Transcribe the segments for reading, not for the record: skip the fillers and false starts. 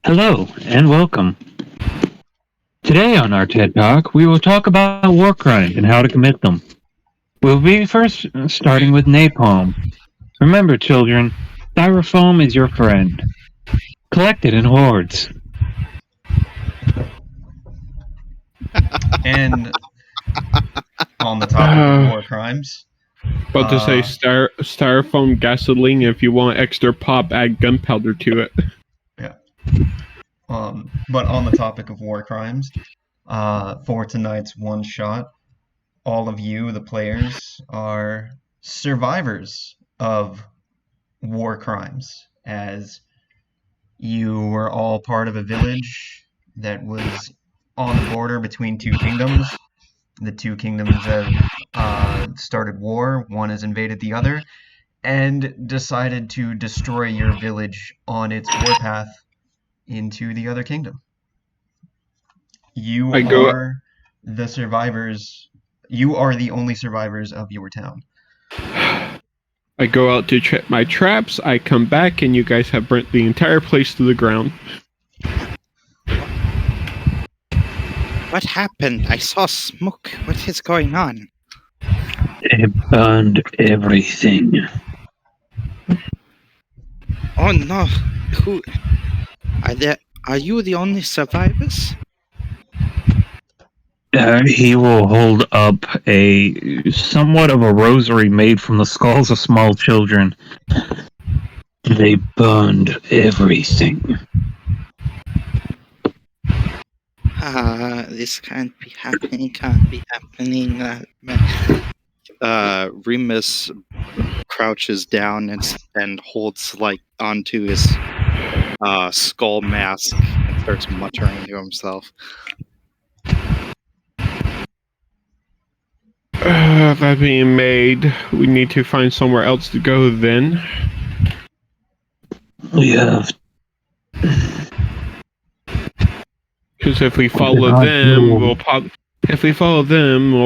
Hello and welcome. Today on our TED Talk, we will talk about war crimes and how to commit them. We'll be first starting with napalm. Remember, children, styrofoam is your friend. Collect it in hordes. And on the topic of war crimes, About to say styrofoam gasoline. If you want extra pop, add gunpowder to it. yeah. But on the topic of war crimes, for tonight's one shot, all of you, the players, are survivors of war crimes, as you were all part of a village that was on the border between two kingdoms. The two kingdoms have started war. One has invaded the other, and decided to destroy your village on its warpath into the other kingdom. You are the survivors. You are the only survivors of your town. I go out to check my traps. I come back, and you guys have burnt the entire place to the ground. What happened? I saw smoke. What is going on? It burned everything. Oh no! Who are there? Are you the only survivors? He will hold up a somewhat of a rosary made from the skulls of small children. They burned everything. This can't be happening. Remus crouches down and holds onto his skull mask and starts muttering to himself. That being made, we need to find somewhere else to go then. We have. Because if we follow them, we'll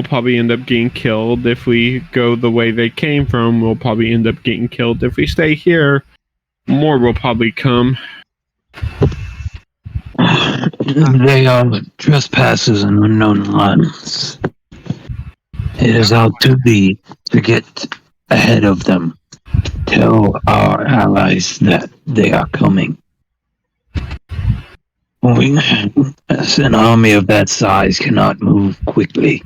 probably end up getting killed. If we go the way they came from, we'll probably end up getting killed. If we stay here, more will probably come. They are trespassers in unknown lands. It is our duty to get ahead of them. Tell our allies that they are coming. An army of that size cannot move quickly.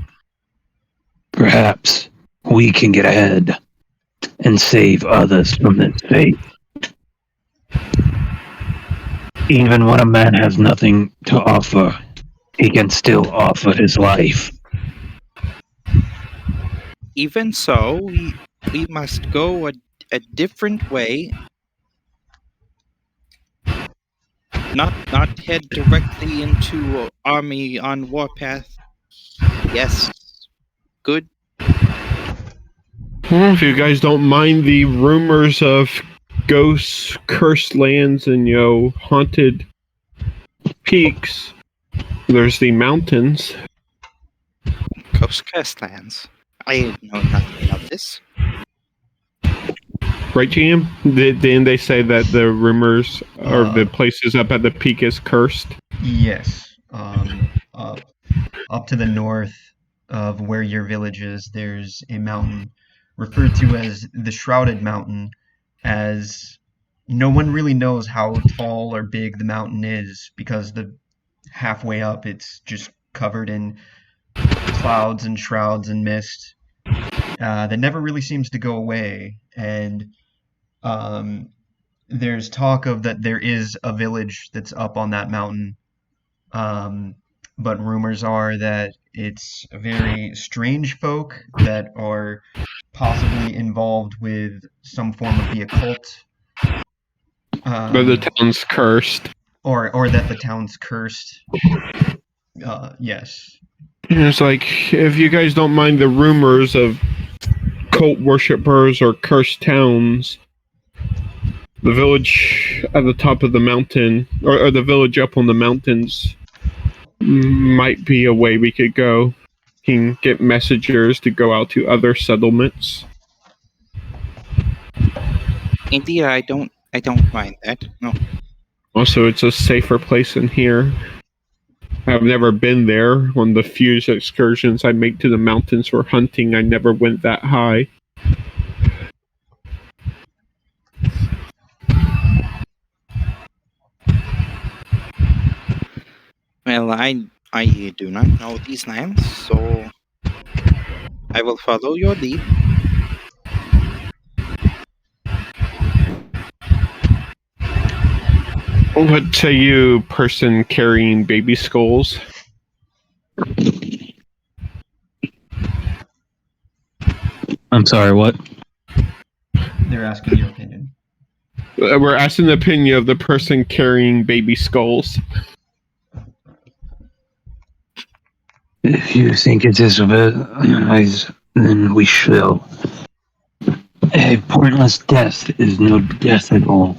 Perhaps we can get ahead and save others from this fate. Even when a man has nothing to offer, he can still offer his life. Even so, we must go a different way. Not head directly into army on warpath. Yes. Good. Well, if you guys don't mind the rumors of ghosts, cursed lands, and haunted peaks, there's the mountains. Ghost cursed lands. I know nothing of this. Right, GM? Didn't they say that the rumors or the places up at the peak is cursed? Yes. Up to the north of where your village is, there's a mountain referred to as the Shrouded Mountain, as no one really knows how tall or big the mountain is, because the halfway up it's just covered in clouds and shrouds and mist that never really seems to go away. And there's talk of that there is a village that's up on that mountain, but rumors are that it's very strange folk that are possibly involved with some form of the occult. But the town's cursed. Or that the town's cursed. Yes. It's like, if you guys don't mind the rumors of cult worshippers or cursed towns, the village at the top of the mountain, or the village up on the mountains, might be a way we could go. You can get messengers to go out to other settlements. Indeed, I don't mind that. No. Also, it's a safer place than here. I've never been there. One of the few excursions I make to the mountains for hunting, I never went that high. Well, I do not know these names, so I will follow your lead. What say you, person carrying baby skulls? I'm sorry, what? They're asking your opinion. We're asking the opinion of the person carrying baby skulls. If you think it is wise, then we shall. A pointless death is no death at all.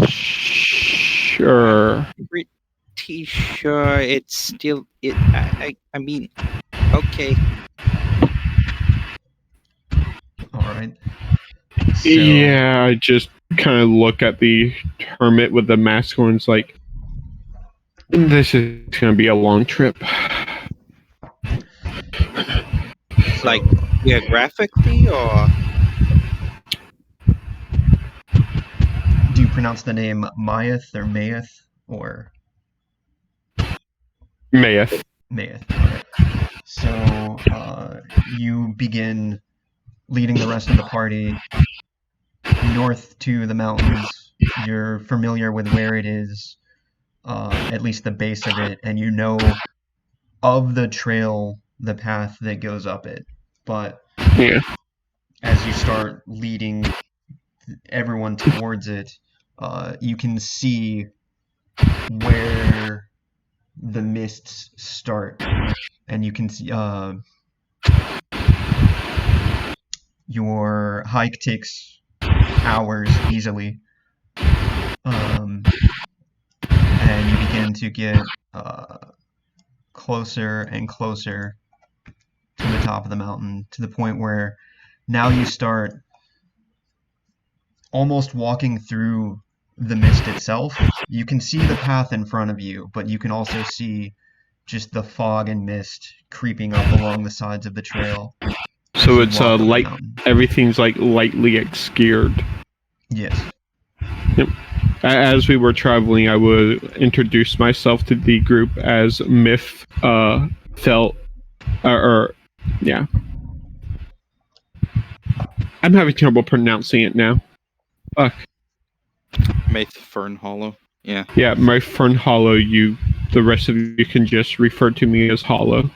Sure. Pretty sure it's still it. I mean, okay. All right. So, Yeah, I just kind of look at the hermit with the mask on. It's like, this is going to be a long trip. Like, geographically, or do you pronounce the name Mayath or Mayeth or Mayeth. Mayeth? All right. So you begin leading the rest of the party north to the mountains. You're familiar with where it is, at least the base of it, and you know of the trail, the path that goes up it. But Yeah. as you start leading everyone towards it, you can see where the mists start, and you can see your hike takes hours easily, and you begin to get closer and closer to the top of the mountain, to the point where now you start almost walking through the mist itself. You can see the path in front of you, but you can also see just the fog and mist creeping up along the sides of the trail. So it's light. Mountain. Everything's like lightly obscured. Yes. Yep. As we were traveling, I would introduce myself to the group as Myth felt, yeah. I'm having trouble pronouncing it now. Fuck. Maith Fern Hollow. Yeah. Yeah, my Fern Hollow. The rest of you can just refer to me as Hollow.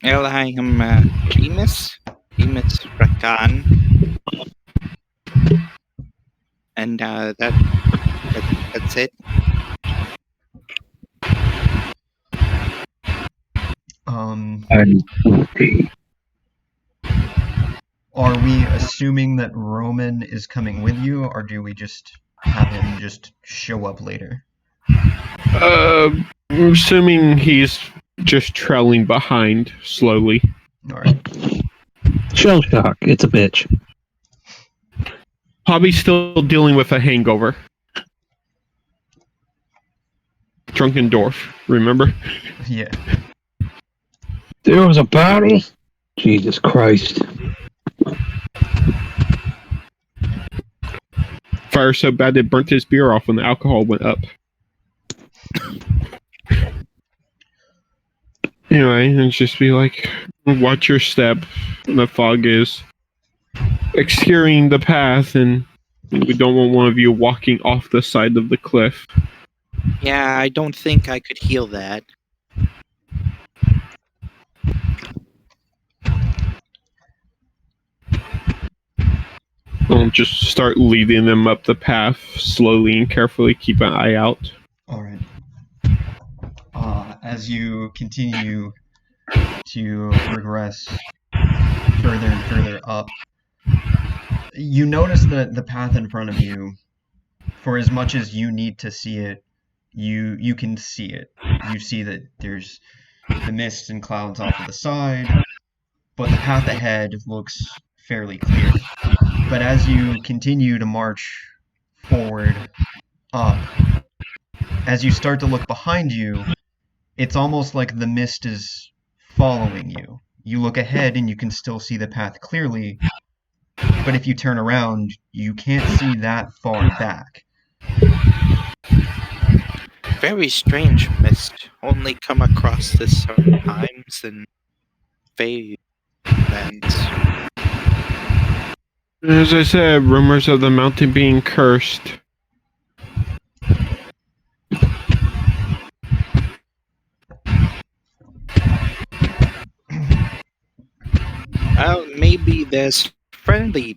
Well, I am Remus Rakan, and that's it. Are we assuming that Roman is coming with you, or do we just have him just show up later? I'm assuming he's just trailing behind slowly. All right. Shell shock. It's a bitch. Probably still dealing with a hangover. Drunken dwarf, remember? Yeah. There was a battle? Jesus Christ. Fire so bad it burnt his beer off when the alcohol went up. Anyway, and just be like, watch your step. The fog is obscuring the path, and we don't want one of you walking off the side of the cliff. Yeah, I don't think I could heal that. I'll just start leading them up the path slowly and carefully. Keep an eye out. All right. As you continue to progress further and further up, you notice that the path in front of you, for as much as you need to see it, you can see it. You see that there's the mist and clouds off to the side, but the path ahead looks fairly clear. But as you continue to march forward up, as you start to look behind you, it's almost like the mist is following you. You look ahead and you can still see the path clearly, but if you turn around, you can't see that far back. Very strange mist. Only come across this sometimes in Fey lands. As I said, rumors of the mountain being cursed. Well, maybe there's friendly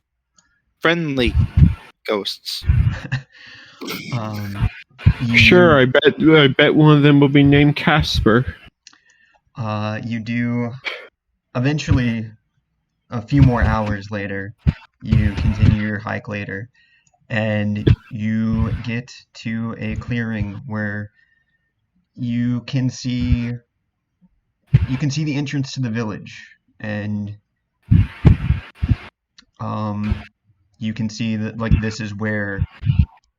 ghosts. Sure, I bet one of them will be named Casper. You do. Eventually, a few more hours later, you continue your hike later, and you get to a clearing where you can see the entrance to the village, and you can see that like this is where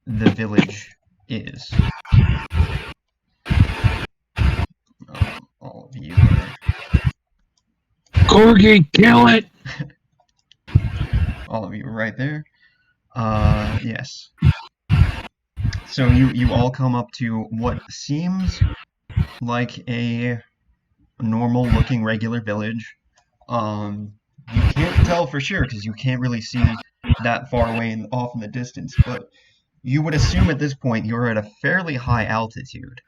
the village is. All of you are. Corgi, kill it! All of you are right there. Yes. So you all come up to what seems like a normal looking regular village. You can't tell for sure because you can't really see that far away off in the distance, but you would assume at this point you're at a fairly high altitude.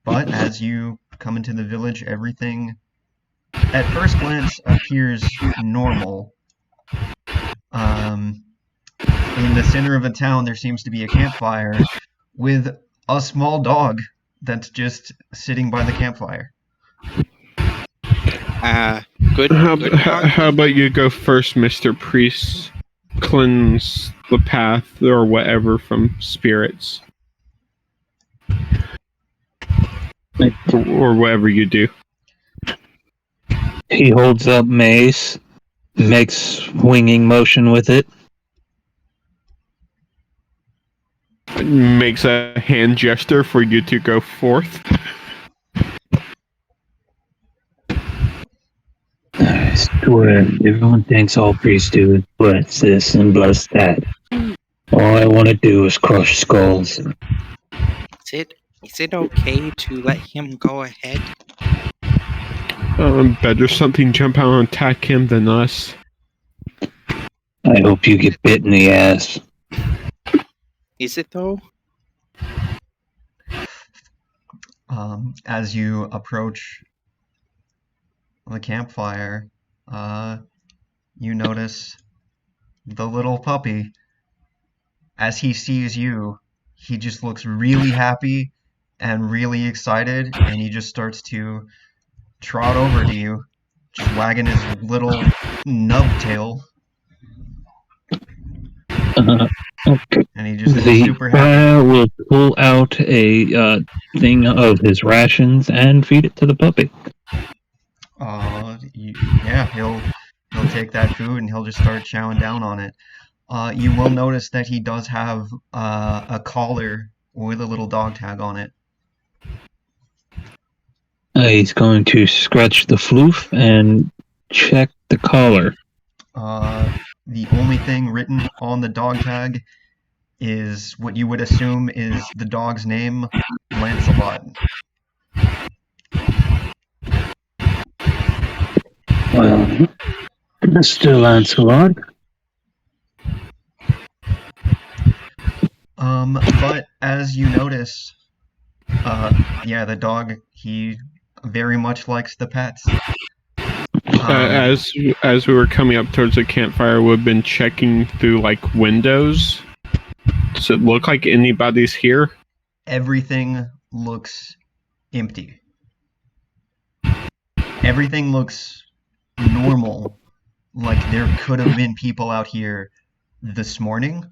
But as you come into the village, everything at first glance appears normal. In the center of the town, there seems to be a campfire with a small dog that's just sitting by the campfire. Good. How about you go first, Mr. Priest? Cleanse the path or whatever from spirits. Or whatever you do. He holds up mace, makes swinging motion with it. Makes a hand gesture for you to go forth. I swear, everyone thinks all priests do is bless this and bless that. All I want to do is crush skulls. Is it okay to let him go ahead? Better something jump out and attack him than us. I hope you get bit in the ass. Is it though? As you approach the campfire, you notice the little puppy. As he sees you, he just looks really happy and really excited, and he just starts to trot over to you, just wagging his little nub tail. Okay. And he just is super happy. Will pull out a thing of his rations and feed it to the puppy. He'll take that food and he'll just start chowing down on it. You will notice that he does have a collar with a little dog tag on it. He's going to scratch the floof and check the collar. The only thing written on the dog tag is what you would assume is the dog's name, Lancelot. Well, Mr. Lancelot. But as you notice, the dog, he very much likes the pets. As we were coming up towards the campfire, we've been checking through like windows. Does it look like anybody's here? Everything looks empty. Everything looks normal. Like there could have been people out here this morning,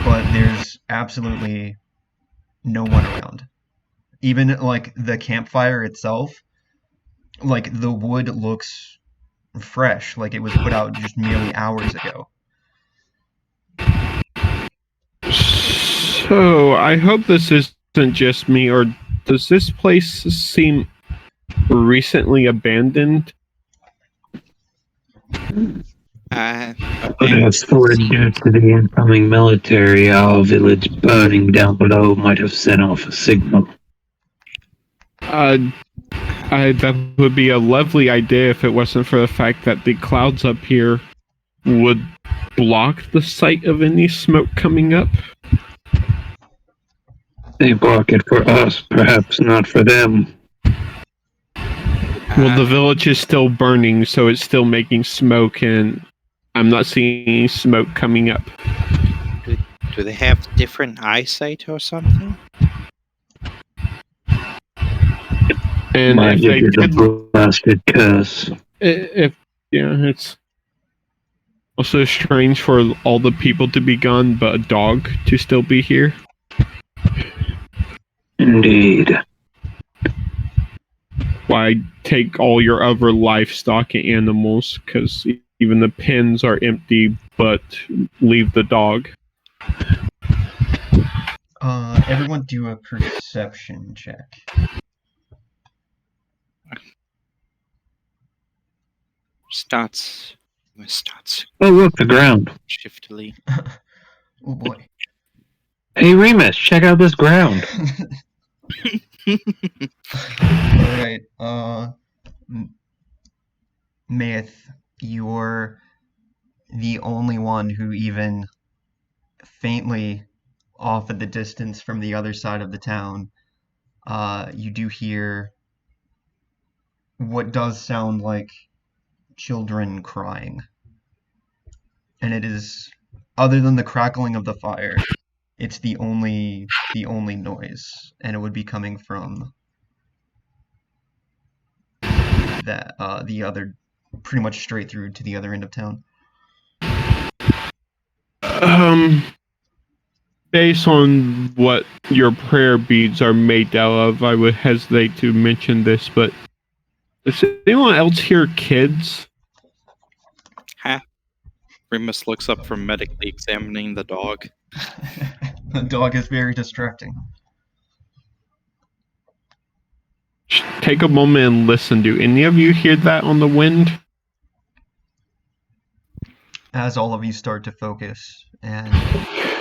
but there's absolutely no one around. Even like the campfire itself, like the wood looks fresh, like it was put out just merely hours ago. So, I hope this isn't just me, or does this place seem recently abandoned? As for due to the incoming military, our village burning down below might have set off a signal. That would be a lovely idea if it wasn't for the fact that the clouds up here would block the sight of any smoke coming up. They block it for us, perhaps not for them. Well, the village is still burning, so it's still making smoke, and I'm not seeing any smoke coming up. Do they have different eyesight or something? And Might if they it is a did, blasted curse. it's also strange for all the people to be gone, but a dog to still be here. Indeed. Why take all your other livestock and animals? Because even the pens are empty, but leave the dog. Everyone do a perception check. Starts. Oh, look, the ground. Shiftily. Oh boy. Hey, Remus, check out this ground. Alright, Mayeth, you're the only one who even faintly off at the distance from the other side of the town, you do hear what does sound like children crying. And it is, other than the crackling of the fire, it's the only noise, and it would be coming from that the other, pretty much straight through to the other end of town. Based on what your prayer beads are made out of, I would hesitate to mention this, but does anyone else hear kids? Remus looks up from medically examining the dog. The dog is very distracting. Take a moment and listen. Do any of you hear that on the wind? As all of you start to focus and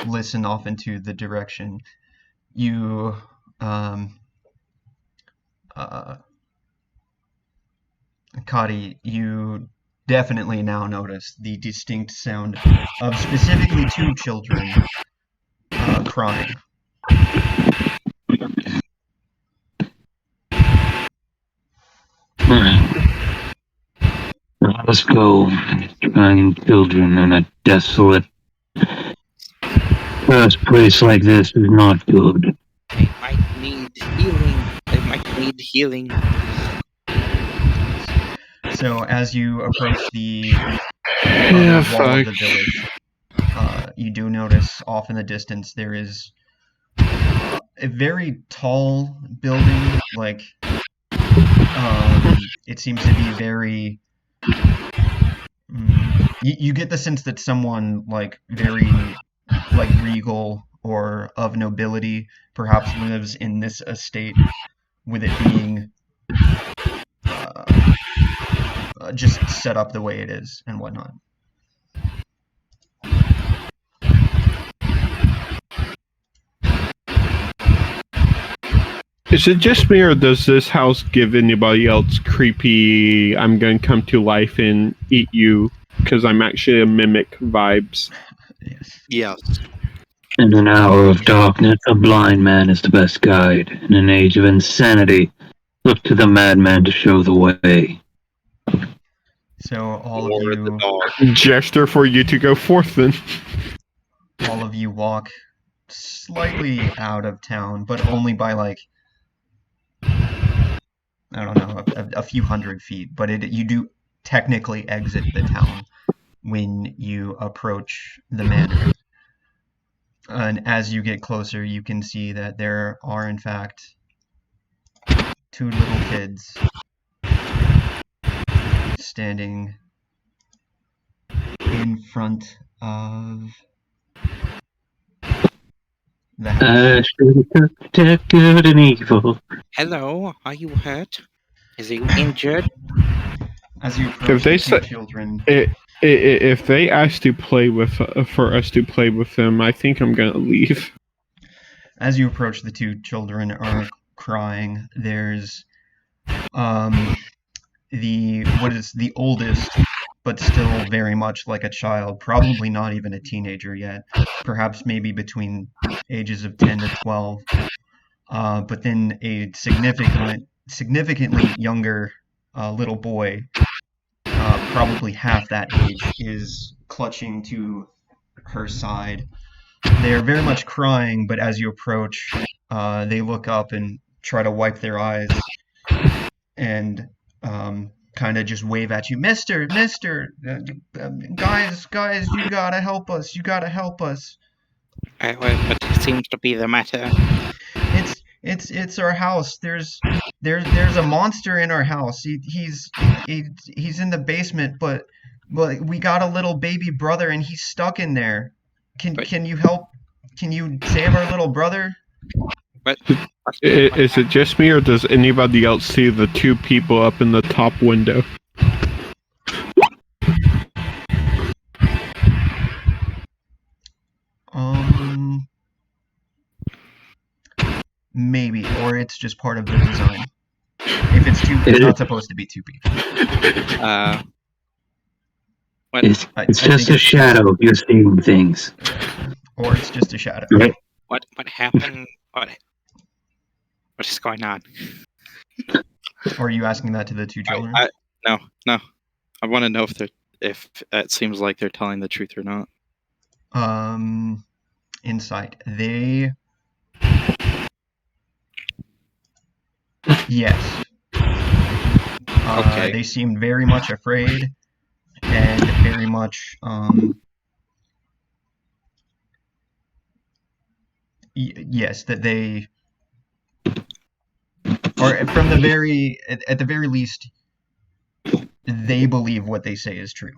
listen off into the direction, you Kadi, you definitely now notice the distinct sound of specifically two children crying. Let us go. Crying children in a desolate first place like this is not good. They might need healing. So as you approach the wall of the village, you do notice off in the distance there is a very tall building, like it seems to be very you get the sense that someone like very like regal or of nobility perhaps lives in this estate, with it being just set up the way it is and whatnot. Is it just me, or does this house give anybody else creepy, I'm going to come to life and eat you because I'm actually a mimic vibes? Yes. In an hour of darkness, a blind man is the best guide. In an age of insanity, look to the madman to show the way. So all of you Gesture for you to go forth then. all of you walk slightly out of town, but only by like, I don't know, a few hundred feet. But you do technically exit the town when you approach the manor. And as you get closer, you can see that there are in fact two little kids standing in front of the house. Protect good and evil. Hello, are you hurt? Is you injured? As you approach they the two say- children, If they ask to play with for us to play with them, I think I'm gonna leave. as you approach the two children are crying. There's the oldest, but still very much like a child, probably not even a teenager yet, perhaps maybe between ages of 10 to 12. But then a significantly younger little boy, probably half that age, is clutching to her side. They are very much crying, but as you approach, they look up and try to wipe their eyes and kind of just wave at you, Mister, guys, you gotta help us, you gotta help us. What seems to be the matter? It's our house. There's a monster in our house. He's in the basement, but we got a little baby brother and he's stuck in there. Can you help? Can you save our little brother? What? Is it just me, or does anybody else see the two people up in the top window? Maybe, or it's just part of the design. If it's not supposed to be two people. What? It's just a shadow. You're seeing things. Or it's just a shadow. Right. What happened? What is going on? Or are you asking that to the two children? No. I want to know if it seems like they're telling the truth or not. Insight. Yes. Okay. They seemed very much afraid and very much yes, that they, or from the very at the very least, they believe what they say is true.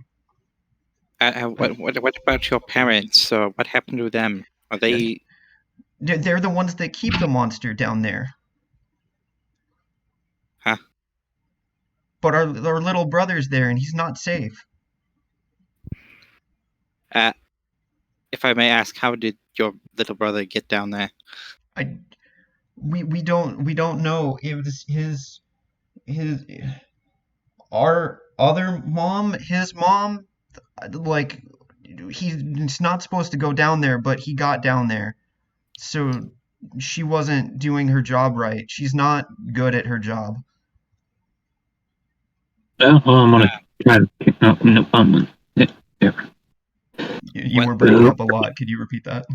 What about your parents? What happened to them? Are they? They're the ones that keep the monster down there. Huh? But our little brother's there, and he's not safe. If I may ask, how did your little brother get down there? We don't know. It was our other mom, his mom, like, he's not supposed to go down there, but he got down there. So she wasn't doing her job right. She's not good at her job. Well, I'm gonna try to pick up. No, there. You were breaking up a lot. Could you repeat that?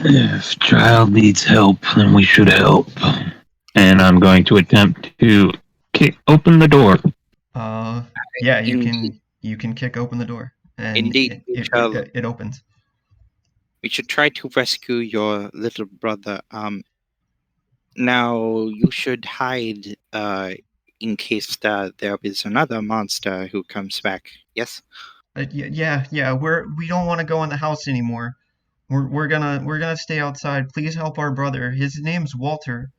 If child needs help, then we should help. And I'm going to attempt to kick open the door. Yeah, you can kick open the door, and Indeed, it opens. We should try to rescue your little brother. Now you should hide in case that there is another monster who comes back. Yes. Yeah. We don't want to go in the house anymore. We're gonna stay outside. Please help our brother. His name's Walter.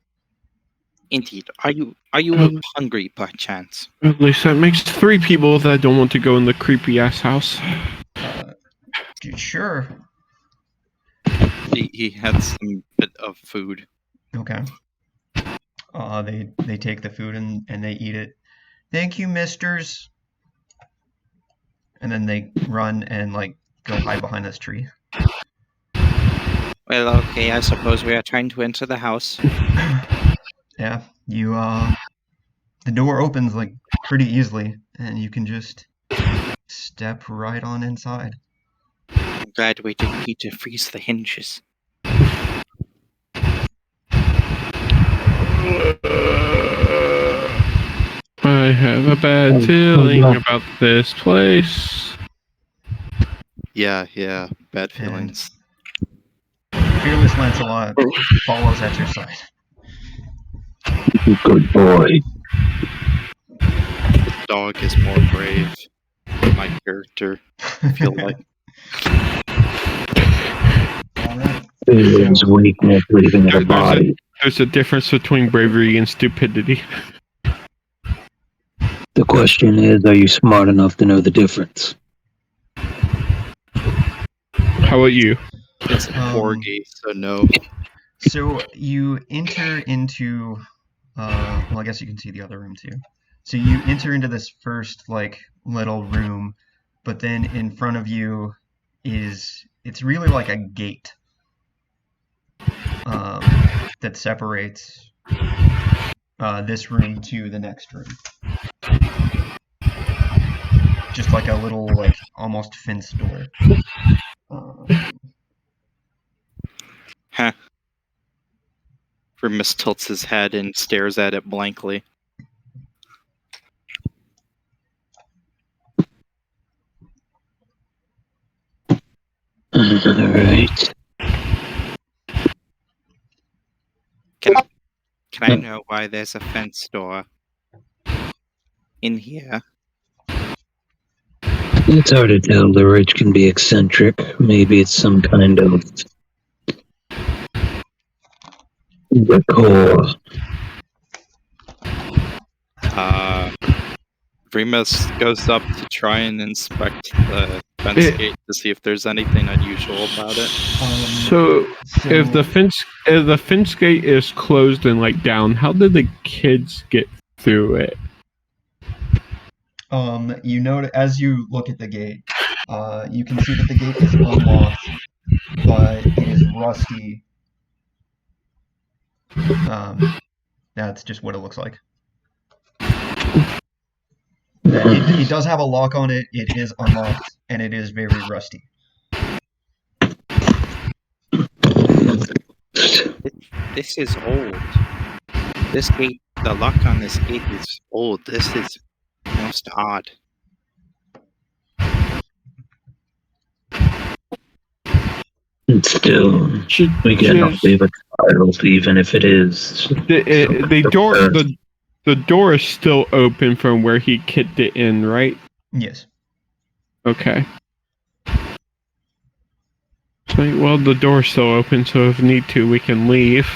Indeed. Are you hungry by chance? At least that makes 3 people that don't want to go in the creepy ass house. Sure. He had some bit of food. Okay. They take the food and they eat it. Thank you, misters. And then they run and go hide behind this tree. Well, okay, I suppose we are trying to enter the house. Yeah, the door opens pretty easily, and you can just step right on inside. I'm glad we didn't need to freeze the hinges. I have a bad feeling about this place. Yeah, bad feelings. Fearless Lancelot follows at your side. Good boy. dog is more brave than my character. I feel like. Alright. His weakness leaving her body. There's a difference between bravery and stupidity. The question is, are you smart enough to know the difference? How about you? It's a corgi, so no. So you enter into, well, I guess you can see the other room too. So you enter into this first like little room, but then in front of you it's really like a gate that separates this room to the next room. Just like a little like almost fence door. Huh. Remus tilts his head and stares at it blankly. Alright. Can I know why there's a fence door in here? It's hard to tell. The ridge can be eccentric. Maybe it's some kind of decor. Remus goes up to try and inspect the fence gate to see if there's anything unusual about it. So if the fence gate is closed and like down, how did the kids get through it? You note as you look at the gate, you can see that the gate is unlocked, but it is rusty. That's just what it looks like. It does have a lock on it. It is unlocked, and it is very rusty. This is old. This gate, the lock on this gate is old. This is most odd. Still, we cannot leave a child, even if it is. The door is still open from where he kicked it in, right? Yes. Okay. So, well, the door's still open, so if need to, we can leave.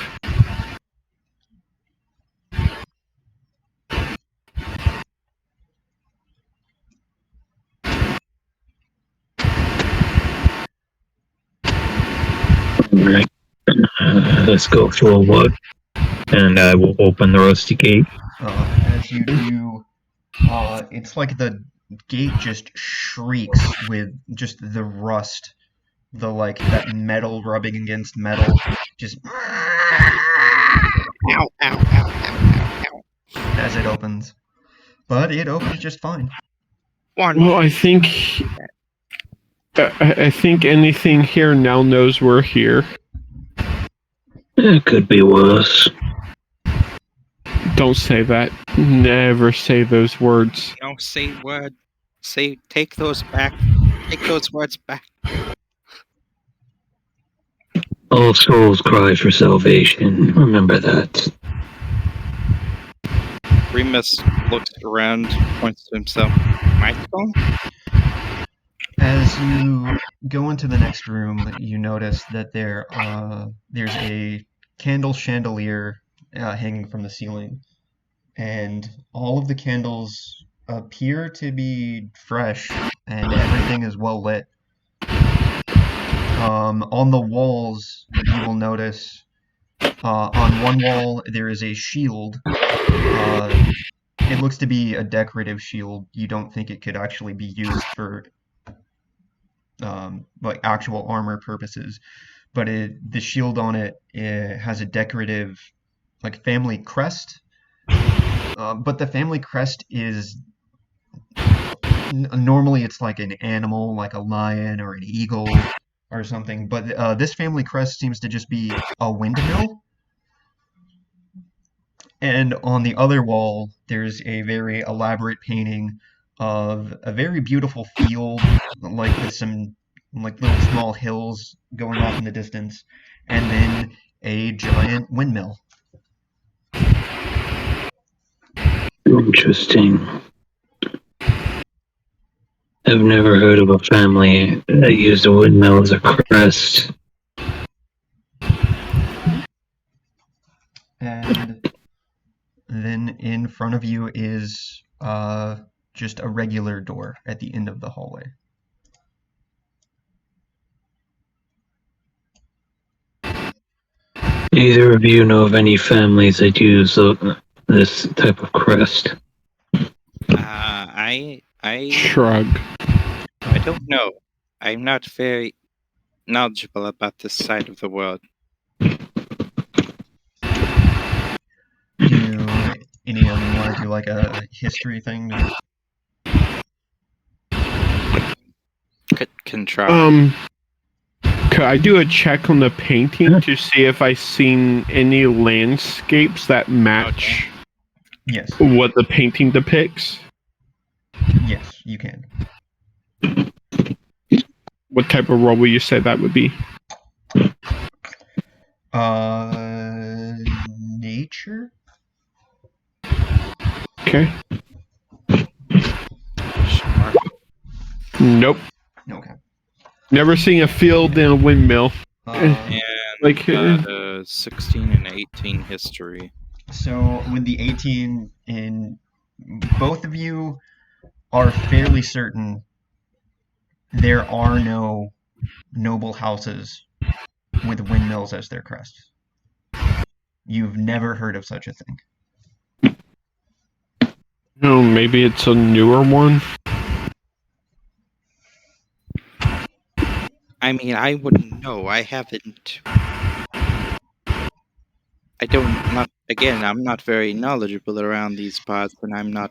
Right. Let's go forward, and I will open the rusty gate. As you do, it's like the gate just shrieks with just the rust, that metal rubbing against metal, just Ow, ow, ow, ow, ow, as it opens. But it opens just fine. Well, I think anything here now knows we're here. It could be worse. Don't say that. Never say those words. No, say word. Say, take those back. Take those words back. All souls cry for salvation. Remember that. Remus looks around, points to himself. Microphone? As you go into the next room, you notice that there's a candle chandelier hanging from the ceiling, and all of the candles appear to be fresh, and everything is well lit. On the walls, you will notice on one wall there is a shield. It looks to be a decorative shield. You don't think it could actually be used for actual armor purposes, but the shield on it has a decorative family crest, but the family crest is normally it's like an animal, like a lion or an eagle or something, but this family crest seems to just be a windmill. And on the other wall there's a very elaborate painting of a very beautiful field, with some little small hills going off in the distance, and then a giant windmill. Interesting. I've never heard of a family that used a windmill as a crest. And then in front of you is just a regular door at the end of the hallway. Either of you know of any families that use this type of crest? I Shrug. don't know. I'm not very knowledgeable about this side of the world. Do any of you want to do like a history thing? Can try. Could I do a check on the painting to see if I seen any landscapes that match Yes. what the painting depicts? Yes, you can. What type of role will you say that would be? Nature? Okay. Sure. Nope. Okay. Never seen a field in a windmill. And Like, got a 16 and 18 history. So with the 18 in, both of you are fairly certain there are no noble houses with windmills as their crests. You've never heard of such a thing. oh, maybe it's a newer one. I mean, I wouldn't know. I haven't. I don't. Not again. I'm not very knowledgeable around these parts, and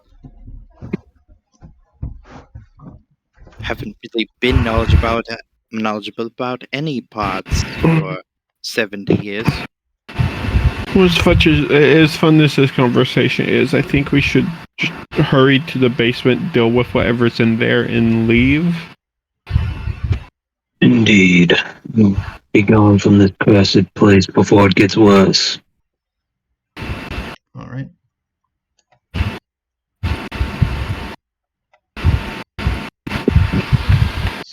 haven't really been knowledgeable about any parts for 70 years. Well, as fun as this conversation is, I think we should just hurry to the basement, deal with whatever's in there, and leave. Indeed. We'll be gone from this cursed place before it gets worse. All right.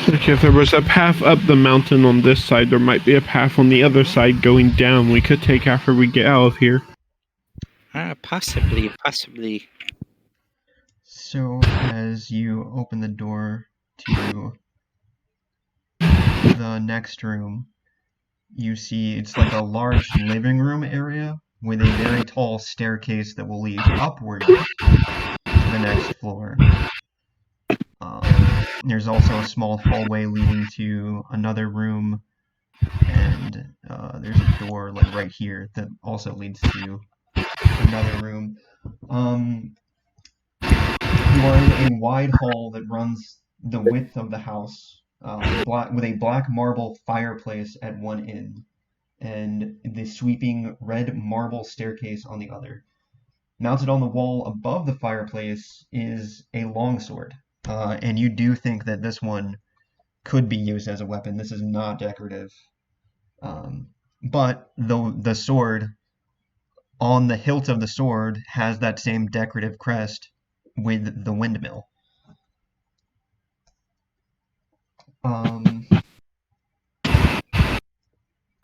Like if there was a path up the mountain on this side, there might be a path on the other side going down. We could take after we get out of here. Possibly. So as you open the door to the next room, you see it's like a large living room area with a very tall staircase that will lead upward to the next floor. There's also a small hallway leading to another room, and there's a door like right here that also leads to another room. You are in a wide hall that runs the width of the house, with a black marble fireplace at one end, and the sweeping red marble staircase on the other. Mounted on the wall above the fireplace is a longsword, and you do think that this one could be used as a weapon. This is not decorative. But the sword, on the hilt of the sword, has that same decorative crest with the windmill. The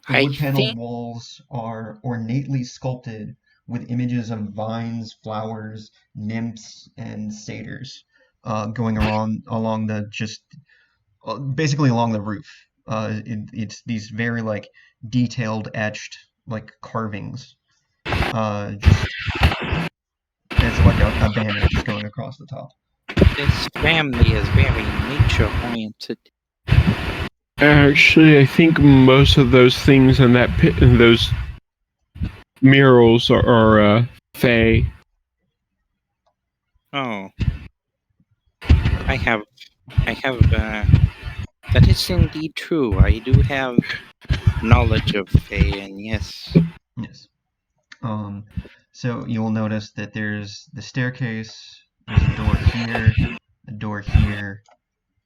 wood paneled walls are ornately sculpted with images of vines, flowers, nymphs, and satyrs going along the basically along the roof. It's these very like detailed etched like carvings. Just it's like a banner just going across the top. This family is very nature oriented. Actually, I think most of those things in that in those murals are fae. Oh. I have that is indeed true. I do have knowledge of fae, and yes. Yes. So you'll notice that there's the staircase, there's a door here, a door here,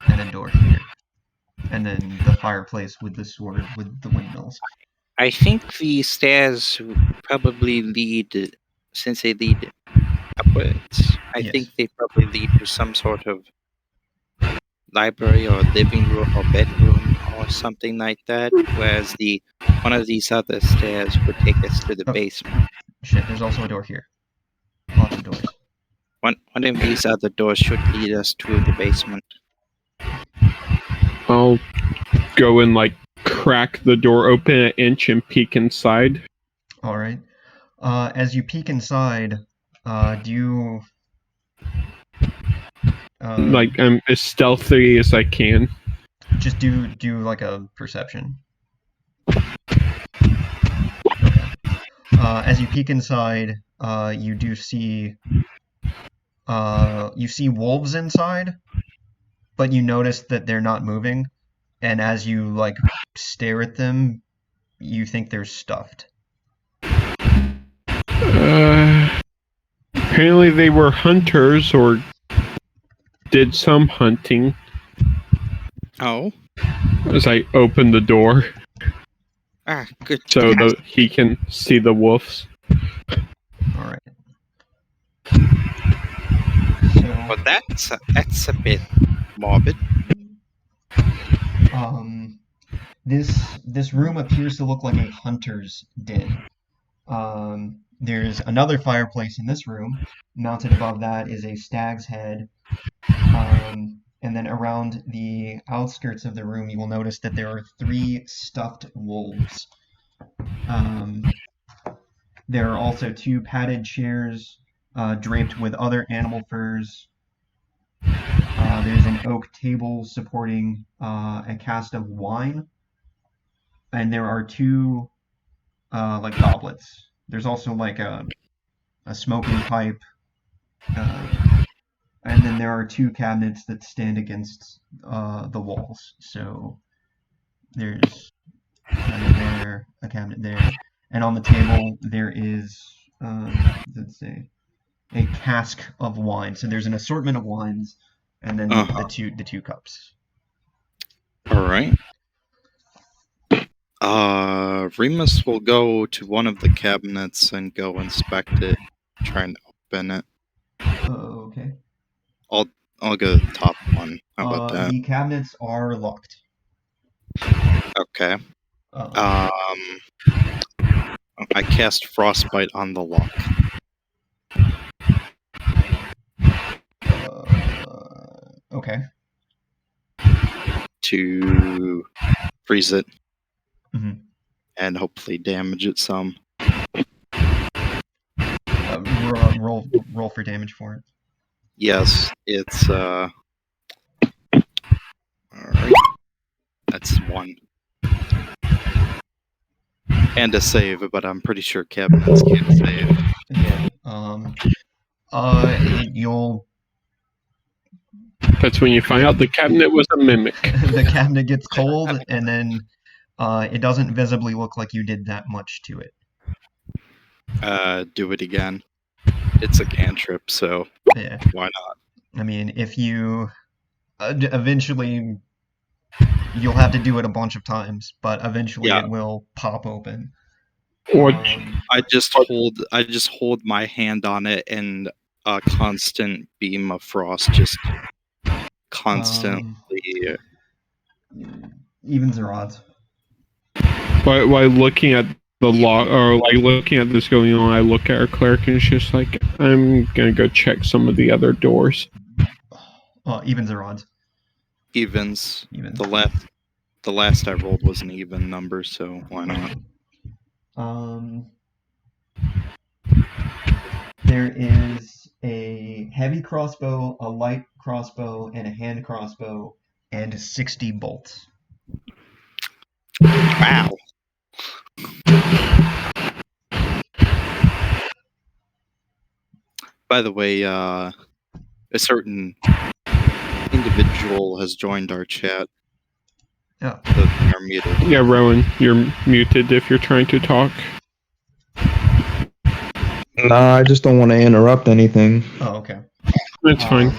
and a door here. And then the fireplace with the sword with the windmills. I think the stairs probably lead, since they lead upwards, I Yes. think they probably lead to some sort of library or living room or bedroom or something like that. Whereas one of these other stairs would take us to the Oh. basement. Shit, there's also a door here. Lots of doors. One of these other doors should lead us to the basement. I'll go and crack the door open an inch and peek inside. All right. As you peek inside, do you I'm as stealthy as I can. just do like a perception? Okay. As you peek inside, you do see wolves inside, but you notice that they're not moving, and as you stare at them, you think they're stuffed. Apparently they were hunters or did some hunting. Oh. As I open the door. Good. So he can see the wolves. All right. So, well, that's a bit morbid. This room appears to look like a hunter's den. There's another fireplace in this room. Mounted above that is a stag's head. And then around the outskirts of the room, you will notice that there are 3 stuffed wolves. There are also 2 padded chairs draped with other animal furs. There's an oak table supporting a cask of wine. And there are 2 goblets. There's also a smoking pipe. And then there are 2 cabinets that stand against the walls. So there's a cabinet there, a cabinet there, and on the table there is, let's say, a cask of wine. So there's an assortment of wines, and then the two cups. All right. Remus will go to one of the cabinets and go inspect it, try and open it. Okay. I'll go to the top one. How about that? The cabinets are locked. Okay. I cast Frostbite on the lock. Okay. To freeze it. Mm-hmm. And hopefully damage it some. Roll for damage for it. Yes, it's alright. That's 1. And a save, but I'm pretty sure cabinets can't save. Yeah. You'll. That's when you find out the cabinet was a mimic. The cabinet gets cold, and then it doesn't visibly look like you did that much to it. Do it again. It's a cantrip, so yeah. Why not? I mean, if you eventually you'll have to do it a bunch of times, but eventually it will pop open. I just hold my hand on it, and a constant beam of frost just constantly. Evens or odds? While looking at the log, or looking at this going on, I look at our cleric and it's just like, I'm gonna go check some of the other doors. Evens or odds? Evens. The last I rolled was an even number, so why not? There is a heavy crossbow, a light crossbow, and a hand crossbow, and 60 bolts. Wow. By the way, a certain individual has joined our chat. Yeah. They're muted. Yeah, Rowan, you're muted if you're trying to talk. Nah, I just don't want to interrupt anything. Oh, okay. It's fine.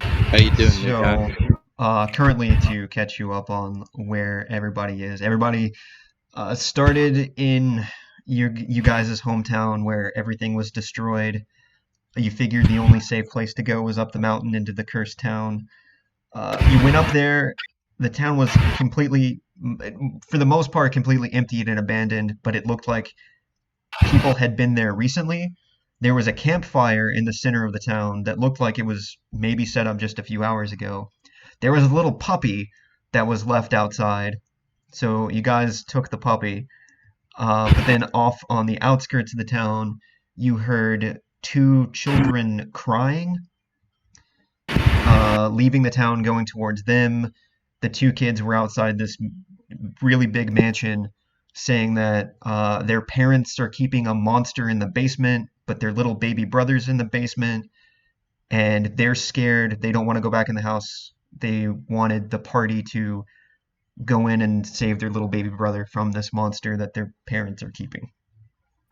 How you doing, So, currently, to catch you up on where everybody is, everybody started in you guys' hometown where everything was destroyed. You figured the only safe place to go was up the mountain into the cursed town. You went up there. The town was completely, for the most part, completely emptied and abandoned, but it looked like people had been there recently. There was a campfire in the center of the town that looked like it was maybe set up just a few hours ago. There was a little puppy that was left outside, so you guys took the puppy. But then off on the outskirts of the town, you heard two children crying, leaving the town, going towards them. The two kids were outside this really big mansion saying that their parents are keeping a monster in the basement, but their little baby brother's in the basement, and they're scared. They don't want to go back in the house. They wanted the party to go in and save their little baby brother from this monster that their parents are keeping.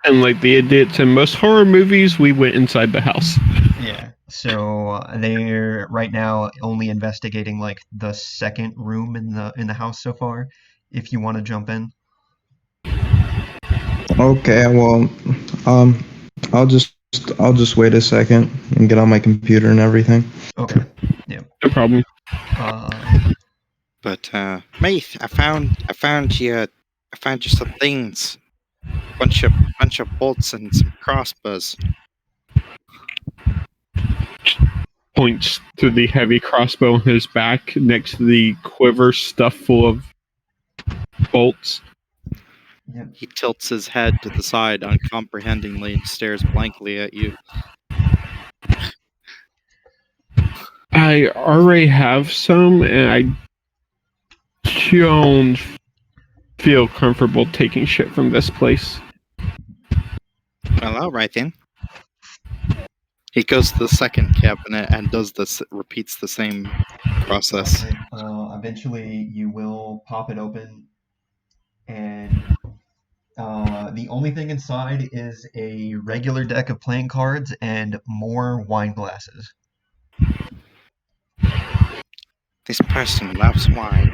And like the idiots in most horror movies, we went inside the house. Yeah. So they're right now only investigating like the second room in the house so far. If you want to jump in. Okay, well, um, I'll just wait a second and get on my computer and everything. Okay. Yeah. No problem. But mate, I found you some things. Bunch of bolts and some crossbows. Points to the heavy crossbow on his back next to the quiver stuffed full of bolts. Yep. He tilts his head to the side uncomprehendingly and stares blankly at you. I already have some, and I don't feel comfortable taking shit from this place. Well, all right then. He goes to the second cabinet and repeats the same process. Okay. Eventually, you will pop it open, and the only thing inside is a regular deck of playing cards and more wine glasses. This person loves wine.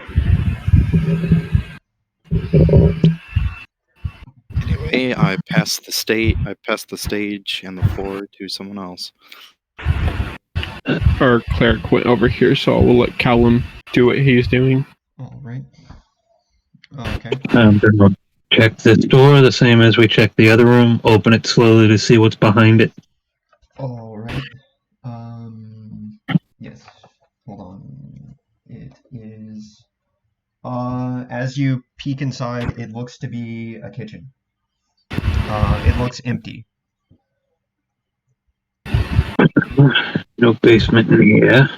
Anyway, I pass the stage and the floor to someone else. Our cleric went over here, so I will let Callum do what he's doing. All right. Okay. I'm gonna check this door the same as we checked the other room. Open it slowly to see what's behind it. All right. Yes. Hold on. It is. As you peek inside, it looks to be a kitchen. It looks empty. No basement in here.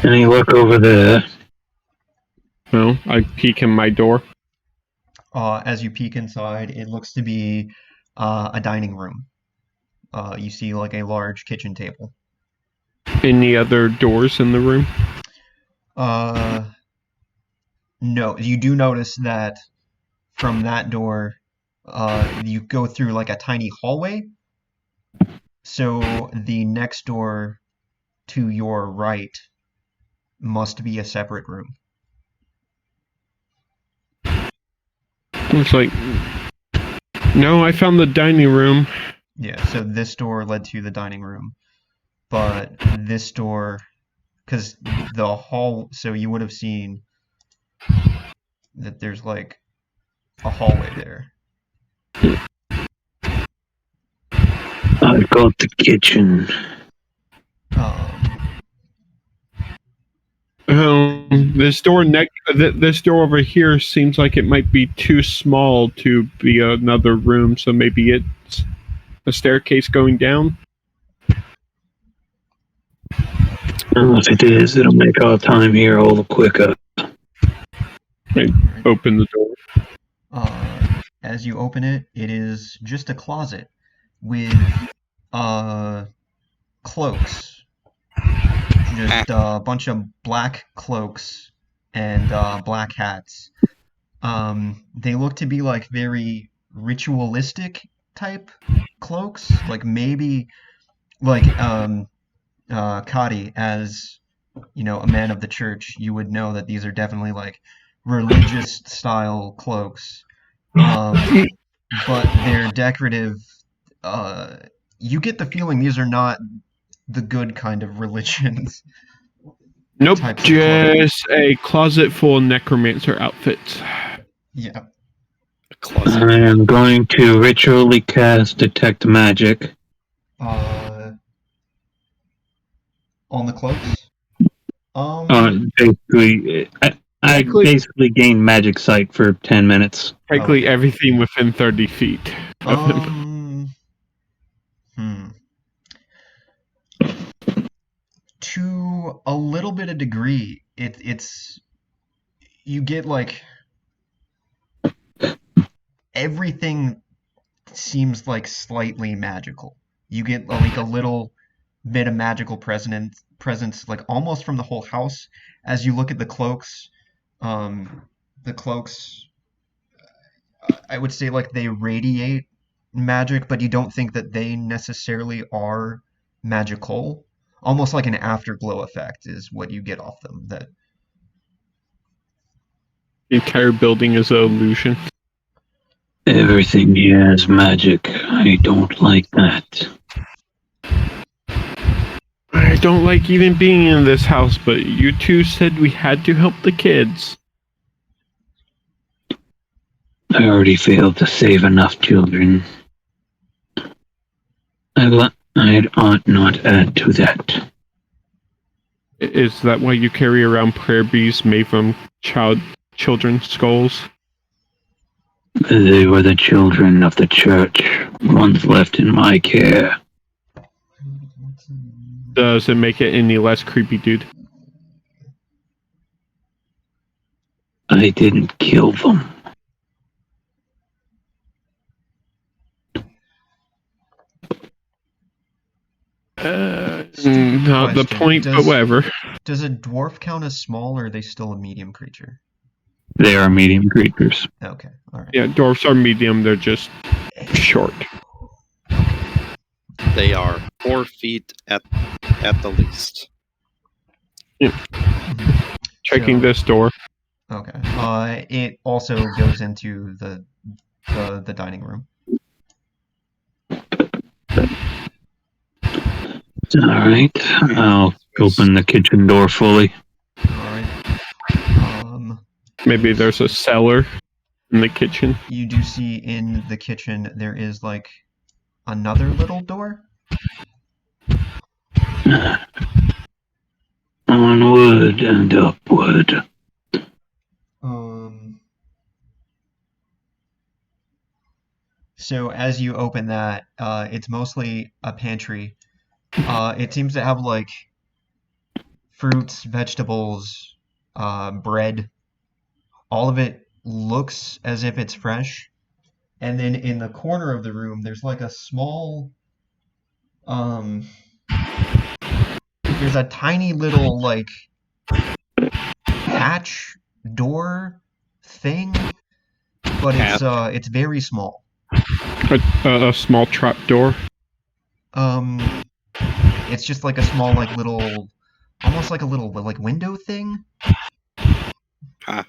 Any look over there? No, I peek in my door. As you peek inside, it looks to be a dining room. You see like a large kitchen table. Any other doors in the room? No, you do notice that from that door, you go through like a tiny hallway. So the next door to your right must be a separate room. Looks like. No, I found the dining room. Yeah, so this door led to the dining room, but this door, because the hall, so you would have seen that there's like a hallway there. I got the kitchen. This door over here seems like it might be too small to be another room, so maybe it's a staircase going down. If it is, it'll make our time here all the quicker. Right. Open the door. As you open it, it is just a closet with cloaks. Just a bunch of black cloaks and black hats. They look to be like very ritualistic type cloaks. Like maybe like Kadi, as you know, a man of the church, you would know that these are definitely like religious style cloaks. But they're decorative you get the feeling these are not the good kind of religions. Nope, Types of clothing. just a closet full of necromancer outfits. Yeah. A closet. I am going to ritually cast Detect Magic. On the cloaks. Basically, I basically gain magic sight for 10 minutes. Technically, Okay. everything within 30 feet of him. Hmm. To a little bit of degree, it's you get like everything seems like slightly magical. You get like a little bit of magical presence like almost from the whole house as you look at the cloaks. The cloaks, I would say like they radiate magic, but you don't think that they necessarily are magical. Almost like an afterglow effect is what you get off them. That The entire building is an illusion. Everything here is magic. I don't like that. I don't like even being in this house, but you two said we had to help the kids. I already failed to save enough children. I ought not add to that. Is that why you carry around prayer beads made from children's skulls? They were the children of the church, ones left in my care. Does it make it any less creepy, dude? I didn't kill them. Not the question. point, but whatever. Does a dwarf count as small, or are they still a medium creature? They are medium creatures. Okay, all right. Yeah, dwarves are medium, they're just short. They are 4 feet at the least. Checking So- this door. Okay. It also goes into the dining room. Alright, I'll open the kitchen door fully. All right. Maybe there's a cellar in the kitchen. You do see in the kitchen there is like another little door. Onward and upward. So as you open that, it's mostly a pantry. It seems to have like fruits, vegetables, bread. All of it looks as if it's fresh. And then in the corner of the room, there's like a small, there's a tiny little like hatch door thing, but it's very small. A small trap door. It's just like a small like little, almost like a little like window thing. Huh.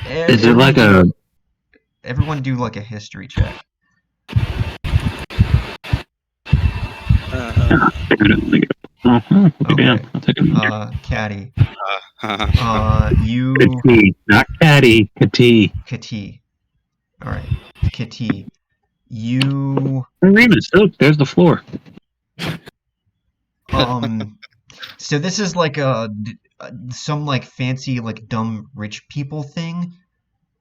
Is it like a... Everyone do like a history check. Okay. Caddy. You... Kitty, not Caddy. Kitty. Kitty. Alright. Kitty. You... Remus, look, there's the floor. So this is like some like fancy like dumb rich people thing.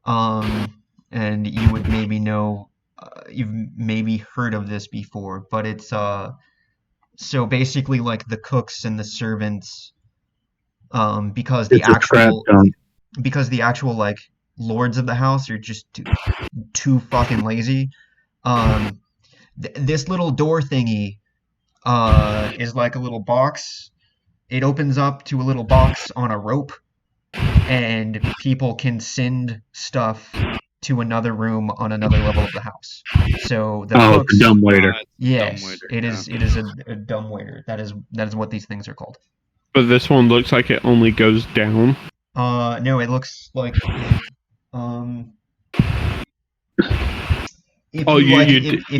And you would maybe know, you've maybe heard of this before, but it's so basically like the cooks and the servants, because the It's a crap actual dump. because the actual like lords of the house are just too fucking lazy. This little door thingy is like a little box. It opens up to a little box on a rope, and people can send stuff to another room on another level of the house. So the Oh, cooks, the dumb waiter. yes, dumbwaiter, it is. yeah. It is a dumb waiter. That is what these things are called. But this one looks like it only goes down. No, it looks like If Oh, you like, if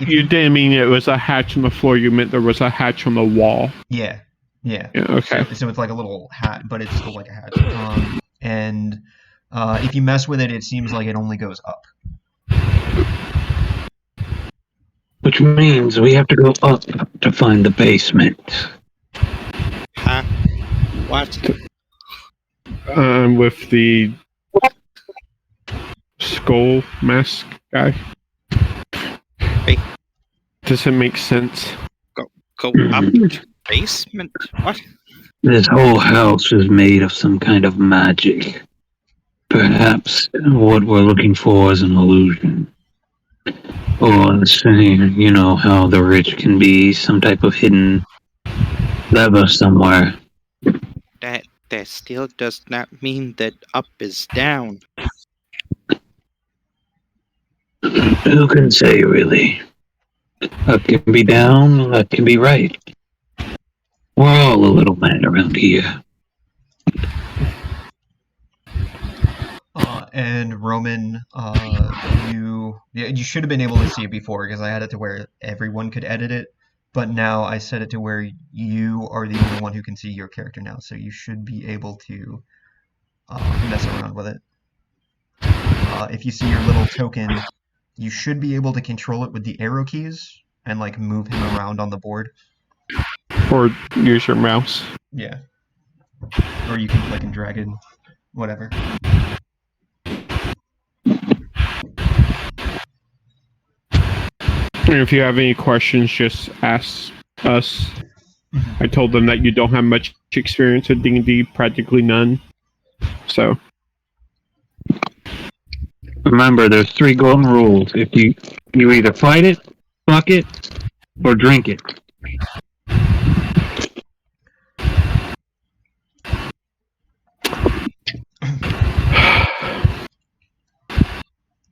you didn't mean it was a hatch on the floor. You meant there was a hatch on the wall. yeah. Yeah. Okay. So it's like a little hat, but it's still like a hatch. And if you mess with it, it seems like it only goes up. Which means we have to go up to find the basement. Huh? What? With the skull mask guy. Hey. Does it make sense? Go up to basement? What? This whole house is made of some kind of magic. Perhaps what we're looking for is an illusion. Or saying, you know, how the rich can be some type of hidden lever somewhere. That still does not mean that up is down. Who can say, really? Up can be down, up can be right. We're all a little mad around here. And Roman, you should have been able to see it before because I had it to where everyone could edit it, but now I set it to where you are the only one who can see your character now, so you should be able to mess around with it. If you see your little token, you should be able to control it with the arrow keys and like move him around on the board. Or use your mouse. Yeah. Or you can click and drag it, whatever. And if you have any questions, just ask us. I told them that you don't have much experience with D&D, practically none. So. Remember, there's 3 golden rules. If you either fight it, fuck it, or drink it.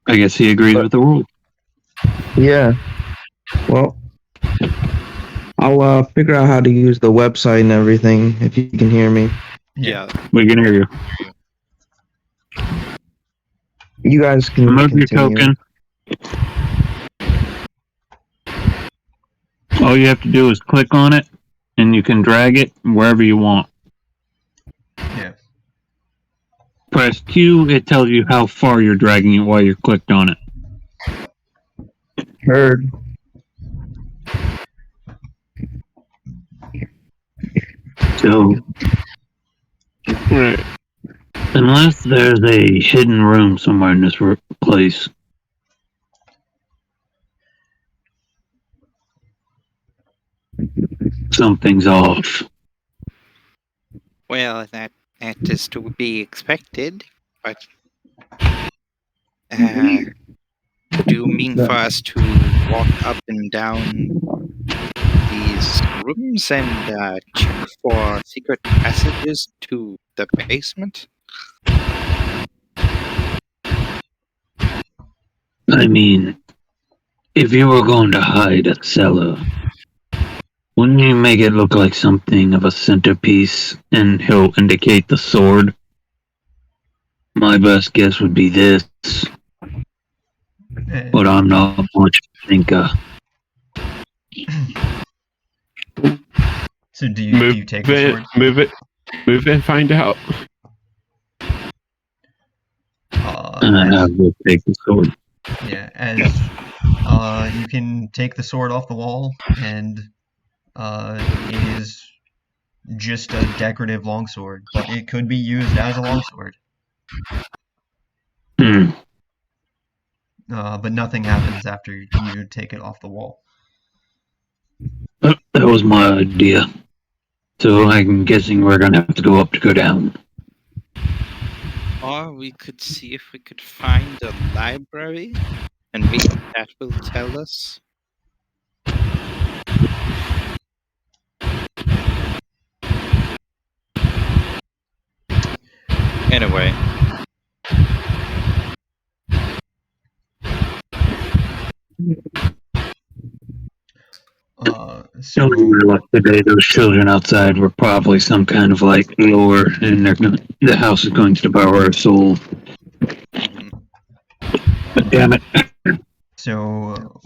I guess he agrees with the rule. Yeah. Well, I'll figure out how to use the website and everything if you can hear me. Yeah. We can hear you. You guys can Remove your continue. token. All you have to do is click on it, and you can drag it wherever you want. Yeah. Press Q, it tells you how far you're dragging it while you're clicked on it. Heard. So, Right. unless there's a hidden room somewhere in this place, something's off. Well, that is to be expected, but do you mean for us to walk up and down these rooms and check for secret passages to the basement? I mean, if you were going to hide a cellar, wouldn't you make it look like something of a centerpiece and he'll indicate the sword? My best guess would be this, but I'm not much of a thinker. So do you take the sword? Move it, and find out. And I will take the sword. Yeah, as you can take the sword off the wall, and it is just a decorative longsword, but it could be used as a longsword. But nothing happens after you take it off the wall. That was my idea. So I'm guessing we're gonna have to go up to go down. Or we could see if we could find a library, and maybe that will tell us. Anyway. So Like today, those children outside were probably some kind of like lore, and the house is going to devour our soul. Damn it. So,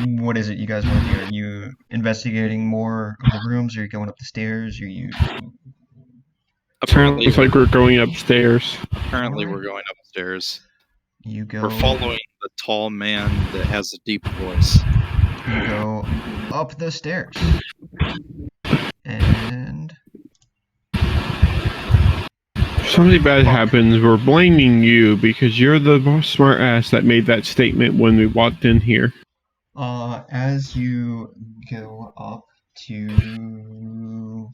what is it you guys want to do? Are you investigating more of the rooms? Are you going up the stairs? Are you Apparently, Sounds like we're going upstairs. apparently we're Alright. going upstairs. you go We're following the tall man that has a deep voice. you go up the stairs, and If something bad happens, we're blaming you because you're the smart ass that made that statement when we walked in here. as you go up to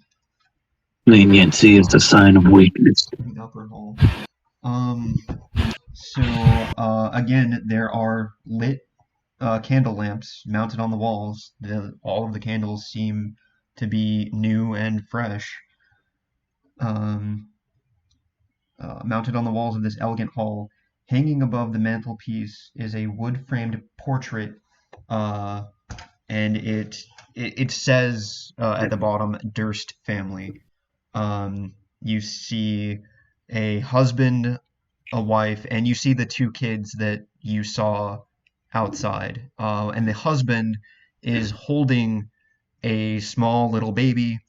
Leniency is the sign of weakness. the upper hall, again, there are lit candle lamps mounted on the walls. All of the candles seem to be new and fresh. Mounted on the walls of this elegant hall, hanging above the mantelpiece, is a wood-framed portrait, uh, and it says at the bottom, Durst family. You see a husband, a wife, and you see the two kids that you saw outside. And the husband is holding a small little baby.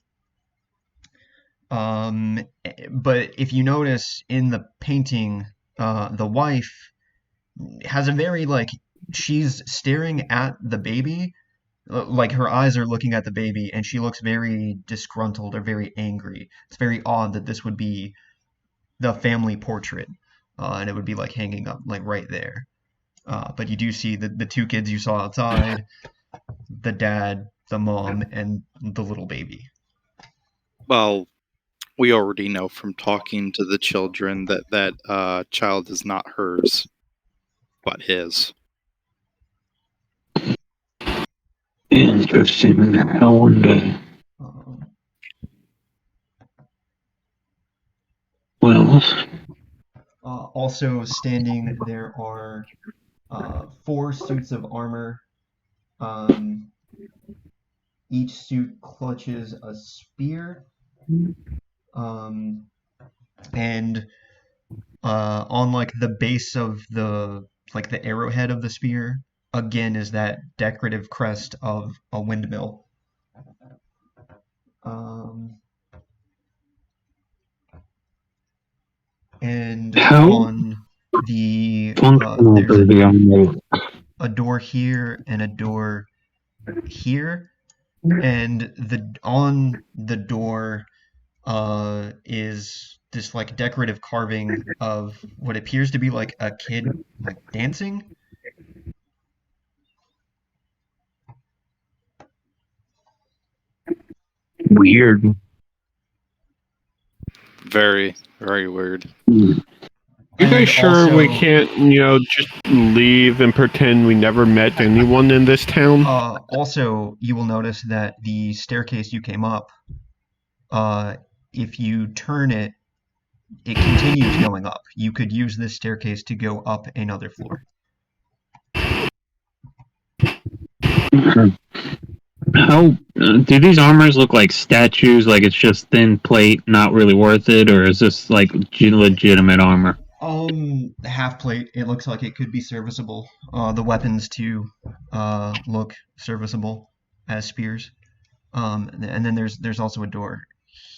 But if you notice in the painting, the wife has a very she's staring at the baby, like her eyes are looking at the baby, and she looks very disgruntled or very angry. It's very odd that this would be the family portrait, and it would be like hanging up like right there. But you do see the two kids you saw outside, the dad, the mom, and the little baby. Well, we already know from talking to the children that that child is not hers, but his. Interesting. I wonder. Um, Well, Also standing there are 4 suits of armor. Um, each suit clutches a spear. And on like the base of the arrowhead of the spear, again is that decorative crest of a windmill. Um, and how on functional there's are the armor? a door here and a door here, and on the door is this like decorative carving of what appears to be like a kid like dancing. Weird. Very, very weird. You And guys sure we also, can't, just leave and pretend we never met anyone in this town? also, you will notice that the staircase you came up, if you turn it, it continues going up. You could use this staircase to go up another floor. How do these armors look like statues? Like it's just thin plate, not really worth it, or is this like legitimate armor? Half plate. It looks like it could be serviceable. The weapons too, look serviceable as spears. And then there's also a door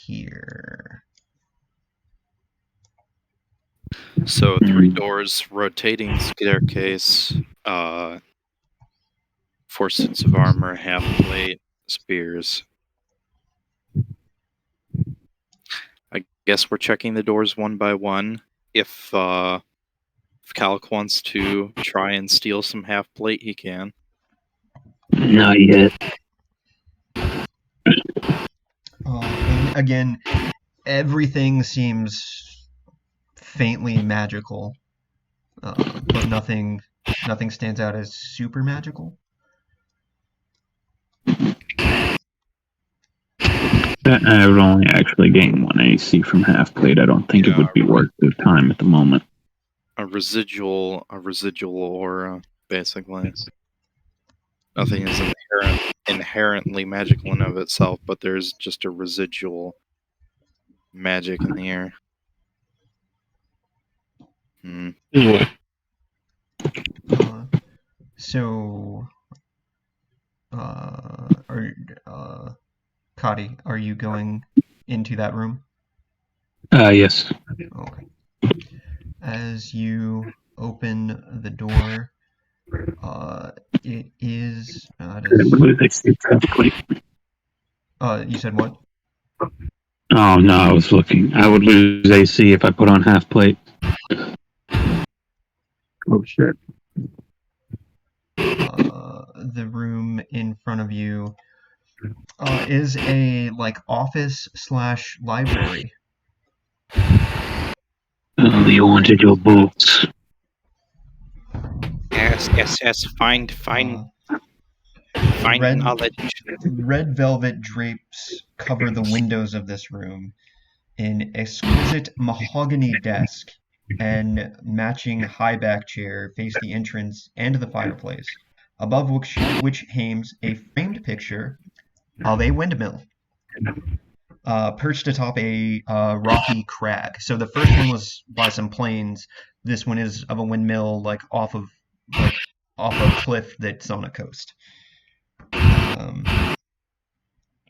here. So 3 doors, rotating staircase, 4 suits of armor, half plate, spears. I guess we're checking the doors one by one. If Calic wants to try and steal some half plate, he can. Not yet. And again, everything seems faintly magical, but nothing stands out as super magical. I would only actually gain 1 AC from half plate. I don't think it would be worth the time at the moment. A residual aura, basically. Nothing is inherently magical in of itself, but there's just a residual magic in the air. Anyway, So, Kadi, are you going into that room? Yes. Okay. As you open the door, it is. You said what? Oh no, I was looking. I would lose AC if I put on half plate. Oh shit. The room in front of you is a like office / library. Oh, you wanted your books. Yes. Find Red knowledge. red velvet drapes cover the windows of this room. An exquisite mahogany desk and matching high back chair face the entrance and the fireplace, above which hangs a framed picture of a windmill perched atop a rocky crag. So the first one was by some plains. This one is of a windmill, like off a cliff that's on a coast.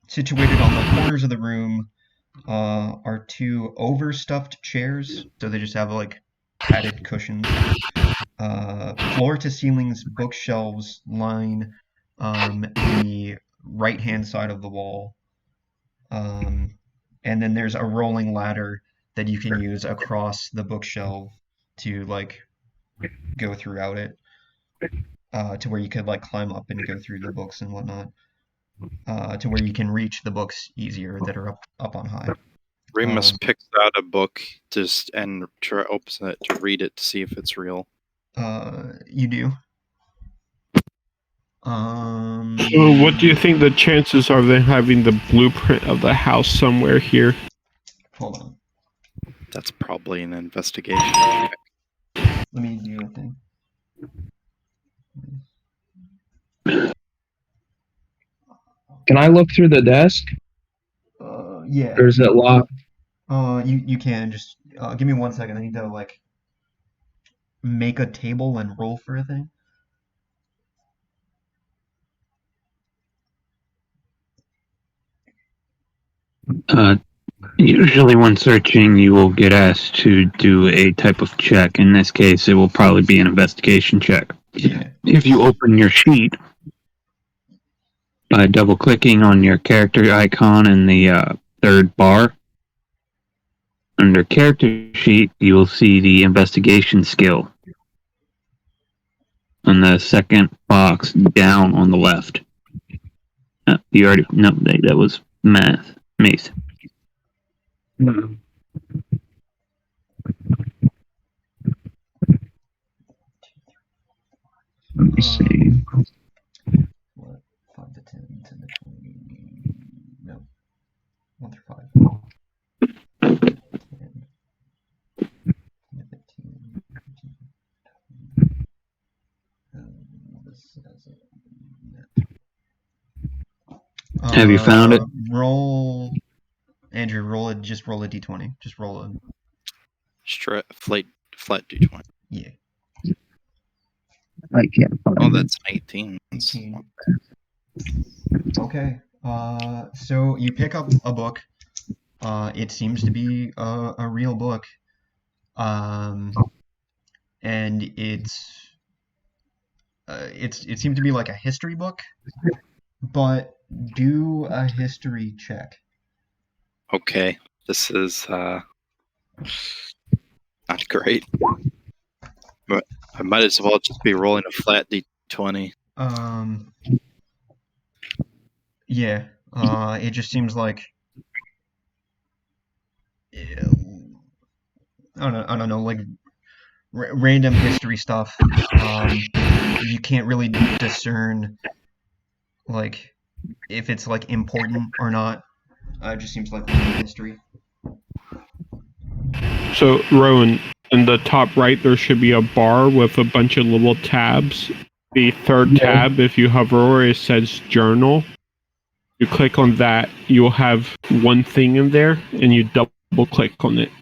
Situated on the corners of the room are two overstuffed chairs, so they just have like padded cushions. Floor to ceilings bookshelves line the right hand side of the wall. And then there's a rolling ladder that you can use across the bookshelf to like go throughout it, to where you could like climb up and go through the books and whatnot, to where you can reach the books easier that are up on high. Remus picks out a book and opens it to read it to see if it's real. You do. So what do you think the chances are of them having the blueprint of the house somewhere here? Hold on. That's probably an investigation check. Let me do a thing. Can I look through the desk? Yeah. Or is it locked? You can just give me 1 second. I need to like make a table and roll for a thing. Usually when searching, you will get asked to do a type of check. In this case, it will probably be an investigation check. Yeah. If you open your sheet by double-clicking on your character icon in the third bar, under character sheet, you will see the investigation skill on the second box down on the left. You already no, that was math. Let me see. What? 5 to 10, 10 to 20. No. 1 through 5. 10, 10 to 15. 15, this is Have you found it? Roll, Andrew. Just roll a d20. Just roll a. Flat d20. Yeah. I can't find Oh, it. that's an 18. 18. Okay. So you pick up a book. It seems to be a real book. And it seemed to be like a history book, but do a history check. Okay, this is not great, but I might as well just be rolling a flat d20. Yeah. It just seems like I don't know, like random history stuff. You can't really discern like if it's like important or not. It just seems like random history. So, Rowan, in the top right, there should be a bar with a bunch of little tabs. The third tab, if you hover over it, says journal. You click on that, you'll have one thing in there, and you double click on it.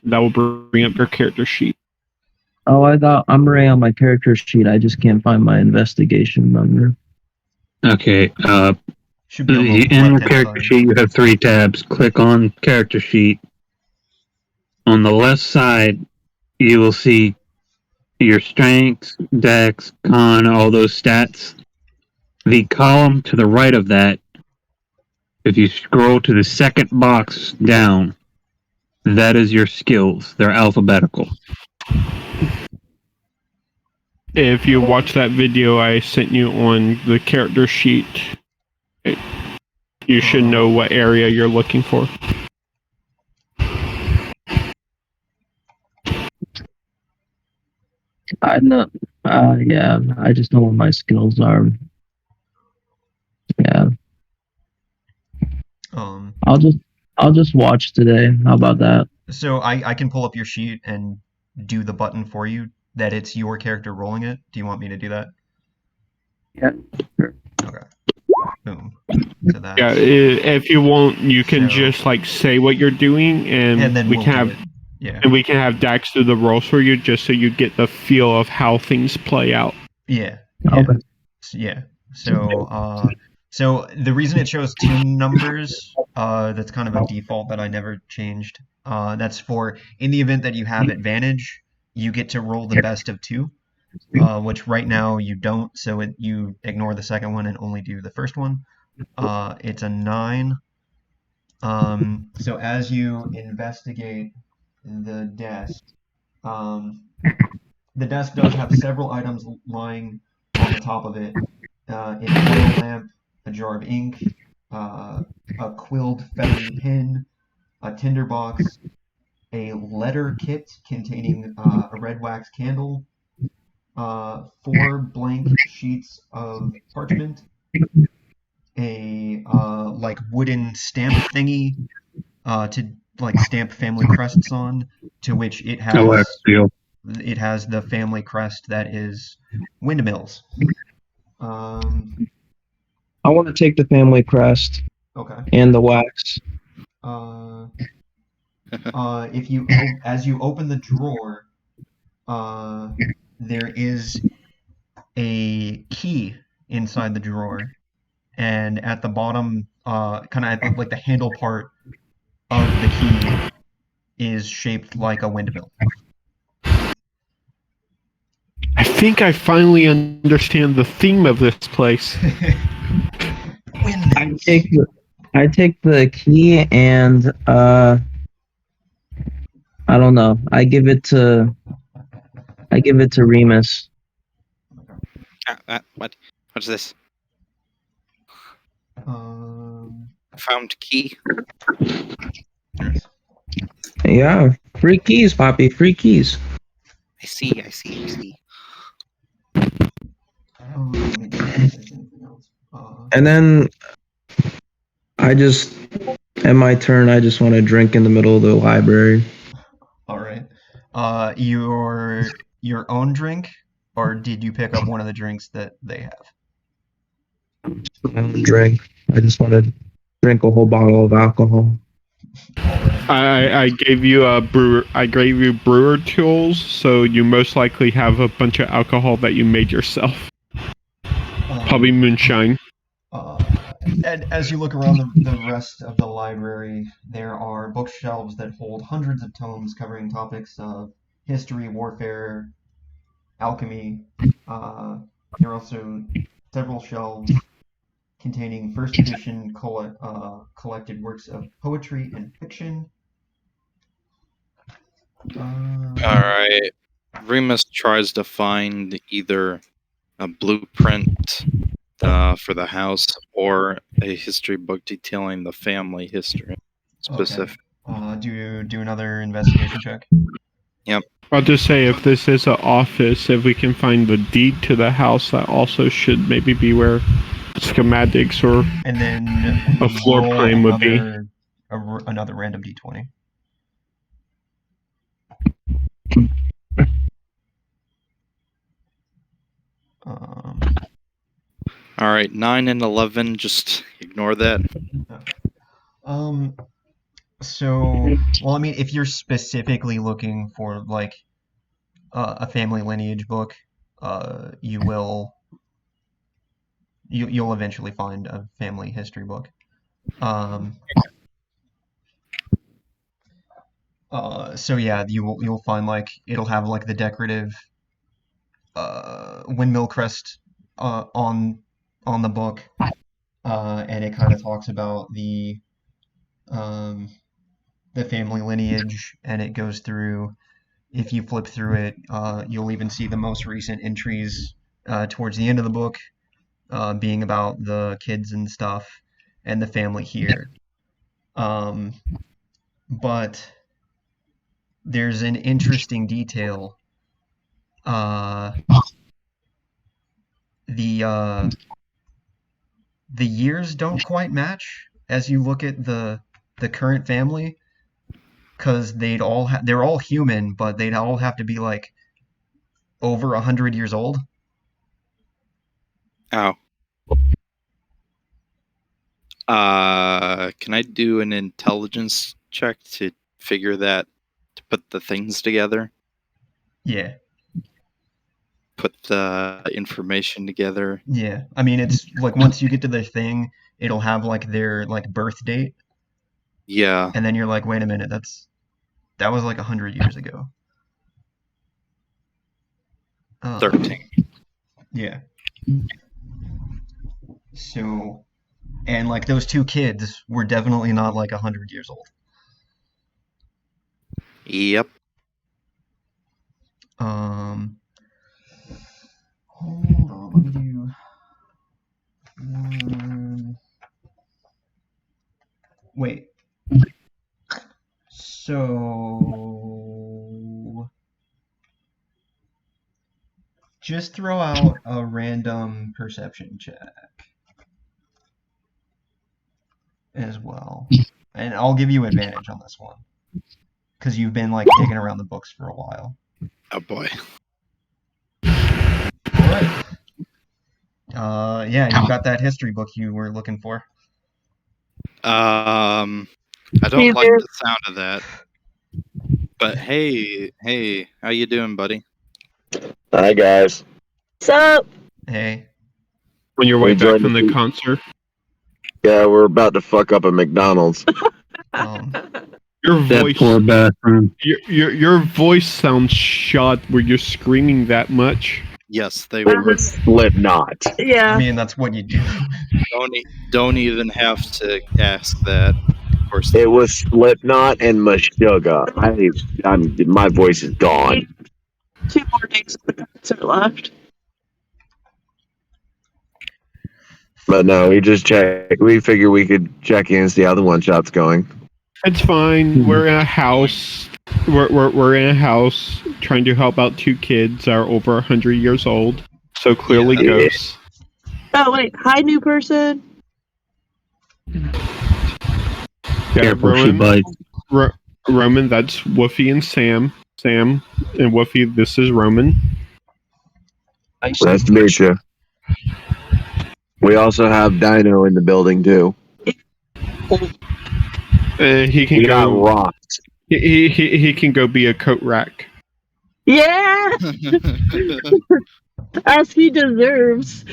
That will bring up your character sheet. Oh, I thought I'm already on my character sheet. I just can't find my investigation number. Okay. Should be on the In your left-hand character side. sheet, you have 3 tabs. Click on character sheet. On the left side, you will see your strengths, dex, con, all those stats. The column to the right of that, if you scroll to the second box down, that is your skills. They're alphabetical. If you watch that video I sent you on the character sheet, you should know what area you're looking for. I know. Yeah. I just know what my skills are. Yeah. I'll just watch today. How about that? So I can pull up your sheet and do the button for you that it's your character rolling it. Do you want me to do that? Yeah. Sure. Okay. Boom. So that's, Yeah, if you want, you can So- just like say what you're doing, and then we we'll can do have it. Yeah. and we can have Dax do the rolls for you, just so you get the feel of how things play out. Yeah. Okay. Yeah. So the reason it shows 2 numbers, that's kind of a default that I never changed. That's for in the event that you have advantage, you get to roll the best of 2, which right now you don't. So you ignore the second one and only do the first one. It's a 9. So as you investigate the desk, the desk does have several items lying on the top of it. An oil lamp, a jar of ink, a quilled feathery pin, a tinderbox, a letter kit containing a red wax candle, 4 blank sheets of parchment, a like wooden stamp thingy to like stamp family crests on, to which it has the family crest that is windmills. I want to take the family crest Okay. and the wax. If you as you open the drawer, there is a key inside the drawer, and at the bottom, kind of like the handle part of the key is shaped like a windmill. I think I finally understand the theme of this place. Windmills. I take the key and I don't know. I give it to Remus. What? What's this? Um, Found key. yes. Yeah, free keys, Poppy. Free keys. I see. Let me check if there's anything else. And then in my turn, I just want to drink in the middle of the library. All right. Your own drink, or did you pick up one of the drinks that they have? My own drink. I just want to drink a whole bottle of alcohol. I gave you brewer tools, so you most likely have a bunch of alcohol that you made yourself. Probably moonshine. And as you look around the rest of the library, there are bookshelves that hold hundreds of tomes covering topics of history, warfare, alchemy. There are also several shelves containing first edition collected works of poetry and fiction. Alright. Remus tries to find either a blueprint for the house or a history book detailing the family history specific. Okay. Do another investigation check. I'll just say, if this is an office, if we can find the deed to the house, that also should maybe be where schematics or And then a floor roll plan would be. another random d20. Alright, 9 and 11, just ignore that. So, well, I mean, if you're specifically looking for like a family lineage book, you'll eventually find a family history book. So yeah, you'll find like it'll have like the decorative windmill crest on the book, and it kind of talks about um, the family lineage, and it goes through. If you flip through it, you'll even see the most recent entries towards the end of the book, being about the kids and stuff and the family here. Um, but there's an interesting detail. Uh, the the years don't quite match as you look at the current family, because they're all human, but they'd all have to be like over 100 years old. Oh. Can I do an intelligence check to figure that, to put the things together? Yeah, Put the information together? yeah. I mean, it's like once you get to the thing, it'll have like their like birth date, Yeah. and then you're like, wait a minute, that was like 100 years ago. 13. Yeah. So, and like those two kids were definitely not like 100 years old. Yep. Hold on, let me do one. Wait. So, just throw out a random perception check as well, and I'll give you advantage on this one because you've been like digging around the books for a while. Oh boy. All right. Yeah, you got that history book you were looking for. I don't like the sound of that. But hey, how you doing, buddy? Hi guys. What's up? Hey. On your way We back joined from the- the concert. Yeah, we're about to fuck up a McDonald's. Your That voice, poor bathroom. your voice sounds shot where you're screaming that much. Yes, they What were. was- Slipknot. I Yeah. mean, that's what you do. Don't even have to ask that. Of course. It was Slipknot and Meshuggah. My voice is gone. 2 more days of the concert left. But no, we just checked. We figured we could check in and see how the one shot's going. It's fine. We're in a house. We're in a house trying to help out 2 kids that are over 100 years old. So clearly Yeah. ghosts. Oh wait, hi new person. Yeah, Careful, she bites. Roman, that's Woofy and Sam. Sam and Woofy, this is Roman. Nice to meet you. We also have Dino in the building too. He can He got go. rocked. He can go be a coat rack. Yeah, as he deserves.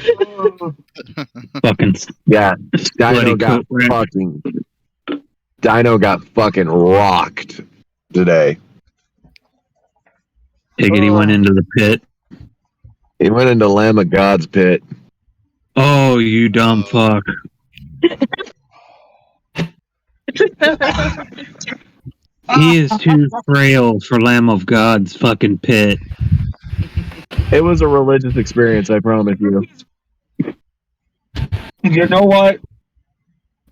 Fucking Yeah, Dino bloody got coat rack. fucking. Dino got fucking rocked today. Higgity went into the pit. He went into Lamb of God's pit. Oh, you dumb fuck. He is too frail for Lamb of God's fucking pit. It was a religious experience, I promise you. You know what?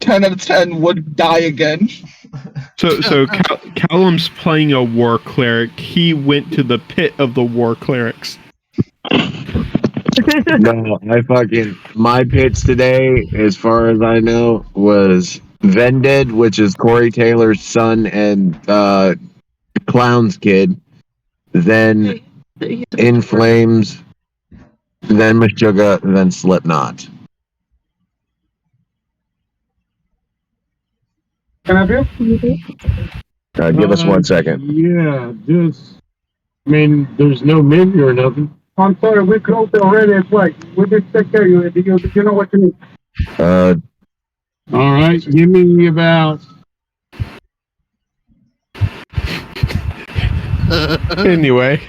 10 out of 10 would die again. So Callum's playing a war cleric. He went to the pit of the war clerics. No, my pitch today, as far as I know, was Vended, which is Corey Taylor's son and Clown's kid. Then In Flames, then Meshuggah, then Slipknot. Can I do? Give us 1 second. Yeah, just I mean, there's no menu or nothing. I'm sorry, we closed already. It's like we just take care of you. You know what you need. All right, give me about. Anyway,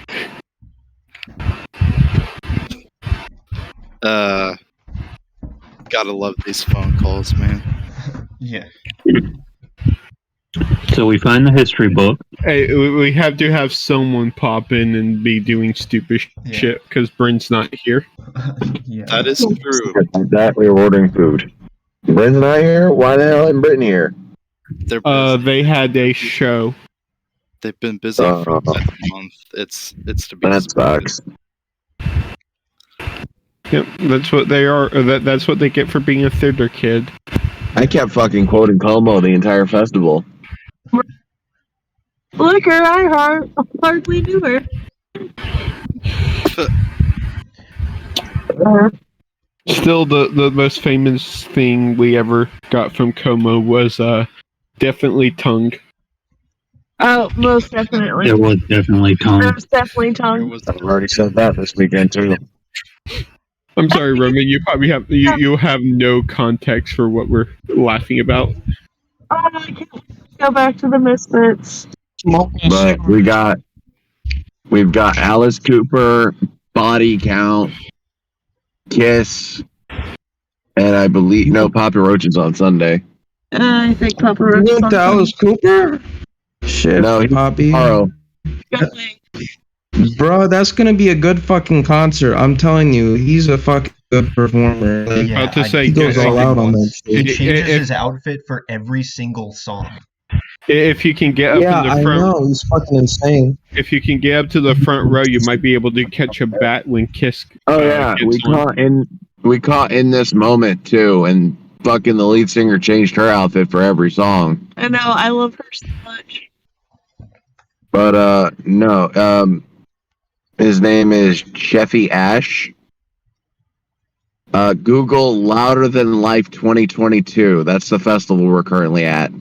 Gotta love these phone calls, man. Yeah. So we find the history book. hey, we have to have someone pop in and be doing stupid Yeah. shit because Bryn's not here. Yeah. That is true. That we're ordering food. Bryn's not here. Why the hell isn't Bryn here? They're busy. They had a show. They've been busy for the past month. It's to be That expected. sucks. Yep, that's what they are. That's what they get for being a theater kid. I kept fucking quoting Como the entire festival. Look her, I hardly knew her. Still, the most famous thing we ever got from Como was definitely tongue. Oh, most definitely. There was definitely tongue. Most definitely There tongue. was I've already said that this weekend too. I'm sorry, Roman. You probably have you have no context for what we're laughing about. Oh, I can't wait to go back to the Misfits. But we've got Alice Cooper, Body Count, Kiss, and I believe Papa Roach is on Sunday. I think Papa You Roach is went on to Alice Cooper? Shit, No, he- Poppy. Tomorrow. Sunday. Bro, that's gonna be a good fucking concert. I'm telling you, he's a fucking good performer. Like, Yeah, About to say, he goes all out on that once. He stage. changes If- his outfit for every single song. If you can get up Yeah, in the I front, know. He's fucking insane. if you can get up to the front row, you might be able to catch a bat when Kiss. Oh yeah, gets on. we caught in this moment too, and fucking the lead singer changed her outfit for every song. I know, I love her so much. But no, his name is Sheffy Ash. Google Louder Than Life 2022. That's the festival we're currently at.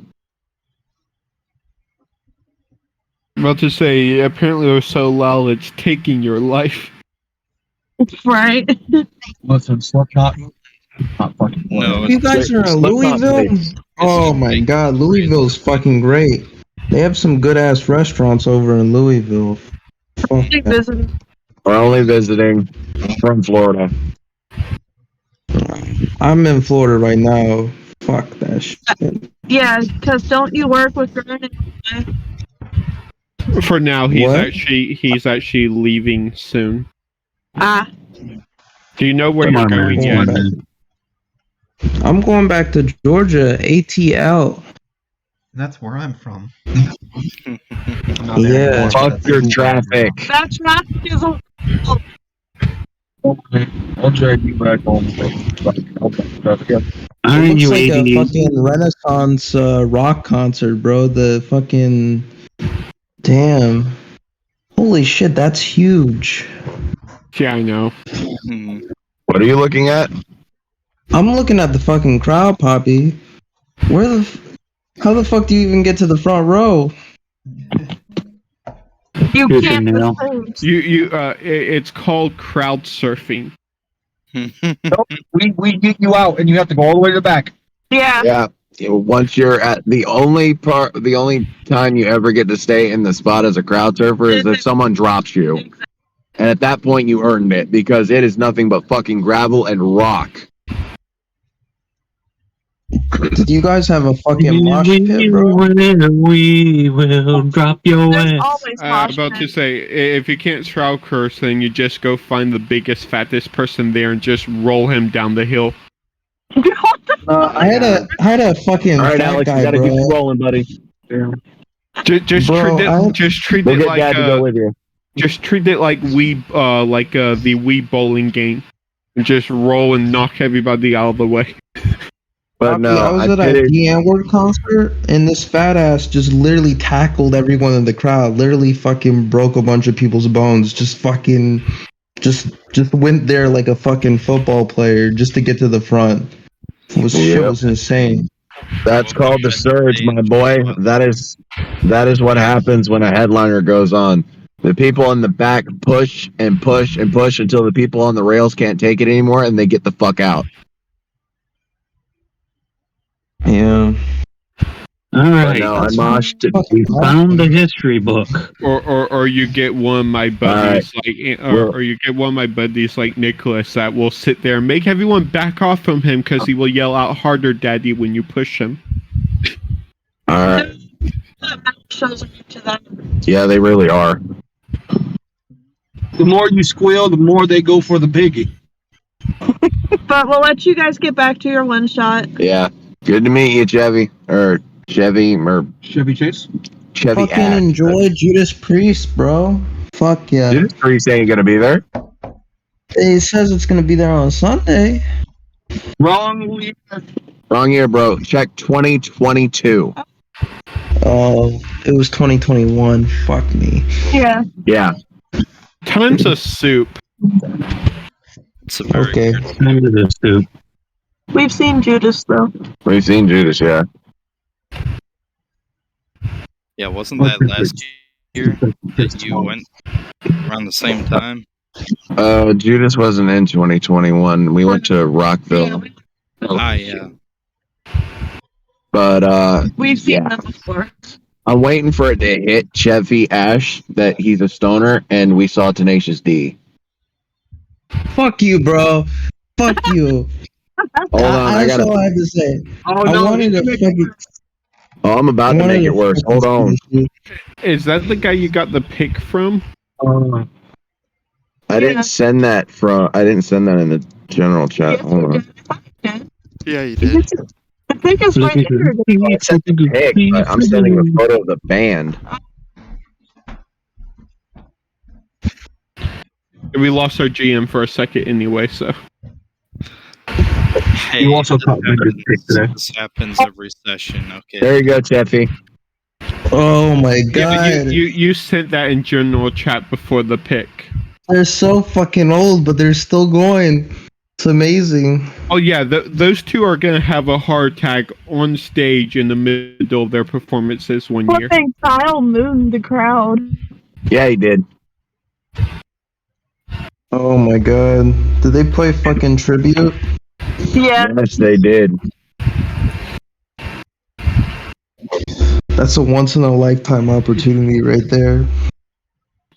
I'm about to say, apparently they're so loud it's taking your life. Right? Listen, Slipknot. Not fucking no. You guys are in Slipknot Louisville? plays. Oh my god, Louisville's fucking great. They have some good ass restaurants over in Louisville. Oh, Big visiting. We're only visiting from Florida. I'm in Florida right now. Fuck that shit. Yeah, because don't you work with Vernon? For now, he's What? actually leaving soon. Ah, Do you know where Come you're on, going man. yet? Come on, man. I'm going back to Georgia, ATL. That's where I'm from. I'm not there Yeah. anymore, but Fuck that's your where I'm traffic. that traffic is a. I'll drag you back home. Aren't It you looks like a 88? fucking Renaissance rock concert, bro. The fucking damn. Holy shit, that's huge. Yeah, I know. Hmm. What are you looking at? I'm looking at the fucking crowd, Poppy. How the fuck do you even get to the front row? You Here's can't your nail. assume. It's called crowd surfing. We get you out, and you have to go all the way to the back. Yeah. Yeah. Once you're at the only time you ever get to stay in the spot as a crowd surfer is if someone drops you. And at that point you earned it because it is nothing but fucking gravel and rock. Did you guys have a fucking mosh pit, bro? We will drop your There's ass. always mosh About to pits. say, if you can't shroud curse, then you just go find the biggest, fattest person there and just roll him down the hill. I had a fucking All right, fat Alex, you guy, gotta bro. keep rolling, buddy. Just Bro, treat We'll it get like Dad to go with you. just treat it like the Wii bowling game, and just roll and knock everybody out of the way. But no, I was I at a did it. D N-word concert, and this fat ass just literally tackled everyone in the crowd. Literally fucking broke a bunch of people's bones. Just went there like a fucking football player just to get to the front. Shit Yep. was insane. That's called the surge, my boy. That is what happens when a headliner goes on. The people in the back push and push and push until the people on the rails can't take it anymore, and they get the fuck out. Yeah. All But right. no, I That's moshed. We found the history book. Or you get one of my buddies or you get one of my buddies like Nicholas that will sit there and make everyone back off from him because he will yell out harder, "Daddy," when you push him. All right. Shows up to them. Yeah, they really are. The more you squeal, the more they go for the piggy. But we'll let you guys get back to your one shot. Yeah. Good to meet you, Chevy. Or Chevy. Chevy Chase? Chevy Fucking Ash. enjoy Judas Priest, bro. Fuck yeah. Judas Priest ain't gonna be there. It says it's gonna be there on Sunday. Wrong year. Wrong year, bro. Check 2022. Oh, it was 2021. Fuck me. Yeah. Yeah. Tons of soup. It's a very Okay. weird- Into the soup. We've seen Judas though. We've seen Judas, yeah. Yeah, wasn't that last year that you went around the same time? Judas wasn't in 2021. We went to Rockville. Yeah. But We've seen Yeah. them before. I'm waiting for it to hit Chevy Ash that he's a stoner, and we saw Tenacious D. Fuck you, bro. Fuck you. Hold on, I That's gotta. all I have to say. Oh, I no. wanted to fucking. Oh, I'm about to make it worse. Hold on. Is that the guy you got the pic from? I didn't send that in the general chat. Yes, Hold we on. did. Yeah, you did. I think it's right there. I sent the pic, but I'm sending a photo of the band. We lost our GM for a second anyway, so. Hey, You also caught me good pick today. this happens every session. Okay. There you go, Cheffy. Oh my Yeah, god. you sent that in general chat before the pic. They're so fucking old, but they're still going. It's amazing. Oh yeah, those two are gonna have a hard tag on stage in the middle of their performances one year. Flipping Kyle mooned the crowd. Yeah, he did. Oh my god. Did they play fucking tribute? Yeah. Yes, they did. That's a once in a lifetime opportunity right there.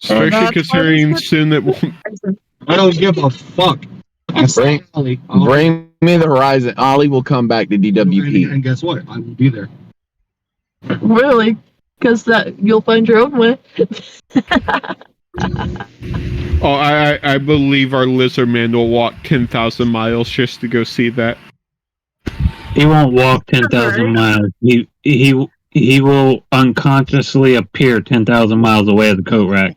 Especially That's considering why soon that I don't give a fuck. Bring me the horizon. Ollie will come back to DWP. And guess what? I will be there. Really? Because that you'll find your own way. Oh, I believe our lizard man will walk 10,000 miles just to go see that. He won't walk 10,000 miles. He will unconsciously appear 10,000 miles away at the coat rack.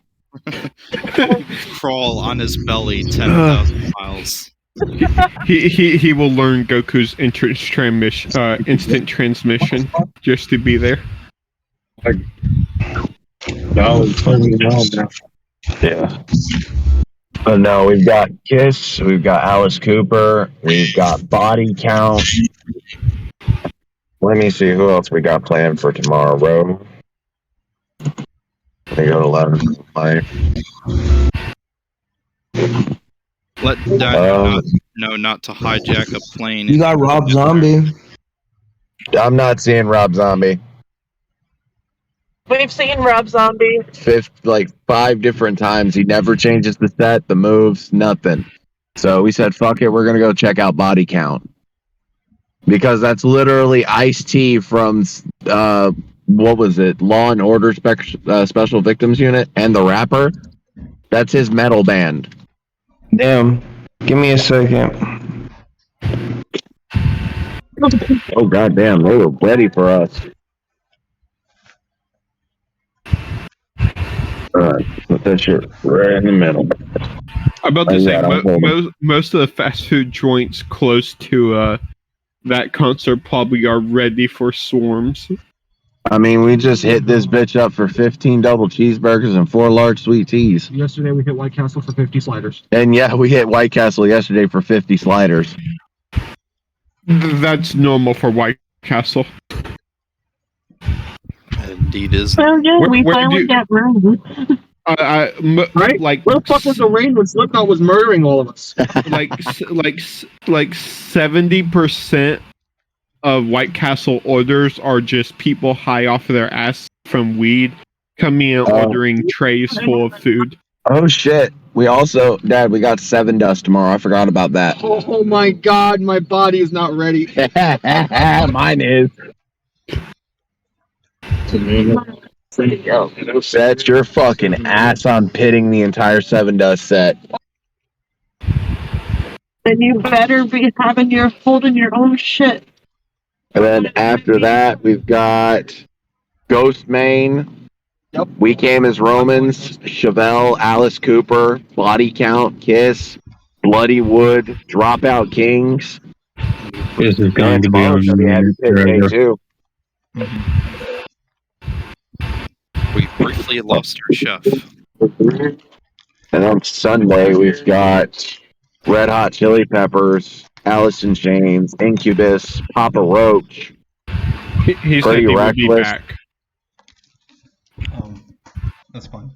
Crawl on his belly 10,000 miles. He will learn Goku's instant transmission just to be there. Yeah. But no, we've got Kiss, we've got Alice Cooper, we've got Body Count. Let me see who else we got planned for tomorrow. We go to 11. Let Daniel know not to hijack a plane. You got Rob Zombie. I'm not seeing Rob Zombie. We've seen Rob Zombie. 5 different times. He never changes the set, the moves, nothing. So we said, fuck it, we're going to go check out Body Count. Because that's literally Ice-T from, what was it, Law and Order Special Victims Unit, and the rapper. That's his metal band. Damn. Give me a second. Oh, goddamn, they were ready for us. Alright, put that shit right in the middle. I'm about to say, Yeah, most of the fast food joints close to that concert probably are ready for swarms. I mean, we just hit this bitch up for 15 double cheeseburgers and 4 large sweet teas. Yesterday we hit White Castle for 50 sliders. And yeah, we hit White Castle yesterday for 50 sliders. That's normal for White Castle. Indeed is. Well, yeah, Where- we where finally do- got room. Right? Like Where the fuck was the rain when Slipknot was murdering all of us? like 70% of White Castle orders are just people high off of their ass from weed coming and ordering trays full of food. Oh shit! We also, Dad, we got 7 Dust tomorrow. I forgot about that. Oh my god, my body is not ready. Mine is. Set your fucking ass on pitting the entire 7 Dust set. And you better be holding your own shit. And then after that, we've got Ghost Main. Yep. We Came as Romans, Chevelle, Alice Cooper, Body Count, Kiss, Bloody Wood, Dropout Kings. This is going And to be tomorrow's on gonna be heavy pit day forever. too. We briefly lost our chef. And on Sunday, we've got Red Hot Chili Peppers, Alice in Chains, Incubus, Papa Roach. He said Pretty he would be reckless. back. That's fine.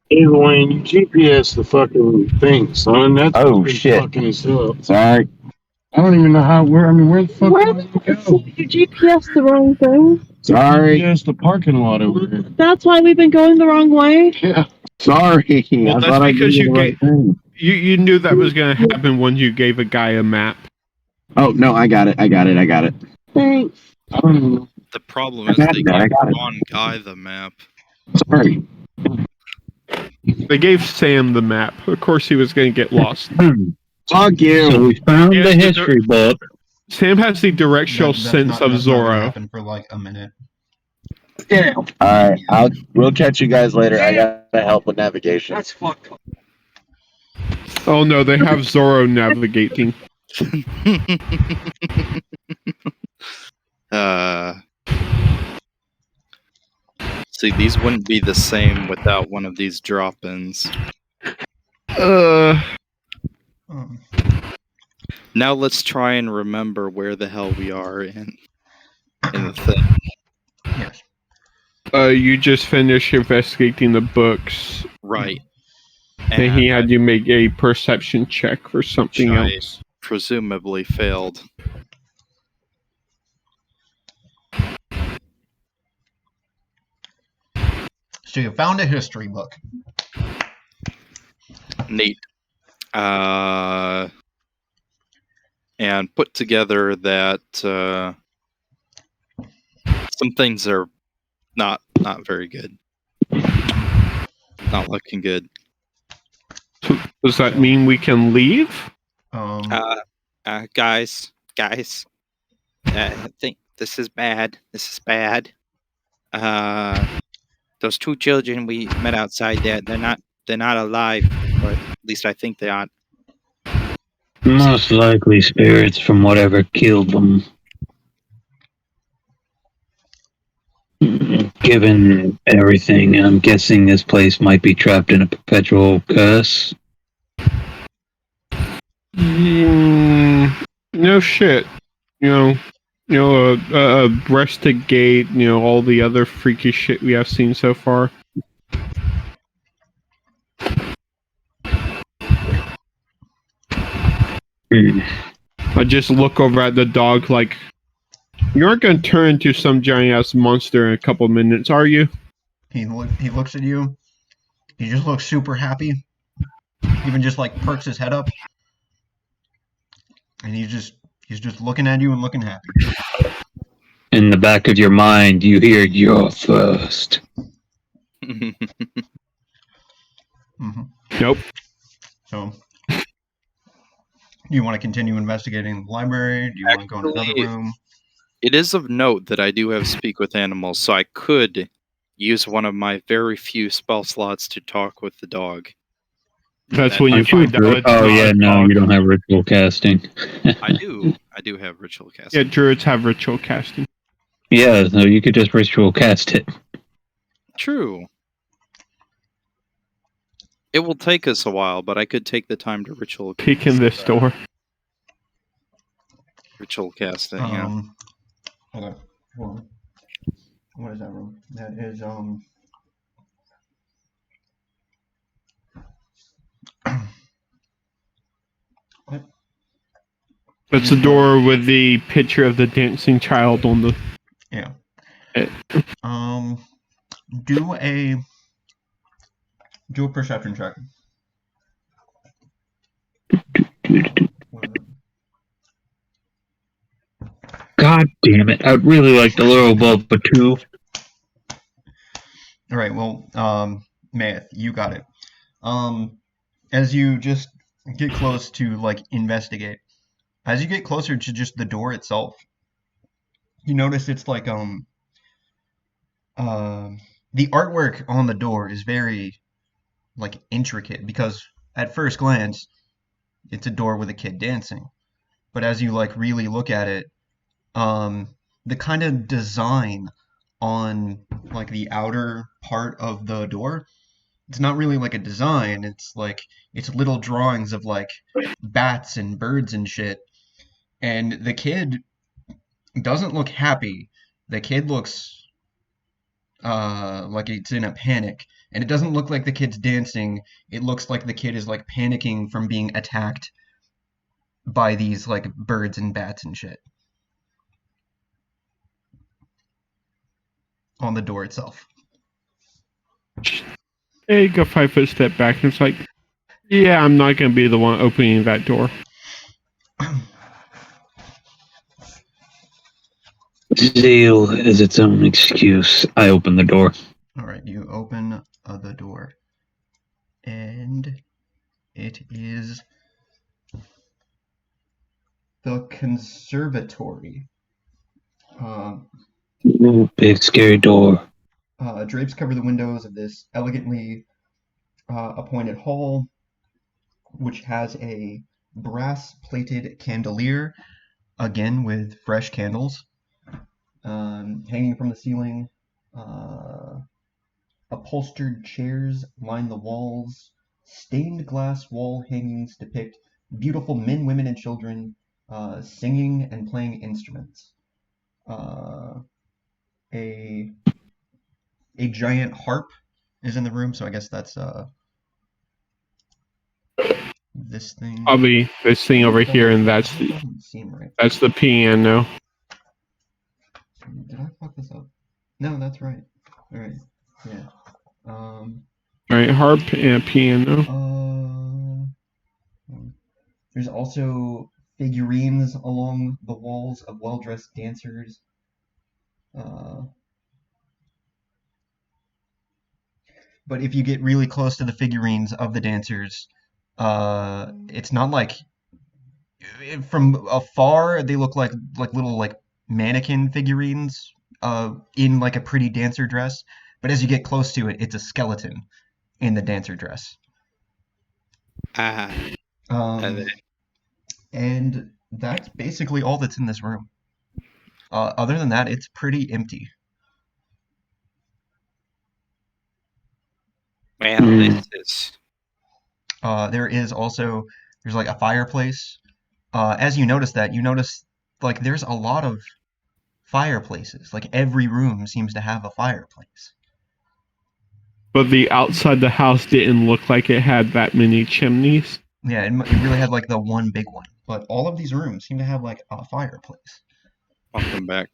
Hey, Wayne, you GPS the fucking thing, son. That's Oh, been shit. fucking us up. Sorry. I don't even know where the fuck Where do I go? you GPS the wrong thing? Sorry. GPS the parking lot over here. That's why we've been going the wrong way. Yeah. Sorry. Well, I that's thought I because did you the right gave thing. you knew that was gonna happen when you gave a guy a map. Oh, no, I got it. Thanks. I don't even know. The problem I is got they it, gave I got the it. wrong guy the map. Sorry. They gave Sam the map. Of course, he was gonna get lost. Fuck you. So we found Yes, the the history book. Sam has the directional sense of that's not gonna Zorro. happen for like a minute. Yeah, Alright, we'll catch you guys later. I gotta help with navigation. that's fucked up. Oh no, they have Zorro navigating. See, these wouldn't be the same without one of these drop-ins. Um, Now let's try and remember where the hell we are in the thing. yes. You just finished investigating the books, Right. and he had you make a perception check for something Which I- else. presumably failed. So you found a history book. Neat. And put together that some things are not very good. Not looking good. Does that mean we can leave? Guys, I think this is bad. Those 2 children we met outside there, they're not alive, or at least I think they aren't. Most likely spirits from whatever killed them. Given everything, I'm guessing this place might be trapped in a perpetual curse. No shit. You know, a breasted gate. All the other freaky shit we have seen so far. I just look over at the dog like, you aren't going to turn into some giant ass monster in a couple minutes, are you? He looks at you. He just looks super happy. Even just like perks his head up. And he's just looking at you and looking happy. In the back of your mind, you hear "You're first." Mm-hmm. Nope. So, do you want to continue investigating the library? Do you want to go in another Actually, room? It is of note that I do have speak with animals, so I could use one of my very few spell slots to talk with the dog. That's when you find out it's Oh not yeah, a no, dog. you don't have ritual casting. I do have ritual Yeah, casting. druids have ritual casting. Yeah, so you could just ritual cast it. True. It will take us a while, but I could take the time to ritual Peek in this door. ritual cast it. Yeah. Hold on. What is that room? That is That's the door with the picture of the dancing child on the. Yeah. Eh. Do a perception check. God damn it! I'd really like the little above a 2. All right. Well, Math, you got it. As you just get close to like investigate, as you get closer to just the door itself, you notice it's like the artwork on the door is very like intricate because at first glance it's a door with a kid dancing, but as you like really look at it, the kind of design on like the outer part of the door, it's not really like a design, it's like it's little drawings of like bats and birds and shit, and the kid doesn't look happy. The kid looks like it's in a panic, and it doesn't look like the kid's dancing. It looks like the kid is like panicking from being attacked by these like birds and bats and shit on the door itself. Hey, go 5 foot step back, and it's like, yeah, I'm not gonna be the one opening that door. Zeal is its own excuse. I open the door. All right, you open the door, and it is the conservatory. Big scary door. Drapes cover the windows of this elegantly appointed hall, which has a brass-plated chandelier, again with fresh candles, hanging from the ceiling. Upholstered chairs line the walls. Stained glass wall hangings depict beautiful men, women, and children singing and playing instruments. A giant harp is in the room, so I guess that's this thing. Probably this thing over here, and That doesn't seem right. that's the piano. Did I fuck this up? No, that's right. All right. Yeah. Right, harp and piano. There's also figurines along the walls of well-dressed dancers. But if you get really close to the figurines of the dancers, it's not like from afar they look like little like mannequin figurines in like a pretty dancer dress. But as you get close to it, it's a skeleton in the dancer dress. And that's basically all that's in this room. Other than that, it's pretty empty. Well, this is. There's like a fireplace. As you notice like there's a lot of fireplaces. Like every room seems to have a fireplace. But the outside the house didn't look like it had that many chimneys. Yeah, it really had like the one big one. But all of these rooms seem to have like a fireplace. I'll come back.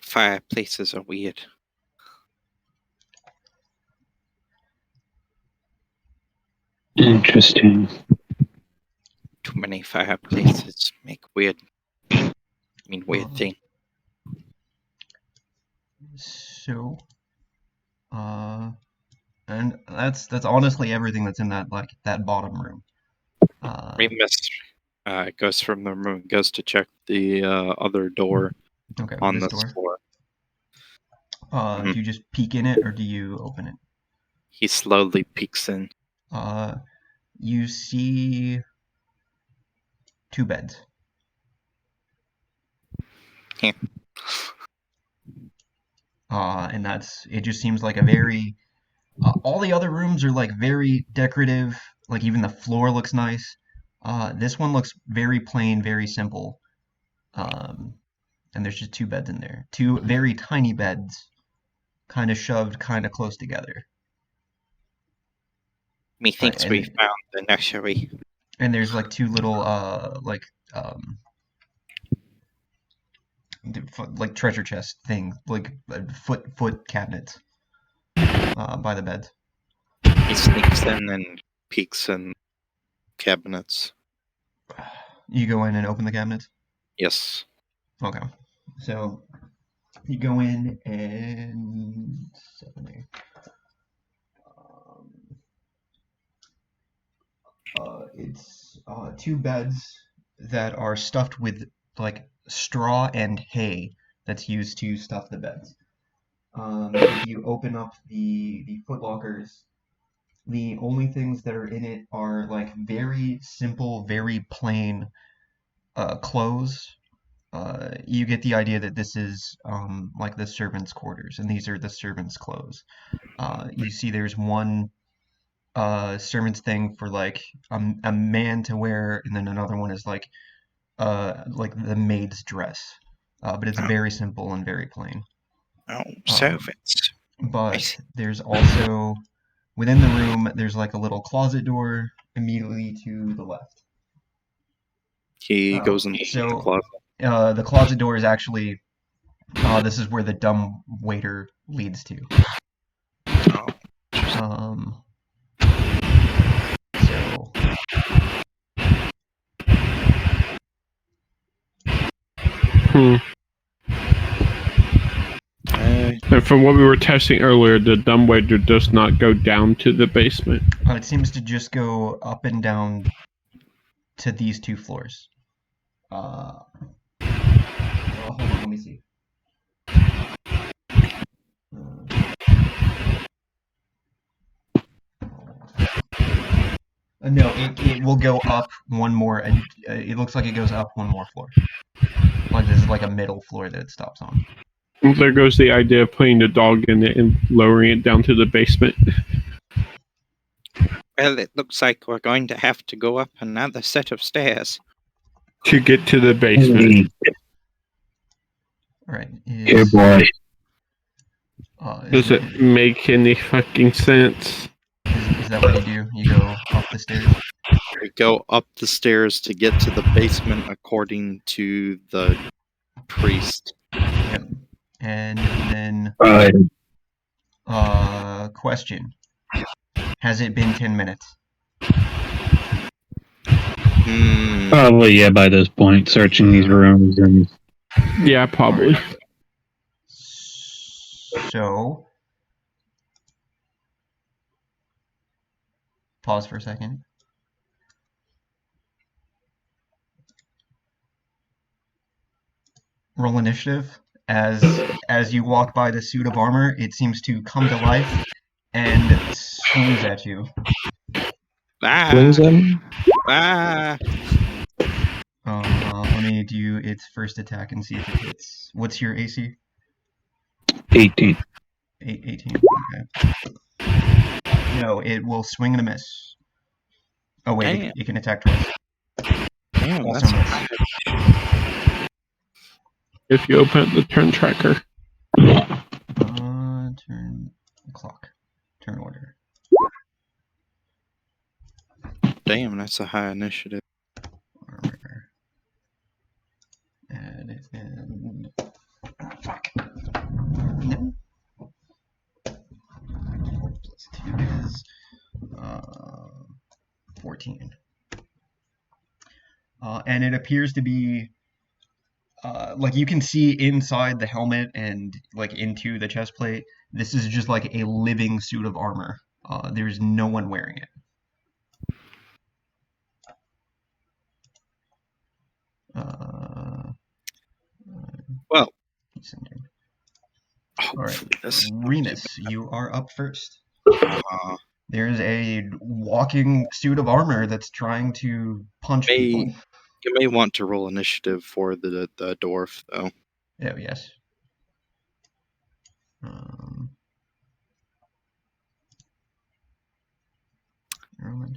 Fireplaces are weird. Interesting. Too many fireplaces make weird thing. So, and that's honestly everything that's in that that bottom room. Remus goes from the room, goes to check the other door on this floor. Do you just peek in it or do you open it? He slowly peeks in. You see 2 beds. Yeah. And it just seems like a very, all the other rooms are like very decorative, like even the floor looks nice. This one looks very plain, very simple. And there's just 2 beds in there. 2 very tiny beds, kind of shoved kind of close together. Methinks we found the nursery. And there's like two little like treasure chest thing, like foot cabinets by the bed. He sneaks in and peeks in cabinets. You go in and open the cabinets. Yes. Okay. So you go in and it's two beds that are stuffed with like straw and hay that's used to stuff the beds. If you open up the foot lockers, the only things that are in it are like very simple, very plain clothes. You get the idea that this is like the servants' quarters, and these are the servants' clothes. You see, there's one servant's thing for like a man to wear, and then another one is like the maid's dress. But it's very simple and very plain. Oh, servants. But there's also within the room, there's like a little closet door immediately to the left. He goes into the closet. The closet door is actually this is where the dumb waiter leads to. Oh. So And from what we were testing earlier, the dumbwaiter does not go down to the basement. It seems to just go up and down to these two floors. Well, hold on, let me see. No, it will go up one more, and it looks like it goes up one more floor. Like this is like a middle floor that it stops on. Well, there goes the idea of putting the dog in it and lowering it down to the basement. Well, it looks like we're going to have to go up another set of stairs to get to the basement. Right. Hey, boy. Does it make any fucking sense? Is that what you do? You go up the stairs? We go up the stairs to get to the basement according to the priest. Yep. And then question. Has it been 10 minutes? Probably, yeah, by this point, searching these rooms and... Yeah, probably. So... Pause for a second. Roll initiative. As you walk by the suit of armor, it seems to come to life and swings at you. Swings him? Let me do its first attack and see if it hits. What's your AC? 18. 18. Okay. No, it will swing and a miss. Oh wait, it can attack twice. Damn, Also that's miss. If you open up the turn tracker. Turn clock. Turn order. Damn, that's a high initiative. Armor. Add it in. Fuck. No. Plus 2 is 14. And it appears to be like you can see inside the helmet and like into the chest plate. This is just like a living suit of armor. There's no one wearing it. Well, all right, Remus, you are up first. There's a walking suit of armor that's trying to punch people. You may want to roll initiative for the dwarf, though. Oh, yes. Roman.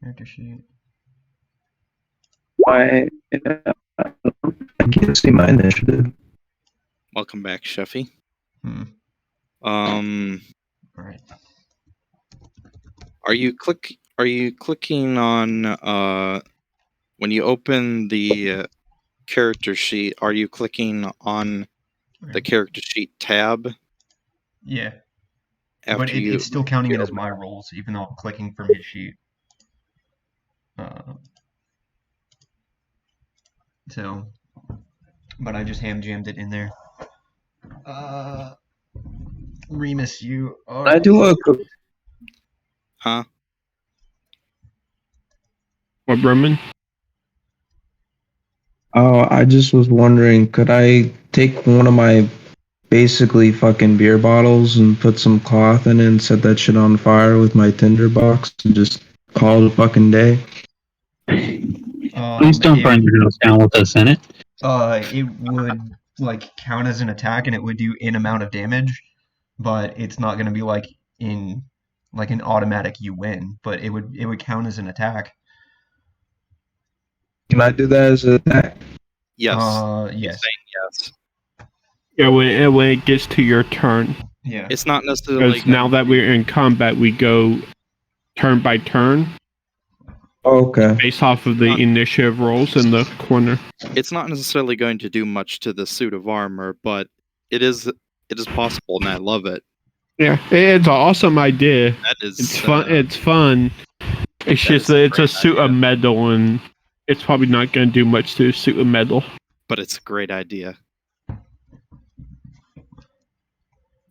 Character sheet. I can't see my initiative. Welcome back, Sheffy. All right. Are you Are you clicking on when you open the character sheet? Are you clicking on the character sheet tab Yeah, after but you? it's still counting it as my rolls, even though I'm clicking from his sheet. So, but I just ham jammed it in there. Remus, you are. I do a Huh? What, Roman? Oh, I just was wondering, could I take one of my basically fucking beer bottles and put some cloth in it and set that shit on fire with my tinder box and just call it a fucking day? Please don't burn your house down with us in it. It would like count as an attack, and it would do an amount of damage, but it's not going to be like in like an automatic you win. But it would count as an attack. Can I do that as an attack? Yes. Yes. Saying yes. Yeah, when it gets to your turn. Yeah. It's not necessarily. Because now that we're in combat, we go turn by turn. Okay. Based off of the initiative rolls in the corner. It's not necessarily going to do much to the suit of armor, but it is possible, and I love it. Yeah, it's an awesome idea. That is. It's fun. It's fun. It's just that it's a suit of metal, and it's probably not going to do much to a suit of metal. But it's a great idea.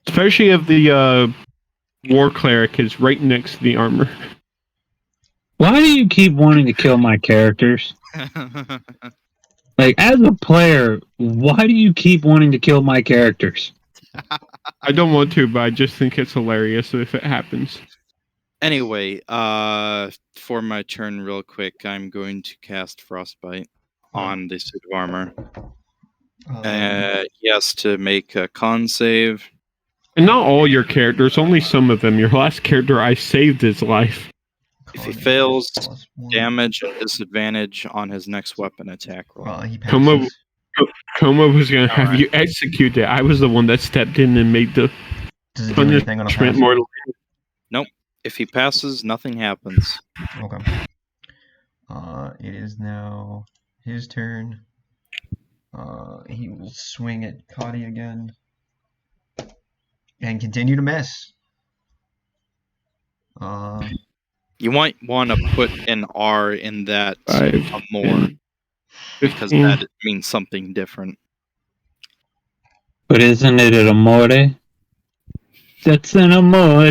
Especially if the war cleric is right next to the armor. Why do you keep wanting to kill my characters? Like, as a player, why do you keep wanting to kill my characters? I don't want to, but I just think it's hilarious if it happens. Anyway, for my turn real quick, I'm going to cast Frostbite on the suit of armor. He has to make a con save. And not all your characters, only some of them. Your last character, I saved his life. If he fails, damage and disadvantage on his next weapon attack roll. He passes. Coma was going to have you execute it. I was the one that stepped in and made the Does it do anything on a pass? more. Nope. If he passes, nothing happens. Okay. It is now his turn. He will swing at Cotty again. And continue to miss. You might want to put an R in that 5, more, 10, because 15. that means something different. But isn't it an amore? That's an amore.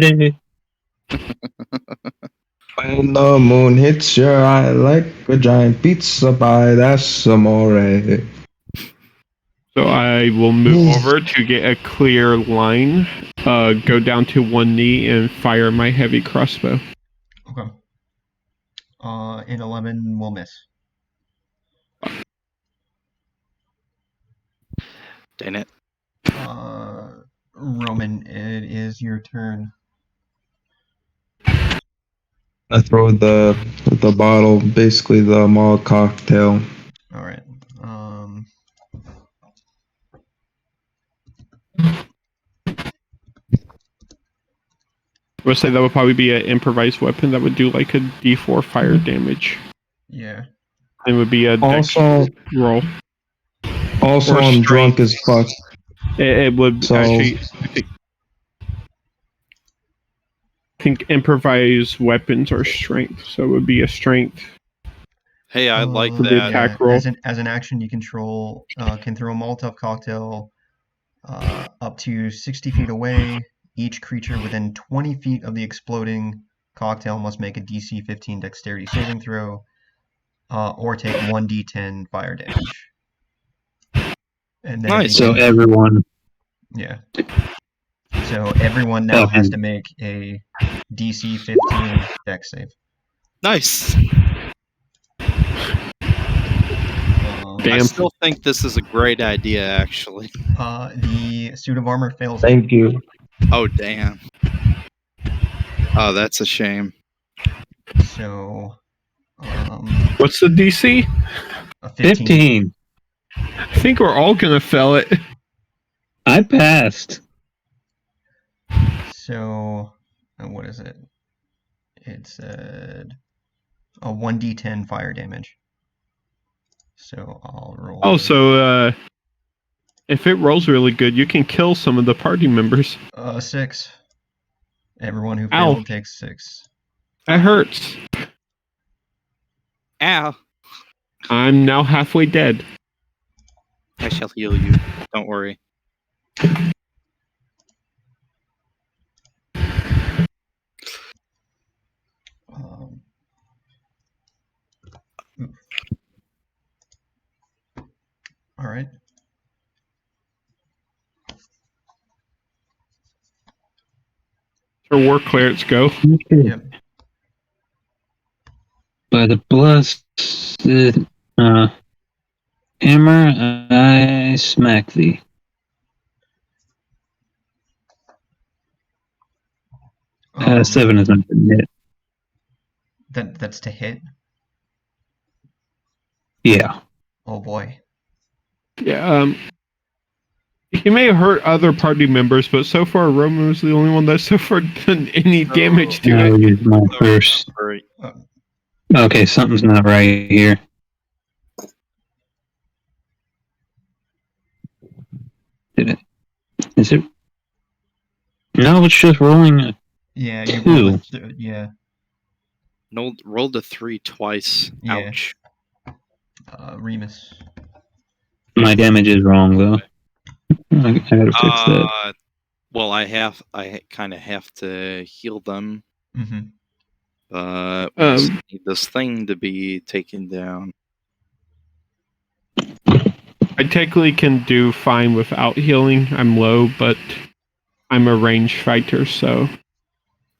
When the moon hits your eye like a giant pizza pie, that's amore. So I will move over to get a clear line, go down to one knee, and fire my heavy crossbow. Okay. In 11 will miss. Dang it. Roman, it is your turn. I throw the bottle, basically the malt cocktail. All right. I would say that would probably be an improvised weapon that would do like a D4 fire damage. Yeah. It would be a dex roll. Also, Or I'm strength. drunk as fuck. It would So- actually. I think improvised weapons are strength, so it would be a strength. Hey, I like the that. attack roll. As an action, you can throw a Molotov cocktail up to 60 feet away. Each creature within 20 feet of the exploding cocktail must make a DC 15 dexterity saving throw, or take 1d10 fire damage. And then Nice. So everyone. Yeah. So everyone now has to make a DC 15 dex save. Nice. I Damn. still think this is a great idea, actually. The suit of armor fails. Thank you. Oh, damn. Oh, that's a shame. So, What's the DC? a 15. 15. I think we're all gonna fail it. I passed. So, what is it? it said a 1d10 fire damage. So I'll roll. Oh, so if it rolls really good, you can kill some of the party members. 6. Everyone who Ow. failed takes 6. That hurts. Ow! I'm now halfway dead. I shall heal you. Don't worry. All right. For war clerics go. Yep. By the blessed hammer, I smack thee. Um, 7 is not gonna hit. That's to hit. Yeah. Oh boy. Yeah. He may have hurt other party members, but so far Roman was the only one that's so far done any damage to I'll it. use my first. Okay, something's not right here. Did it? Is it? No, it's just rolling. Yeah, you Two. rolled yeah. No, rolled a 3 twice. Yeah. Ouch. Remus. My damage is wrong though. I gotta fix that. Well, I kind of have to heal them. Mm-hmm. But we just need this thing to be taken down. I technically can do fine without healing. I'm low, but I'm a ranged fighter, so.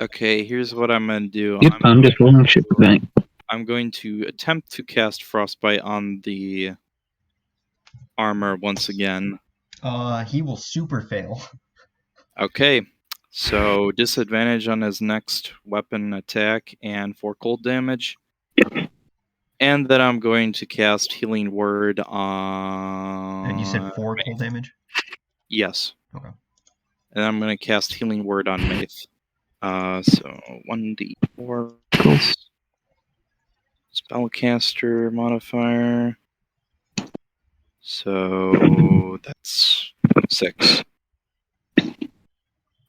Okay, here's what I'm gonna do. Yep, I'm just rolling shit bang. I'm going to attempt to cast Frostbite on the armor once again. He will super fail. Okay, so disadvantage on his next weapon attack and 4 cold damage. And then I'm going to cast Healing Word on... And you said 4 cold damage? Yes. Okay. And I'm going to cast Healing Word on Maith. So 1d4 plus Spellcaster modifier. So that's 6.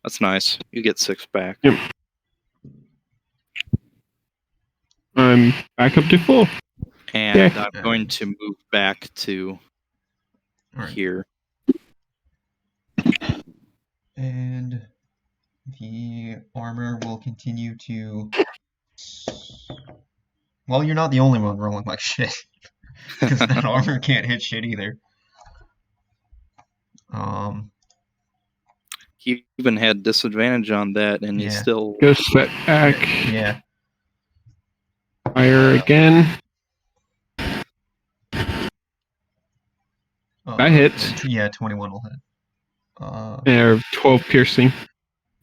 That's nice. You get 6 back. Yep. I'm back up to full. And Yeah. I'm going to move back to here. And the armor will continue to... Well, you're not the only one rolling like shit. Because that armor can't hit shit either. He even had disadvantage on that, and he still... Go set back. Yeah. Fire again. That hits. Yeah, 21 will hit. Yeah, 12 piercing.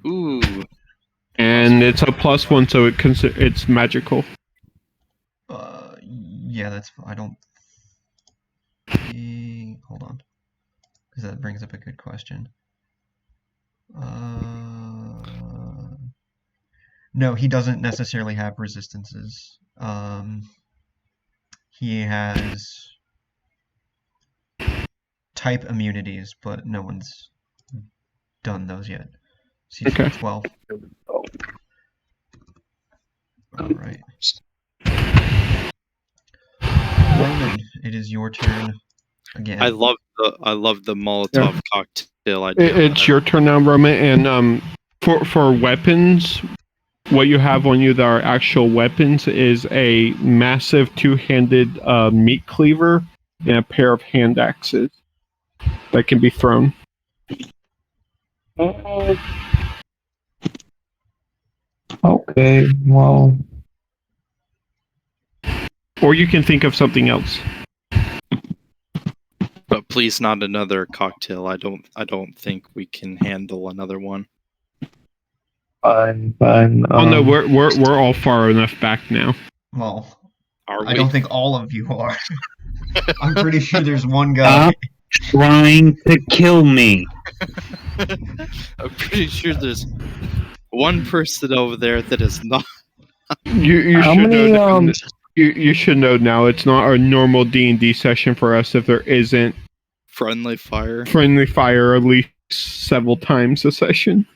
Ooh. And it's a +1, so it's magical. Yeah, that's... I don't... Hold on. Because that brings up a good question. No, he doesn't necessarily have resistances. He has type immunities, but no one's done those yet. So Okay. 12. Alright. Roman, it is your turn again. I love the Molotov cocktail. It's your turn now, Roman. And for weapons, what you have on you that are actual weapons is a massive 2-handed meat cleaver and a pair of hand axes that can be thrown. Okay, well. Or you can think of something else. But please, not another cocktail. I don't think we can handle another one. Fine. Oh no, we're all far enough back now. Well, Are we? I don't think all of you are. I'm pretty sure there's one guy. Stop trying to kill me. I'm pretty sure there's one person over there that is not You How should many, know that you should know now. It's not a normal D&D session for us if there isn't Friendly fire. friendly fire at least several times a session.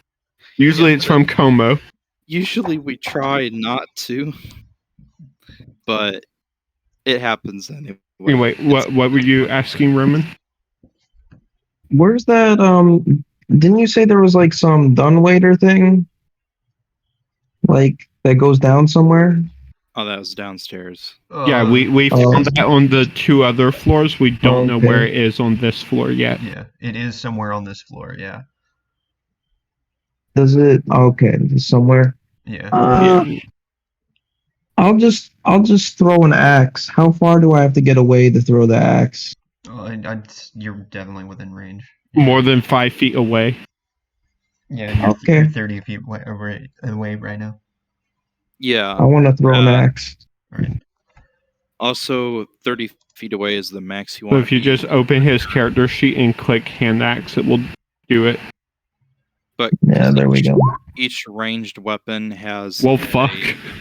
Usually it's from Como. Usually we try not to, but it happens anyway. Anyway, what were you asking, Roman? Where's that, didn't you say there was like some dumbwaiter thing? Like, that goes down somewhere? Oh, that was downstairs. Yeah, we found that on the 2 other floors. We don't know where it is on this floor yet. Yeah, it is somewhere on this floor. Yeah. Does it? Okay, somewhere. Yeah. I'll just throw an axe. How far do I have to get away to throw the axe? You're definitely within range. More than 5 feet away. Yeah, you're, Okay. you're 30 feet away right now. Yeah. I want to throw an axe. Right. Also, 30 feet away is the max you So want. if you just open his character sheet and click hand axe, it will do it. But Yeah, there we go. each ranged weapon has Well, fuck.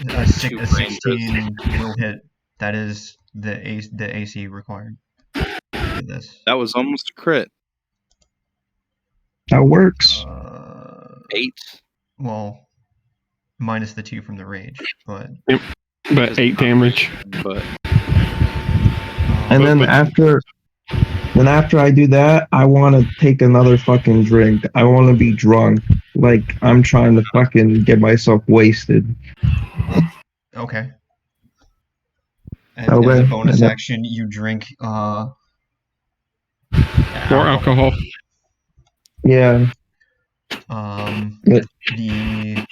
A 16 will hit. That is the AC required. For this. That was almost a crit. That works. 8. Well, minus the 2 from the rage, but 8 damage. But And then after I do that, I want to take another fucking drink. I want to be drunk. Like, I'm trying to fucking get myself wasted. okay. And as a bonus action, you drink more alcohol. Yeah. The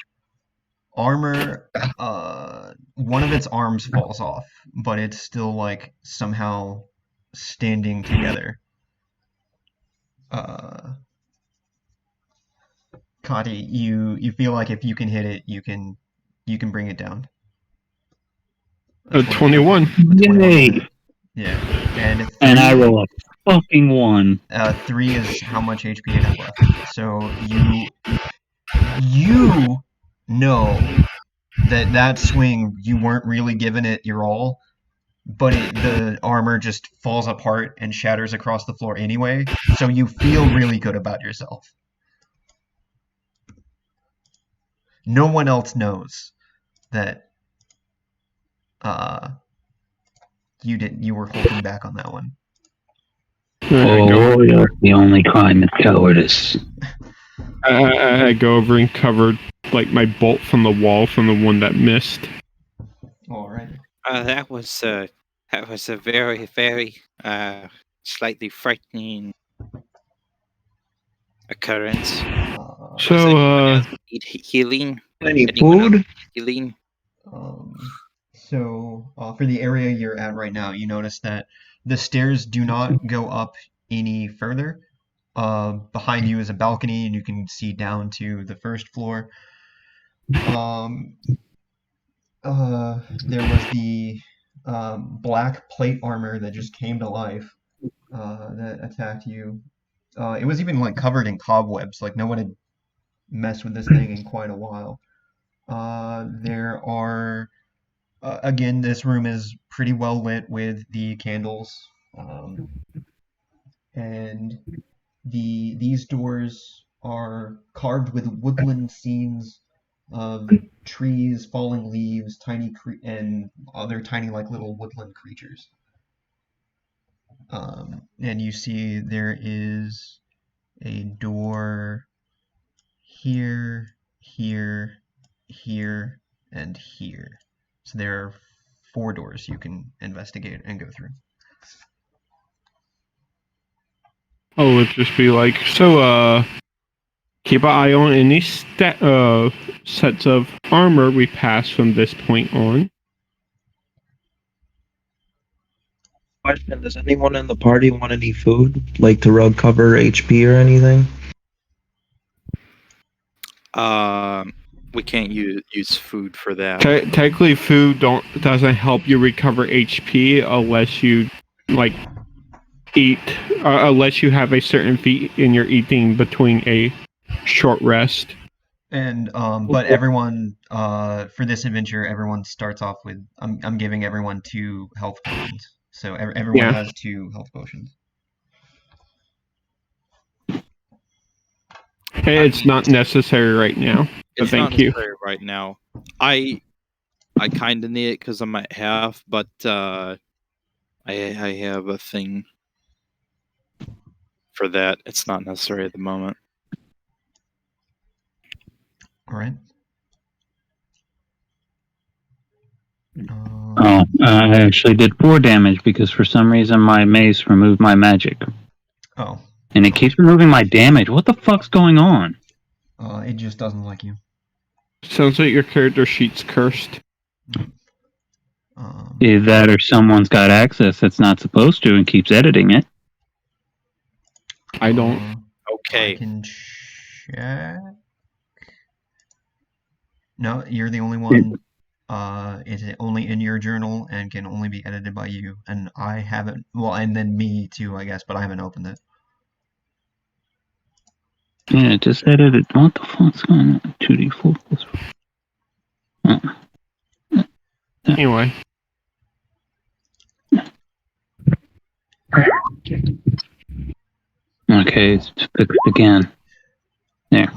armor, one of its arms falls off, but it's still like somehow standing together. Kati, you feel like if you can hit it, you can bring it down. 21. Yay! Yeah, and I roll a fucking 1. 3 is how much HP it has left. So you know that swing you weren't really giving it your all, but the armor just falls apart and shatters across the floor anyway. So you feel really good about yourself. No one else knows that you were holding back on that one. Oh, you're the only crime is cowardice. I go over and cover like my bolt from the wall from the one that missed. All right. That was a very, very slightly frightening occurrence. So Need healing. Any Anyone food? else? Healing. So for the area you're at right now, you notice that the stairs do not go up any further. Behind you is a balcony, and you can see down to the first floor. There was the black plate armor that just came to life that attacked you. It was even like covered in cobwebs, like no one had messed with this thing in quite a while. There are again, this room is pretty well lit with the candles, and these doors are carved with woodland scenes of trees, falling leaves, and other tiny like little woodland creatures. And you see there is a door here, here, here, and here. So there are 4 doors you can investigate and go through. Oh, let's just be like, so, keep an eye on any sets of armor we pass from this point on. Question: does anyone in the party want any food, like to recover HP or anything? We can't use food for that. Technically, food doesn't help you recover HP unless you like eat, unless you have a certain feat in your eating between a short rest. And but everyone for this adventure, everyone starts off with I'm giving everyone 2 health potions. So everyone Yeah. has 2 health potions. It's not necessary right now. But It's not thank you. necessary right now. I kind of need it because I'm at half, but I have a thing for that. It's not necessary at the moment. All right. Oh, I actually did 4 damage because for some reason my mace removed my magic. Oh. And it keeps removing my damage. What the fuck's going on? It just doesn't like you. Sounds like your character sheet's cursed. Either that or someone's got access that's not supposed to and keeps editing it. I don't. Okay. I can check. No, you're the only one. It's only in your journal and can only be edited by you. And I haven't. Well, and then me too, I guess, but I haven't opened it. Yeah, it just edited. What the fuck's going on? 2d4 plus 4. Oh. Anyway. Okay, it's fixed again. There.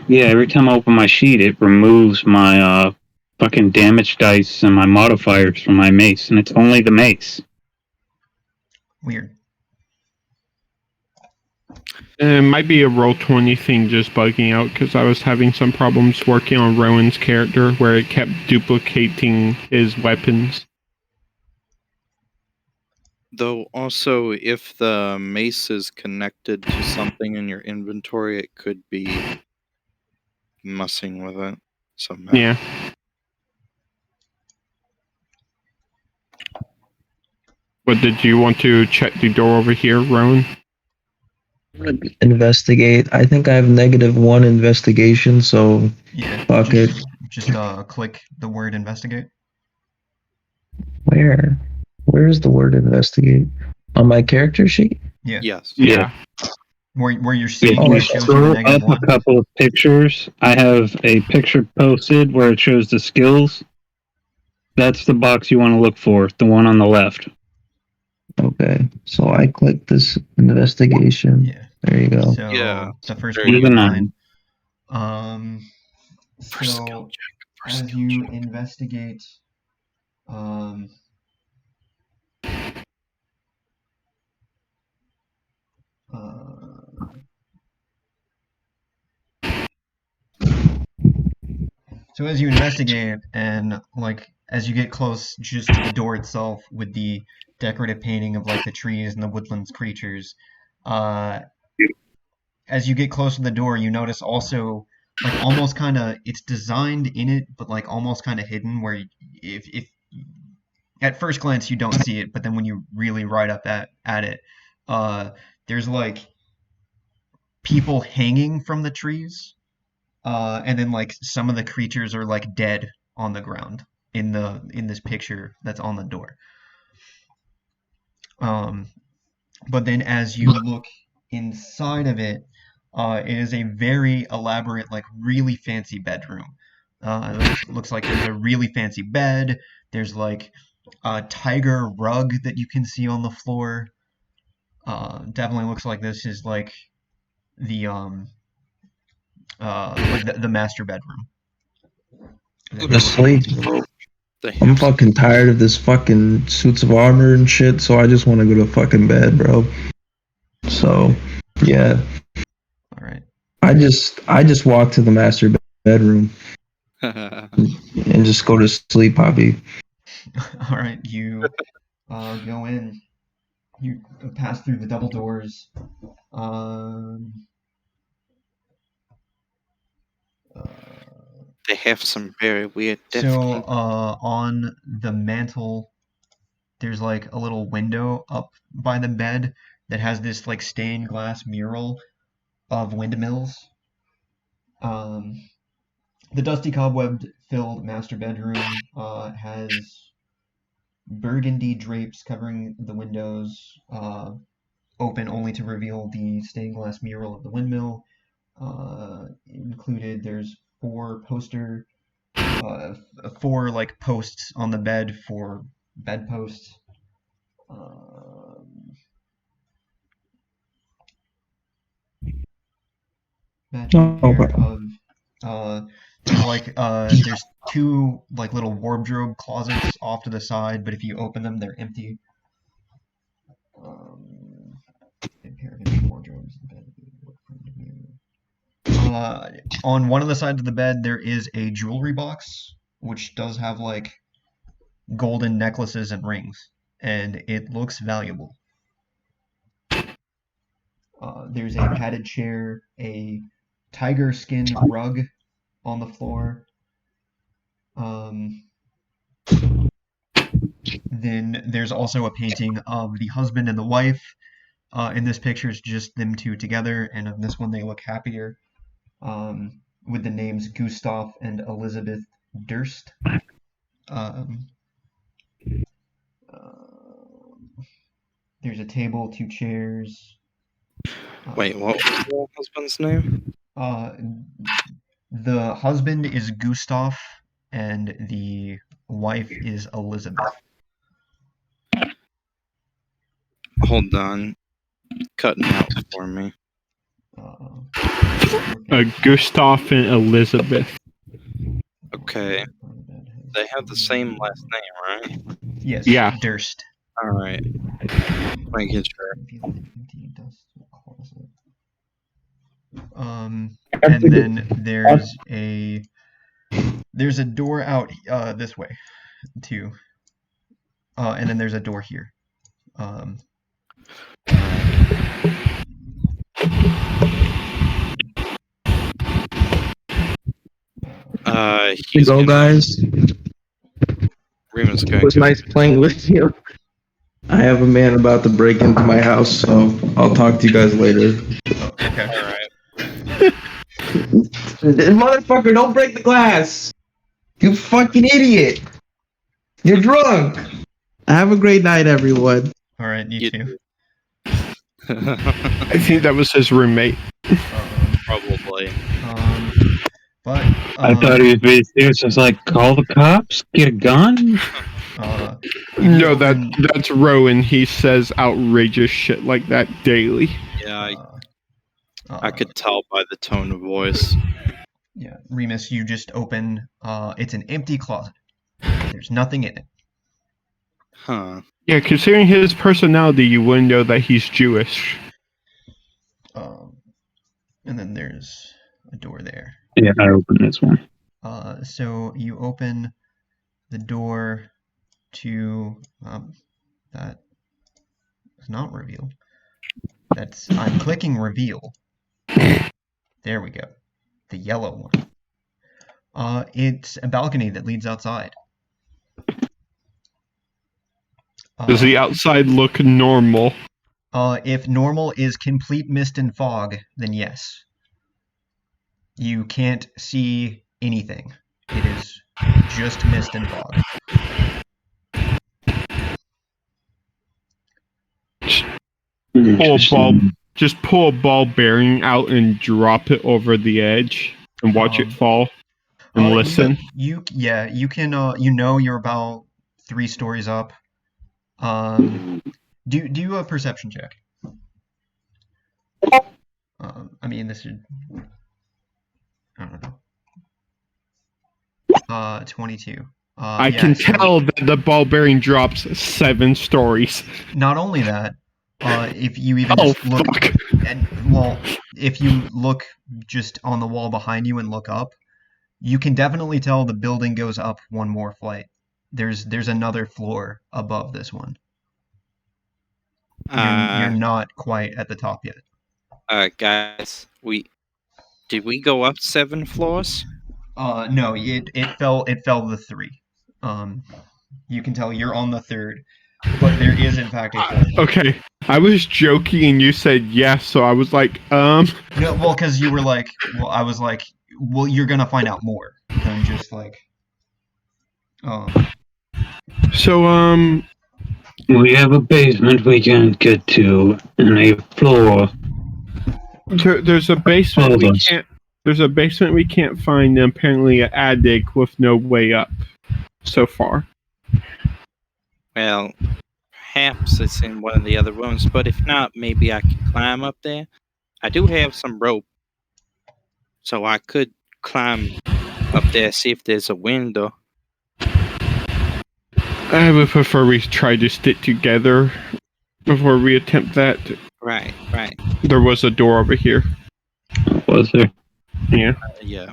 Yeah, every time I open my sheet, it removes my fucking damage dice and my modifiers from my mace, and it's only the mace. Weird. It might be a Roll20 thing just bugging out because I was having some problems working on Rowan's character where it kept duplicating his weapons. Though also, if the mace is connected to something in your inventory, it could be messing with it somehow. Yeah. But did you want to check the door over here, Rowan? Investigate. I think I have -1 investigation, so Yeah. fuck it. Just click the word investigate. Where? Where is the word investigate? On my character sheet? Yeah. Yes. Yeah. Where you're If seeing you it shows you scroll a up -1. a couple of pictures, I have a picture posted where it shows the skills. That's the box you want to look for, the one on the left. Okay, so I click this investigation. Yeah. There you go. So Yeah. the first There one you is a go. 9. First skill So check. First as skill you check. investigate, so as you investigate and like as you get close just to the door itself with the decorative painting of like the trees and the woodlands creatures, as you get close to the door, you notice also like almost kind of it's designed in it, but like almost kind of hidden where if at first glance you don't see it, but then when you really ride up at it, there's like people hanging from the trees, and then like some of the creatures are like dead on the ground in this picture that's on the door. But then as you look inside of it, it is a very elaborate, like really fancy bedroom. Looks like there's a really fancy bed. There's like a tiger rug that you can see on the floor. Definitely looks like this is like the the master bedroom. Go to sleep. They I'm have some- fucking tired of this fucking suits of armor and shit, so I just want to go to fucking bed, bro. So, yeah. All right. I just walk to the master bedroom and just go to sleep, Poppy. All right. You go in. You pass through the double doors. They have some very weird So on the mantle, there's like a little window up by the bed that has this like stained glass mural of windmills. The dusty cobweb-filled master bedroom has burgundy drapes covering the windows, open only to reveal the stained glass mural of the windmill. Included, there's four like posts on the bed for bedposts. Matching pair of there's two like little wardrobe closets off to the side, but if you open them, they're empty. A pair of empty wardrobes in bed. On one of the sides of the bed, there is a jewelry box, which does have like golden necklaces and rings, and it looks valuable. There's a padded chair, a tiger skin rug on the floor. Then there's also a painting of the husband and the wife. In this picture, it's just them two together, and on this one, they look happier. With the names Gustav and Elizabeth Durst. There's a table, two chairs. Wait, what was the husband's name? The husband is Gustav, and the wife is Elizabeth. Hold on. Cutting out for me. Gustav and Elizabeth. Okay. They have the same last name, right? Yes. Yeah. Durst. Alright. Making sure. And then there's a door out this way too. And then there's a door here. He's go, guys. Remus It was nice playing with you. I have a man about to break into my house, so I'll talk to you guys later. Okay. Alright. Motherfucker, don't break the glass! You fucking idiot! You're drunk! Have a great night, everyone. Alright, you too. I think that was his roommate. Probably. But I thought he was being serious. I was like, call the cops? Get a gun? No, that's Rowan. He says outrageous shit like that daily. Yeah, I could tell by the tone of voice. Yeah, Remus, you just open. It's an empty closet. There's nothing in it. Huh. Yeah, considering his personality, you wouldn't know that he's Jewish. And then there's a door there. Yeah, I opened this one. So you open the door to that is not reveal. I'm clicking reveal. There we go. The yellow one. It's a balcony that leads outside. Does the outside look normal? If normal is complete mist and fog, then yes. You can't see anything. It is just mist and fog. Pull a ball bearing out and drop it over the edge and watch it fall and listen. You can. You're about 3 stories up. Do a perception check. This should. I don't know. 22. I can tell that the ball bearing drops 7 stories. Not only that, if you even just look, if you look just on the wall behind you and look up, you can definitely tell the building goes up one more flight. There's another floor above this one. You're not quite at the top yet. Guys, did we go up 7 floors? No, it fell to 3. You can tell you're on the 3rd, but there is in fact a 4th. Okay, I was joking and you said yes, so I was like, No, well, because you were like, I was like, well, you're gonna find out more than just like, So, we have a basement we can get to, and a floor. There's a basement All of we us. can't. There's a basement we can't find, and apparently an attic with no way up. So far. Well, perhaps it's in one of the other rooms, but if not, maybe I can climb up there. I do have some rope, so I could climb up there, see if there's a window. I would prefer we try to stick together before we attempt that. Right. There was a door over here. Was there? Yeah. Yeah.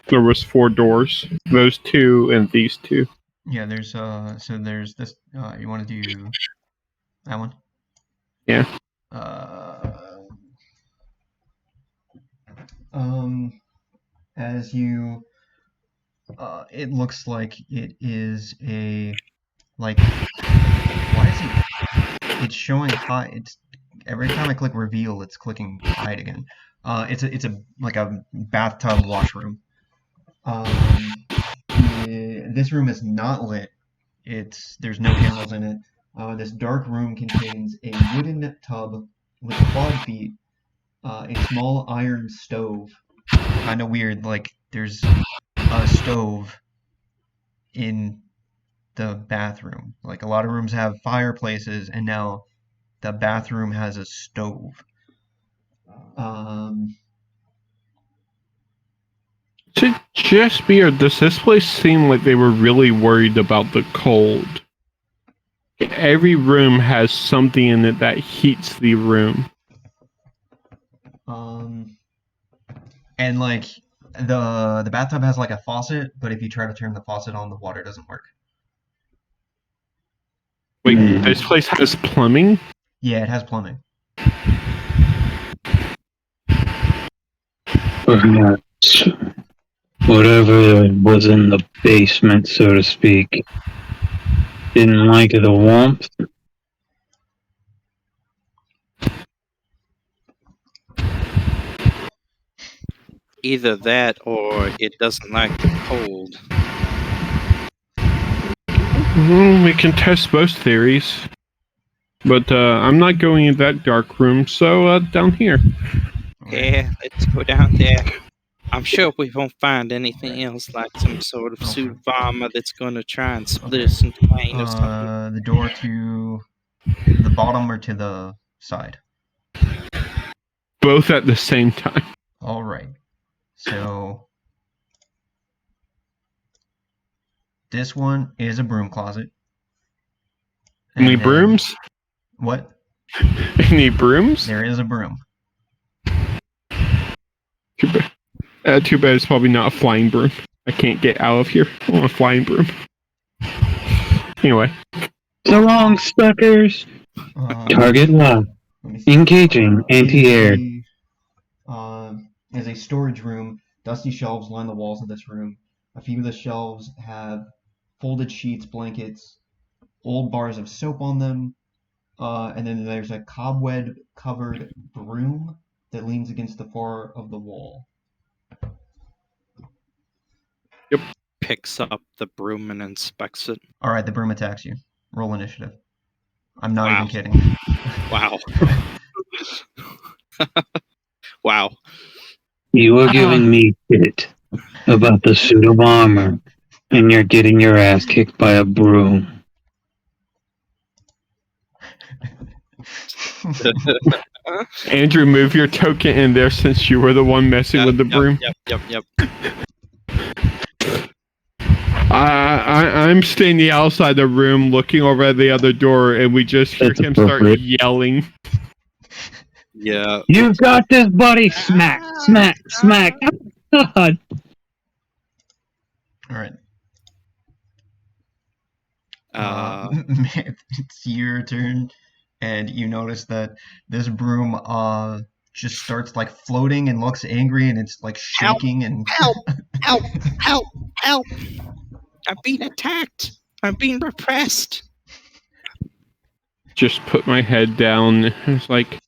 There was 4 doors. Those 2 and these 2. Yeah, there's so there's this you want to do that one? Yeah. As you it looks like it is a like why is it's showing hide. It's every time I click reveal it's clicking hide again. It's a like a bathtub washroom. This room is not lit. There's no candles in it. This dark room contains a wooden tub with clawed feet, a small iron stove. Kind of weird, like there's a stove in the bathroom. Like a lot of rooms have fireplaces, and now the bathroom has a stove. To just be, or does this place seem like they were really worried about the cold? Every room has something in it that heats the room. And like the bathtub has like a faucet, but if you try to turn the faucet on, the water doesn't work. Wait, this place has plumbing? Yeah, it has plumbing. Perhaps whatever was in the basement, so to speak, didn't like the warmth. Either that or it doesn't like the cold. We can test both theories. But I'm not going in that dark room, so down here. Yeah, let's go down there. I'm sure we won't find anything else like some sort of suit armor that's gonna try and split us in twain or something. The door to the bottom or to the side? Both at the same time. All right. So this one is a broom closet. Any brooms? What? Any brooms? There is a broom. Too bad it's probably not a flying broom. I can't get out of here on a flying broom. Anyway. So long, suckers! Target locked. Engaging anti-air. Is a storage room. Dusty shelves line the walls of this room. A few of the shelves have folded sheets, blankets, old bars of soap on them, and then there's a cobweb-covered broom that leans against the far of the wall. Yep. Picks up the broom and inspects it. All right, the broom attacks you. Roll initiative. I'm not even kidding. Wow. Wow. You were giving me shit about the suit of armor, and you're getting your ass kicked by a broom. Andrew, move your token in there since you were the one messing with the broom. Yep. I'm standing outside the room looking over at the other door, and we just hear him start yelling. Yeah. You got this, buddy! Smack, smack, smack! God. All right. It's your turn, and you notice that this broom just starts like floating and looks angry, and it's like shaking and Help! I'm being attacked. I'm being repressed. Just put my head down. It's like,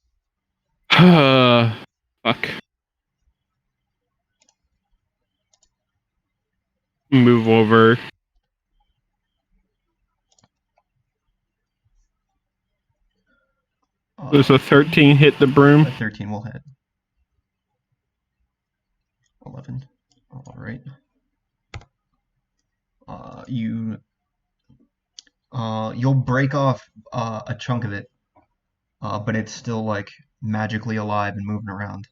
fuck. Move over. Does a 13 hit the broom? A 13 will hit. 11. All right. You'll break off a chunk of it, but it's still like magically alive and moving around.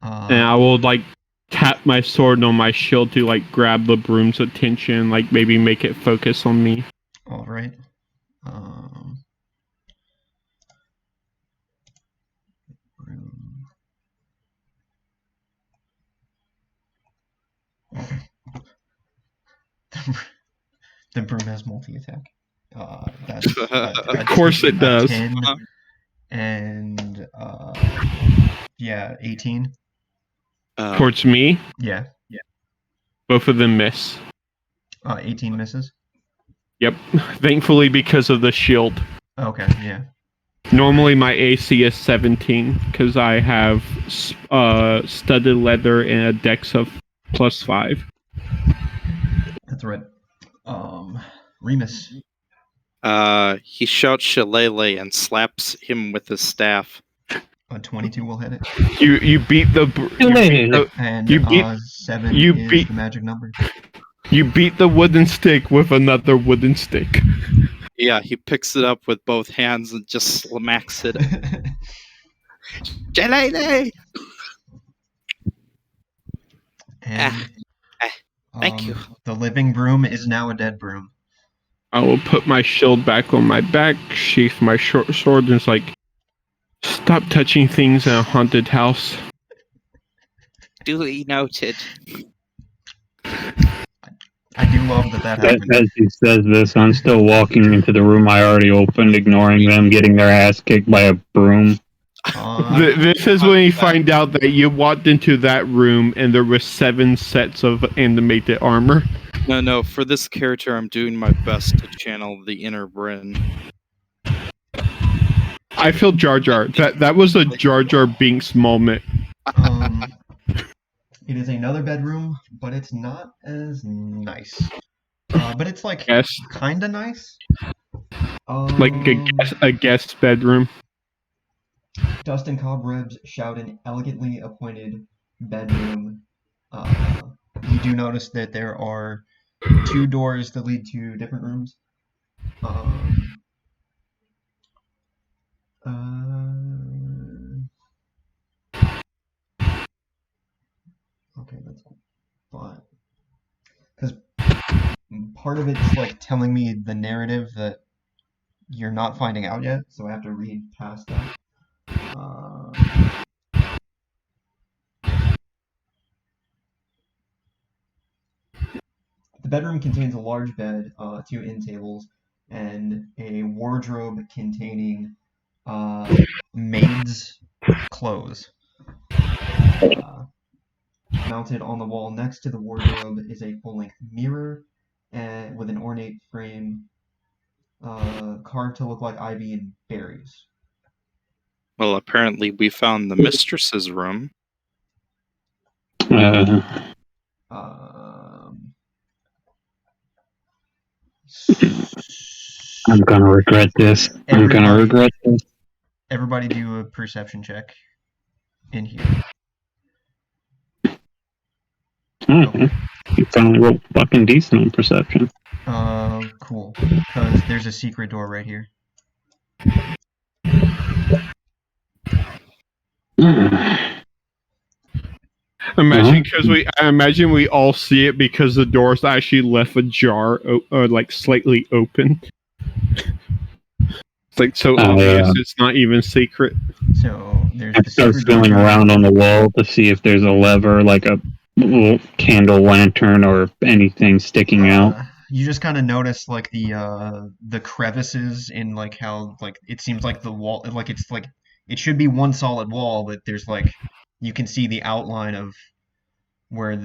And I will like tap my sword on my shield to like grab the broom's attention, like maybe make it focus on me. All right. Broom. The broom has multi-attack. That's Of course it does. 10 and yeah, 18. Towards me, Yeah, both of them miss. 18 misses. Yep. Thankfully, because of the shield. Okay, yeah. Normally, my AC is 17 because I have studded leather and a dex of +5. That's right. Remus. He shouts shillelagh and slaps him with his staff. A 22 will hit it. You beat the And you beat 7 you is beat the magic number. you beat the wooden stick with another wooden stick. Yeah, he picks it up with both hands and just smacks it. Shillelagh! And thank you. The living broom is now a dead broom. I will put my shield back on my back, sheath my short sword, and it's like, stop touching things in a haunted house. Duly noted. I do love that happened. As he says this, I'm still walking into the room I already opened, ignoring them getting their ass kicked by a broom. This is when you find out that you walked into that room and there were 7 sets of animated armor. No, for this character, I'm doing my best to channel the inner Bryn. I feel Jar Jar. That was a Jar Jar Binks moment. It is another bedroom, but it's not as nice. But it's like kind of nice. Like a guest bedroom. Dust and cobwebs shout an elegantly appointed bedroom. You do notice that there are 2 doors that lead to different rooms. Okay, that's fine. Because part of it's like telling me the narrative that you're not finding out yet, so I have to read past that. The bedroom contains a large bed, 2 end tables, and a wardrobe containing maid's clothes. Mounted on the wall next to the wardrobe is a full-length mirror with an ornate frame carved to look like ivy and berries. Well, apparently we found the mistress's room. I'm gonna regret this. Everybody do a perception check in here. You finally rolled fucking decent on perception. Cool. Because there's a secret door right here. I imagine we all see it because the door's actually left ajar, like slightly open. It's like so obvious it's not even secret. So there's I start feeling around on the wall to see if there's a lever, like a little candle lantern or anything sticking out. You just kind of notice like the crevices in like how like it seems like the wall like it's like it should be one solid wall, but there's like you can see the outline of where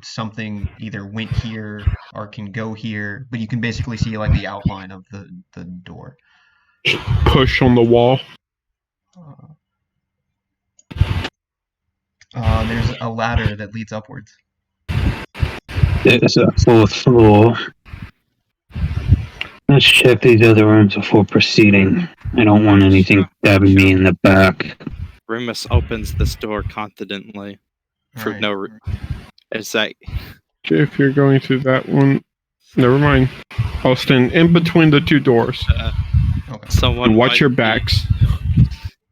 something either went here or can go here, but you can basically see like the outline of the door. Push on the wall. There's a ladder that leads upwards. There's a 4th floor. Let's check these other rooms before proceeding. I don't want anything stabbing me in the back. Remus opens this door confidently. For Alright. no is that If you're going through that one, never mind. I'll stand in between the two doors. Okay. someone And watch might your be backs.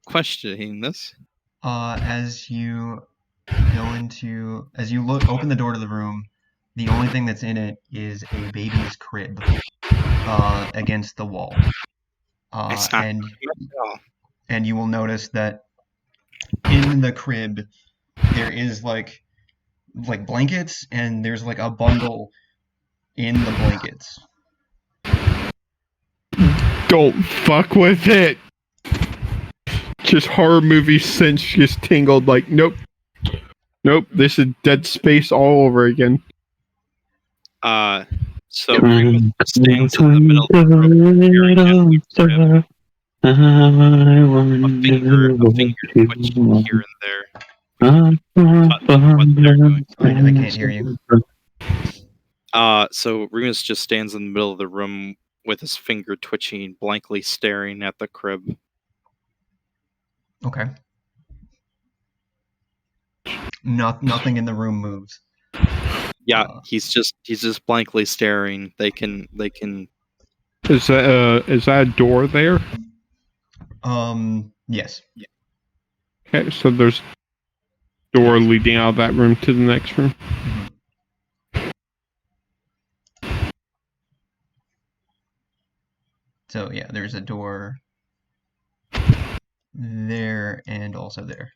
questioning this? As you open the door to the room, the only thing that's in it is a baby's crib against the wall. It's not And at all. and you will notice that in the crib there is like blankets, and there's like a bundle in the blankets. Don't fuck with it. Just horror movie sense just tingled like, nope. Nope, this is Dead Space all over again. So Remus stands in the middle of the room staring at the crib. A finger twitched here and there. What they're doing. I can't hear you. So Remus just stands in the middle of the room with his finger twitching, blankly staring at the crib. Okay. Nothing in the room moves. Yeah, he's just blankly staring. They can Is that a door there? Yes. Okay, so there's door leading out of that room to the next room. So yeah, there's a door there and also there.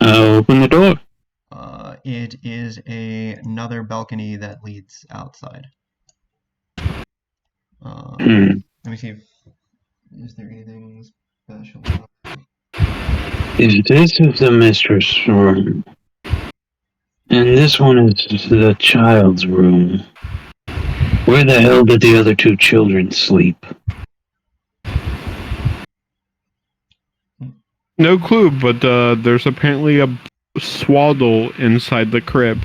Open the door. It is another balcony that leads outside. Let me see is there anything special? This is the mistress' room. And this one is the child's room. Where the hell did the other two children sleep? No clue, but there's apparently a swaddle inside the crib.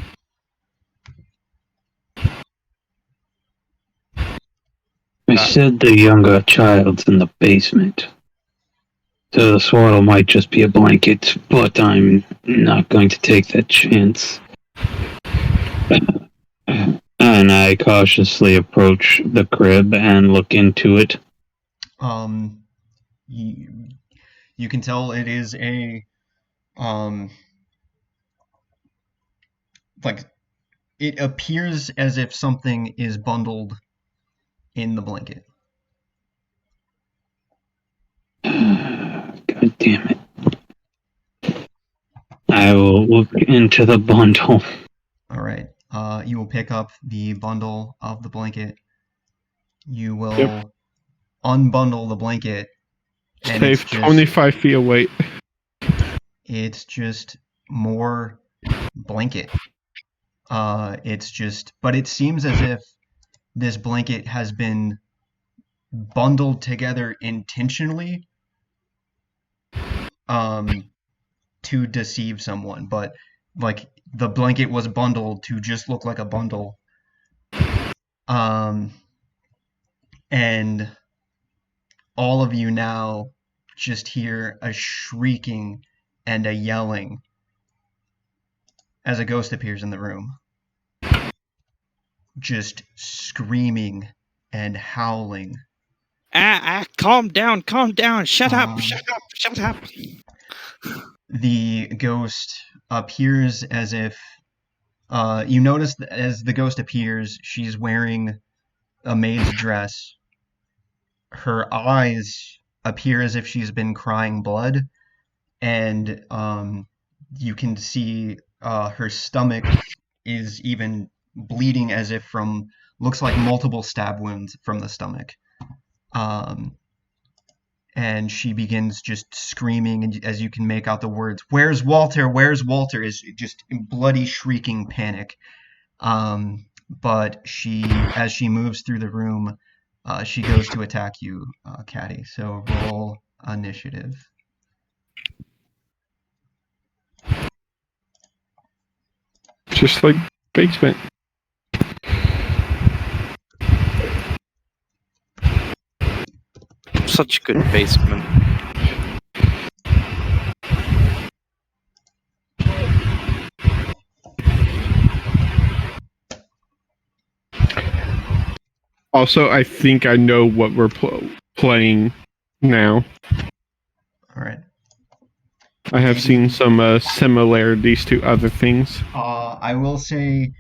I said the younger child's in the basement. So the swaddle might just be a blanket, but I'm not going to take that chance. And I cautiously approach the crib and look into it. You can tell it is a like it appears as if something is bundled in the blanket. God damn it. I will look into the bundle. Alright. You will pick up the bundle of the blanket. You will unbundle the blanket. And Stay 25 feet away. It's just more blanket. But it seems as if this blanket has been bundled together intentionally to deceive someone, but like the blanket was bundled to just look like a bundle. And all of you now just hear a shrieking and a yelling as a ghost appears in the room. Just screaming and howling. Calm down, shut up. The ghost appears as if you notice that as the ghost appears, she's wearing a maid's dress. Her eyes appear as if she's been crying blood, and you can see her stomach is even bleeding as if from looks like multiple stab wounds from the stomach. And she begins just screaming, and as you can make out the words, "Where's Walter? Where's Walter?" is just in bloody shrieking panic. But as she moves through the room, she goes to attack you, Caddy. So roll initiative. Just like basement. such good basement. Also, I think I know what we're playing now. All right. I have seen some similarities to other things. I will say,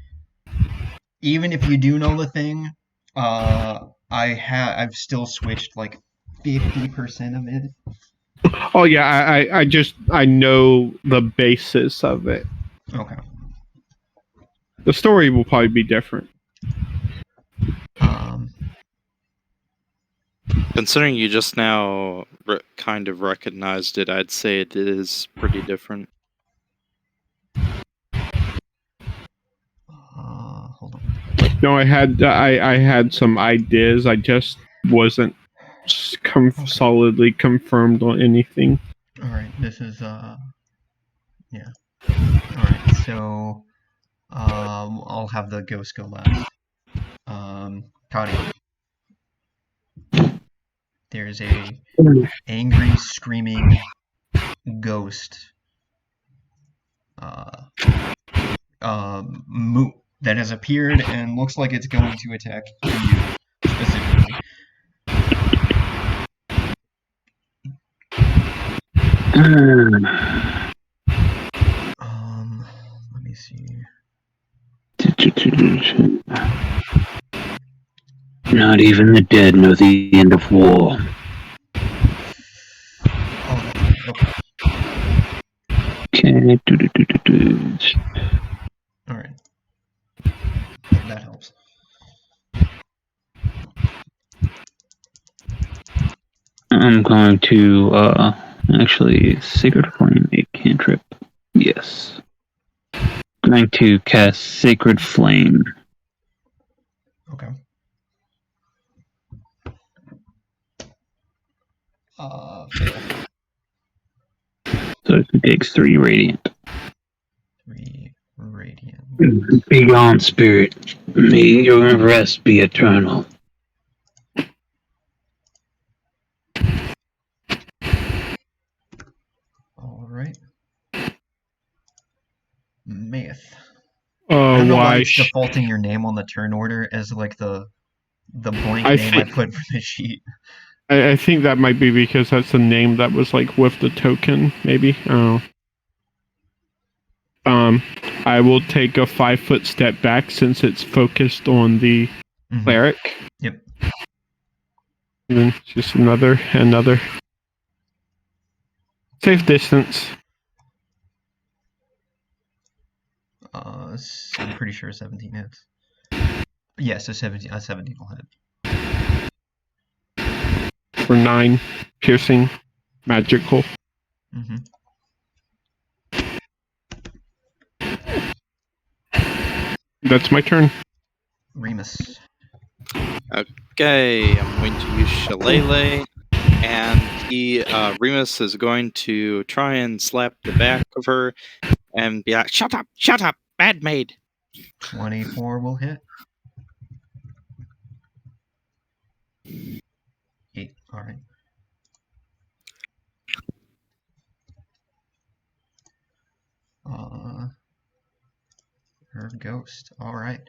even if you do know the thing, I've still switched like 50% of it. Oh yeah, I know the basis of it. Okay. The story will probably be different. Considering you just now kind of recognized it, I'd say it is pretty different. Hold on. No, I had some ideas. I just wasn't solidly confirmed on anything. All right. This is yeah. All right. So I'll have the ghost go last. Cody. There's a angry, screaming ghost. That has appeared and looks like it's going to attack you specifically. Let me see. Not even the dead know the end of war. Oh, that's right. Okay. All right. That helps. I'm going to actually Sacred Flame a cantrip. Yes. Going to cast Sacred Flame. Okay. Fail. So it takes 3 radiant. 3 radiant. Be gone, spirit. May your rest be eternal. All right. Myth. I don't know why it's defaulting your name on the turn order as like the blank name I put for the sheet. I think that might be because that's the name that was like with the token, maybe. Oh. I will take a 5-foot step back since it's focused on the cleric. Yep. And then just another safe distance. I'm pretty sure 17 hits. Yes, a 17 will hit. For 9 piercing, magical. That's my turn. Remus. Okay, I'm going to use Shillelagh, and Remus is going to try and slap the back of her and be like, shut up, bad maid. 24 will hit. 8, alright. Her ghost, alright.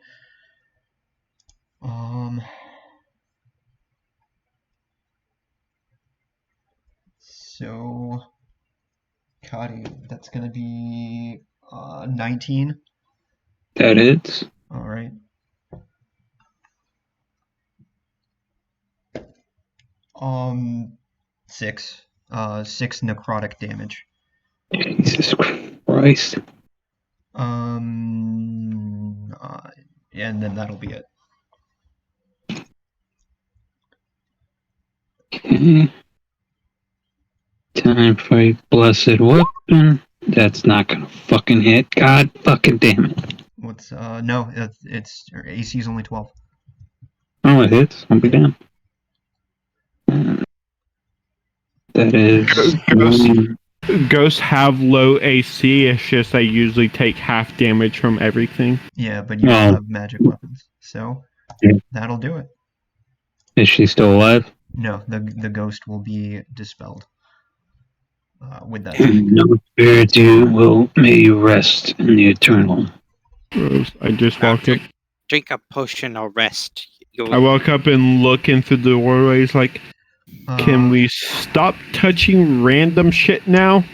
So, Cody, that's gonna be 19. That hits. Alright. 6. 6 necrotic damage. Jesus Christ. And then that'll be it. Okay. Time for a blessed weapon. That's not gonna fucking hit. God fucking damn it. What's no, it's AC is only 12. Oh, it hits. I'll be damned. That is. Ghosts have low AC. It's just they usually take half damage from everything. Yeah, but you don't have magic weapons, so that'll do it. Is she still alive? No, the ghost will be dispelled with that And save. no spirit you will may you rest in the eternal. I just walk up. Drink a potion of rest. I walk up and look into the doorways like, can Uh, we stop touching random shit now?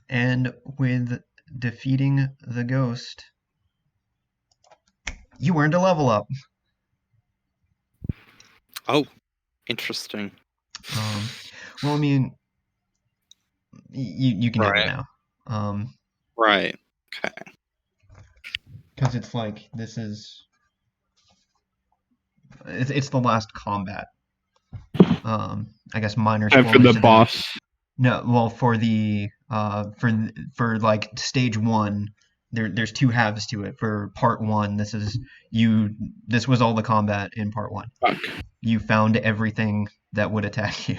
And with defeating the ghost, you earned a level up. Oh, interesting. Well, I mean, you can have it now. Right. Okay. Because it's like this is it's the last combat. I guess minor And spoilers. for the to boss. No, well, for the for like stage 1, there's 2 halves to it. For part 1, this was all the combat in part 1. Fuck. You found everything that would attack you.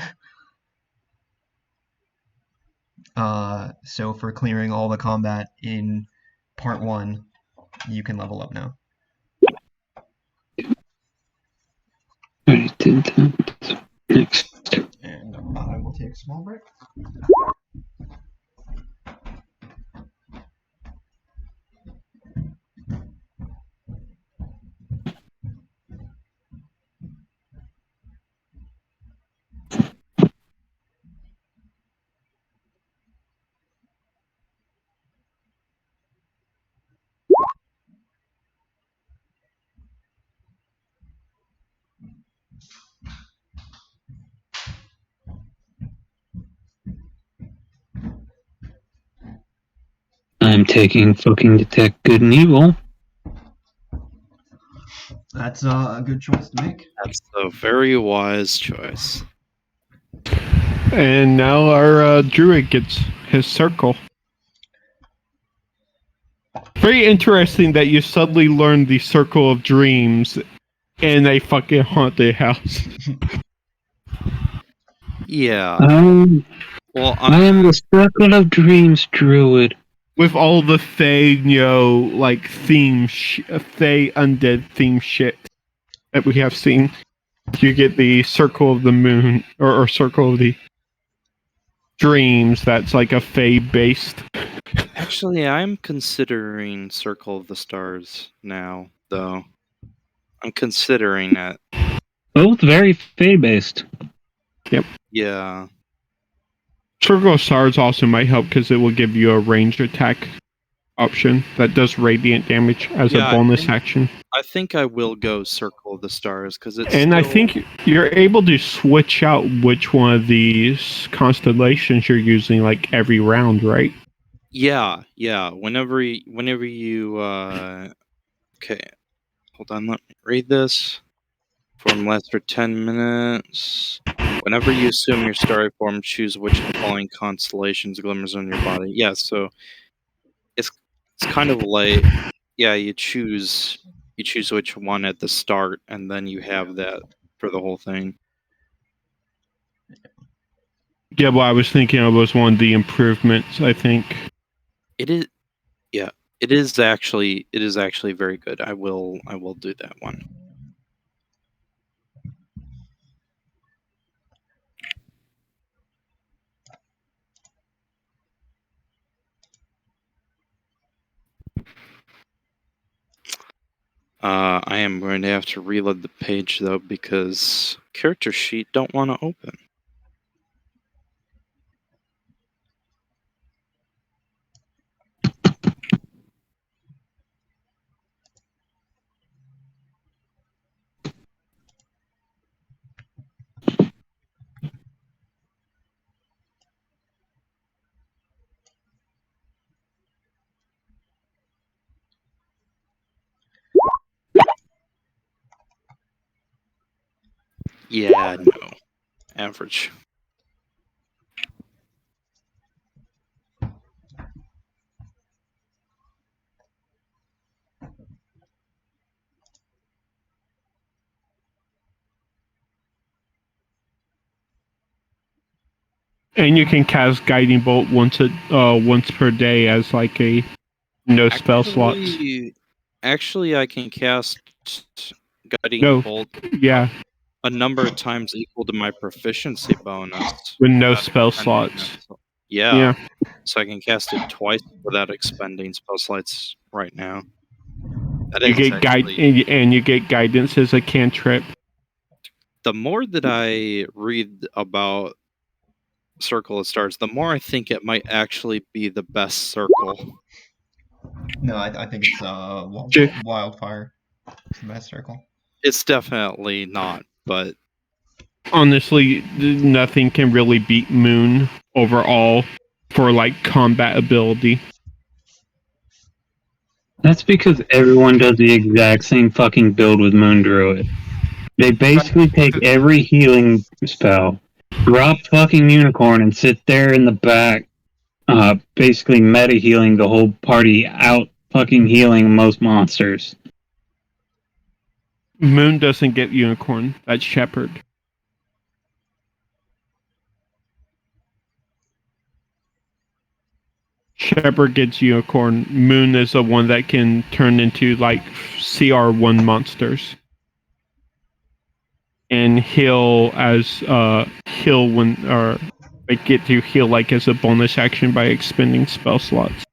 So for clearing all the combat in part 1, you can level up now. Alright, did that. Next. And I will take a small break. I'm taking fucking detect good and evil. That's a good choice to make. That's a very wise choice. And now our druid gets his circle. Very interesting that you suddenly learn the circle of dreams in a fucking haunted house. Yeah. Well, I am the Circle of Dreams druid. With all the Fae, like theme, Fae undead theme shit that we have seen. You get the Circle of the Moon, or Circle of the Dreams, that's like a Fae based. Actually, I'm considering Circle of the Stars now, though. I'm considering it. Both very Fae based. Yep. Yeah. Circle of Stars also might help because it will give you a ranged attack option that does radiant damage as a bonus action. I think I will go Circle of the Stars because it's. And I think you're able to switch out which one of these constellations you're using like every round, right? Yeah. Whenever you okay, hold on. Let me read this. Form lasts for 10 minutes. Whenever you assume your starry form, choose which of the following constellations glimmers on your body. Yeah, so it's kind of like you choose which one at the start, and then you have that for the whole thing. Yeah, what I was thinking of was one of the improvements, I think. It is, yeah. It is actually very good. I will do that one. I am going to have to reload the page though because character sheet don't want to open. Yeah, no. Average. And you can cast Guiding Bolt once per day as like a no spell slots. Actually, I can cast Guiding Bolt. Yeah. a number of times equal to my proficiency bonus. With no without spell expending slots. that spell. Yeah. So I can cast it twice without expending spell slots right now. That You is get actually, and you get guidance as a cantrip. the more that I read about Circle of Stars, the more I think it might actually be the best circle. No, I think it's Wildfire. It's the best circle. It's definitely not, but Honestly, nothing can really beat Moon overall for like combat ability. That's because everyone does the exact same fucking build with Moon Druid. They basically take every healing spell, drop fucking Unicorn, and sit there in the back, basically meta healing the whole party out fucking healing most monsters. Moon doesn't get Unicorn. That's Shepherd. Shepherd gets Unicorn. Moon is the one that can turn into like CR1 monsters. And heal as heal when or like get to heal like as a bonus action by expending spell slots.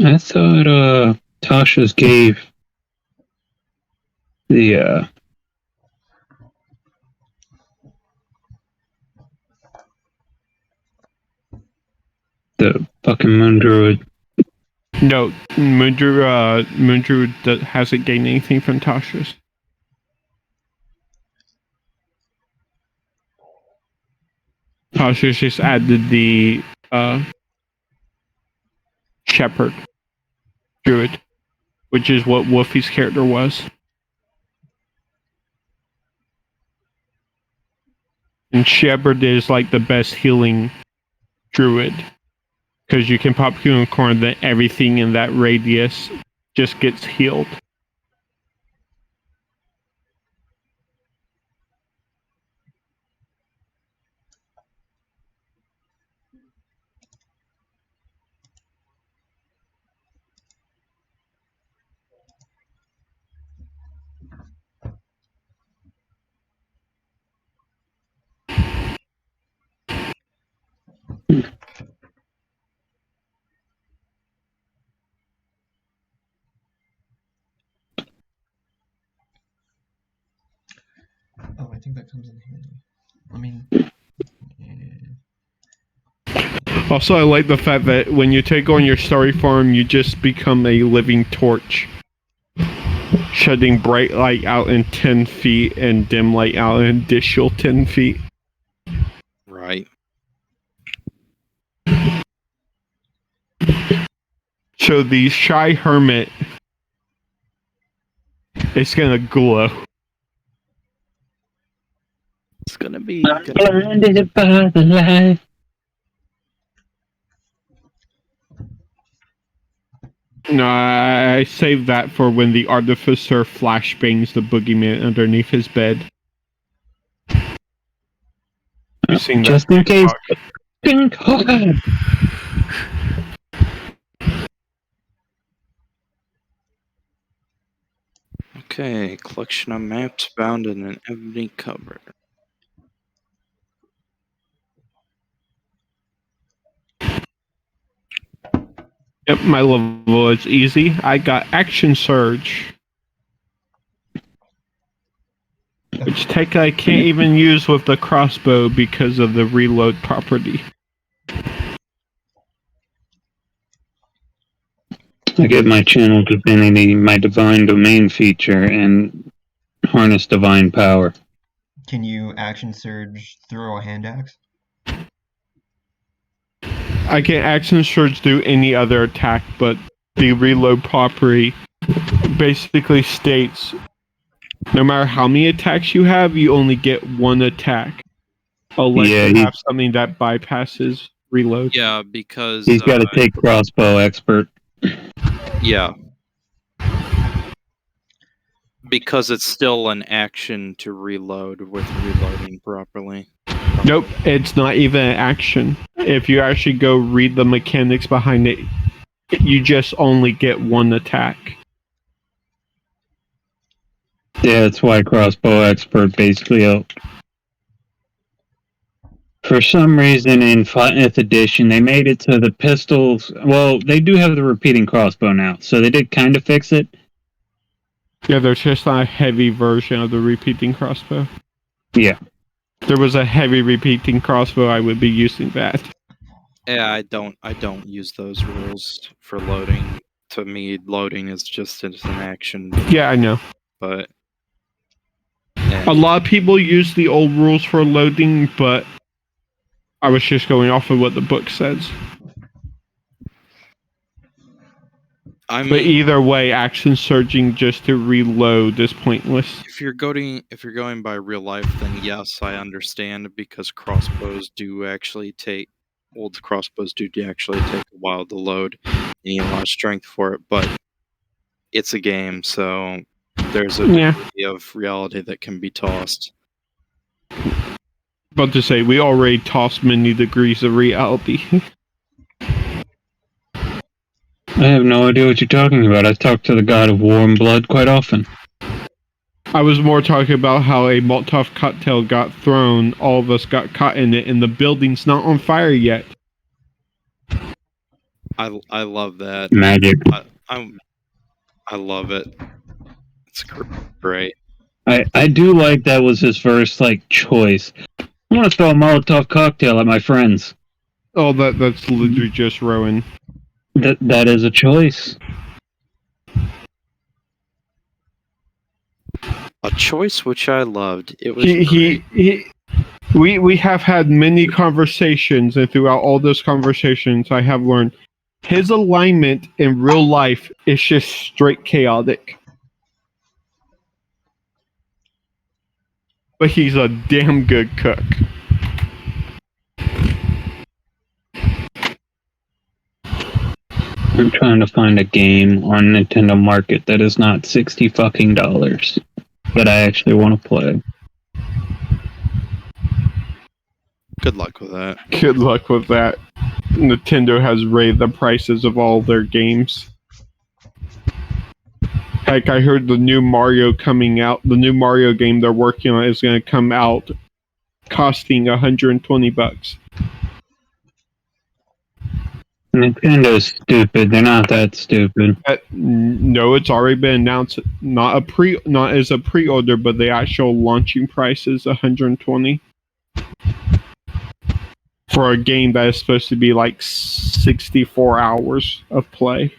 I thought Tasha's gave the fucking Moon Druid. No, Moon Druid hasn't gained anything from Tasha's. Tasha's just added the Shepherd Druid, which is what Wolfie's character was. And Shepherd is like the best healing Druid. Because you can pop Unicorn, then everything in that radius just gets healed. Oh, I think that comes in handy. I mean, Also, I like the fact that when you take on your story form, you just become a living torch. Shedding bright light out in 10 feet and dim light out an additional 10 feet. right. So the Shy Hermit is gonna glow. It's gonna be. Blinded by the light. No, I saved that for when the Artificer flashbangs the boogeyman underneath his bed. You've seen Just that? in case. Oh, God. Okay, collection of maps bound in an ebony cover. Yep, my level is easy. I got Action Surge. Which technically I can't even use with the crossbow because of the reload property. I get my channel divinity, my divine domain feature, and harness divine power. can you action surge throw a hand axe? I can Action Surge do any other attack, but the reload property basically states no matter how many attacks you have, you only get one attack. Unless you have something that bypasses reload. Yeah, because he's got to take crossbow expert. Yeah. Because it's still an action to reload with reloading properly. Nope, it's not even an action. If you actually go read the mechanics behind it, you just only get one attack. Yeah, that's why Crossbow Expert basically out. For some reason in 5th edition, they made it to the pistols. Well, they do have the repeating crossbow now, so they did kind of fix it. Yeah, there's just not a heavy version of the repeating crossbow. Yeah. If there was a heavy repeating crossbow, I would be using that. Yeah, I don't use those rules for loading. To me, loading is just an action. Yeah, I know. But a lot of people use the old rules for loading, but I was just going off of what the book says. But either way, action surging just to reload is pointless. If you're going by real life, then yes, I understand because crossbows do actually take a while to load. You need a lot of strength for it, but it's a game, so there's a degree of reality that can be tossed. But to say, we already tossed many degrees of reality. I have no idea what you're talking about. I talk to the God of War and Blood quite often. I was more talking about how a Molotov cocktail got thrown, all of us got caught in it, and the building's not on fire yet. I love that. Magic. I love it. It's great. I do like that was his first choice. I want to throw a Molotov cocktail at my friends. Oh, that's literally just Rowan. That is a choice. A choice which I loved. It was we have had many conversations, and throughout all those conversations, I have learned his alignment in real life is just straight chaotic. But he's a damn good cook. I'm trying to find a game on Nintendo Market that is not $60 fucking that I actually want to play. Good luck with that. Good luck with that. Nintendo has raised the prices of all their games. Heck, I heard the new Mario coming out. The new Mario game they're working on is going to come out costing $120. Nintendo's stupid. They're not that stupid. No, it's already been announced. Not as a pre-order, but the actual launching price is $120 for a game that is supposed to be 64 hours of play.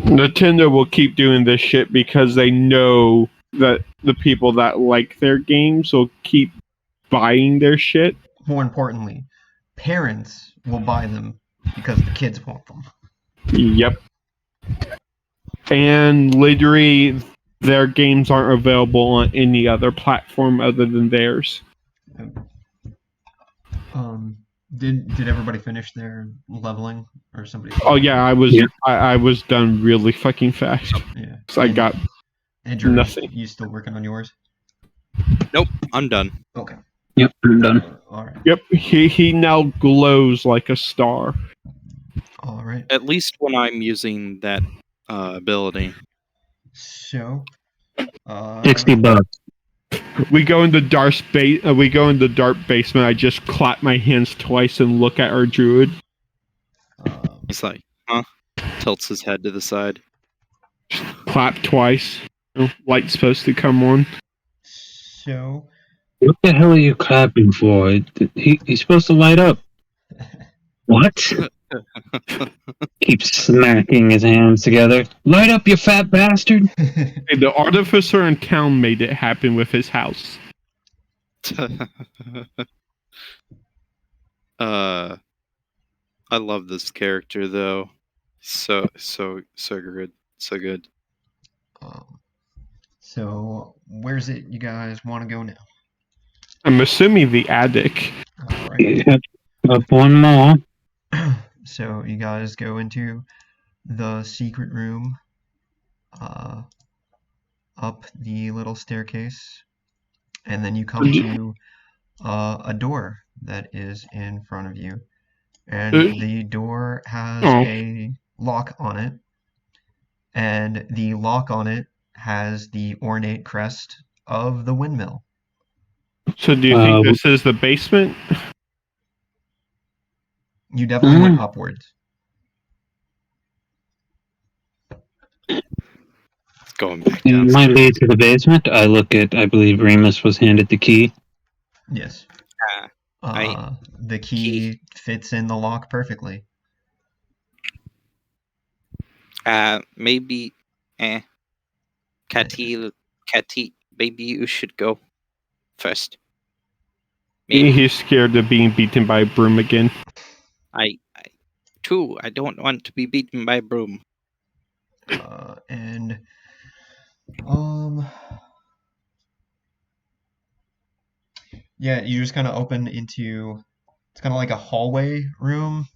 Nintendo will keep doing this shit because they know that the people that like their games will keep buying their shit. More importantly, parents will buy them because the kids want them. Yep. And literally, their games aren't available on any other platform other than theirs. Did everybody finish their leveling or somebody? Oh yeah, I was done really fucking fast. Yeah. So I got Andrew, nothing. You still working on yours? Nope, I'm done. Okay. Yep, I'm done. All right. Yep, he now glows like a star. All right. At least when I'm using that ability. So, $60. We go in the dark basement. I just clap my hands twice and look at our druid. He's like, huh? Tilts his head to the side. Clap twice. Light's supposed to come on. So, what the hell are you clapping for? He's supposed to light up. What? Keeps smacking his hands together. Light up, you fat bastard! Hey, the artificer in town made it happen with his house. I love this character though. So good. So good. So, where's it you guys want to go now? I'm assuming the attic. All right. Up one more. So you guys go into the secret room, up the little staircase, and then you come to a door that is in front of you. And the door has a lock on it, and the lock on it has the ornate crest of the windmill. So do you think this is the basement? You definitely went upwards. Going back It downstairs. might lead to the basement. I believe Remus was handed the key. Yes. I- The key fits in the lock perfectly. Maybe, Catty, maybe you should go first. He's scared of being beaten by a broom again. I don't want to be beaten by a broom. Yeah, you just kind of open into, it's kind of like a hallway room.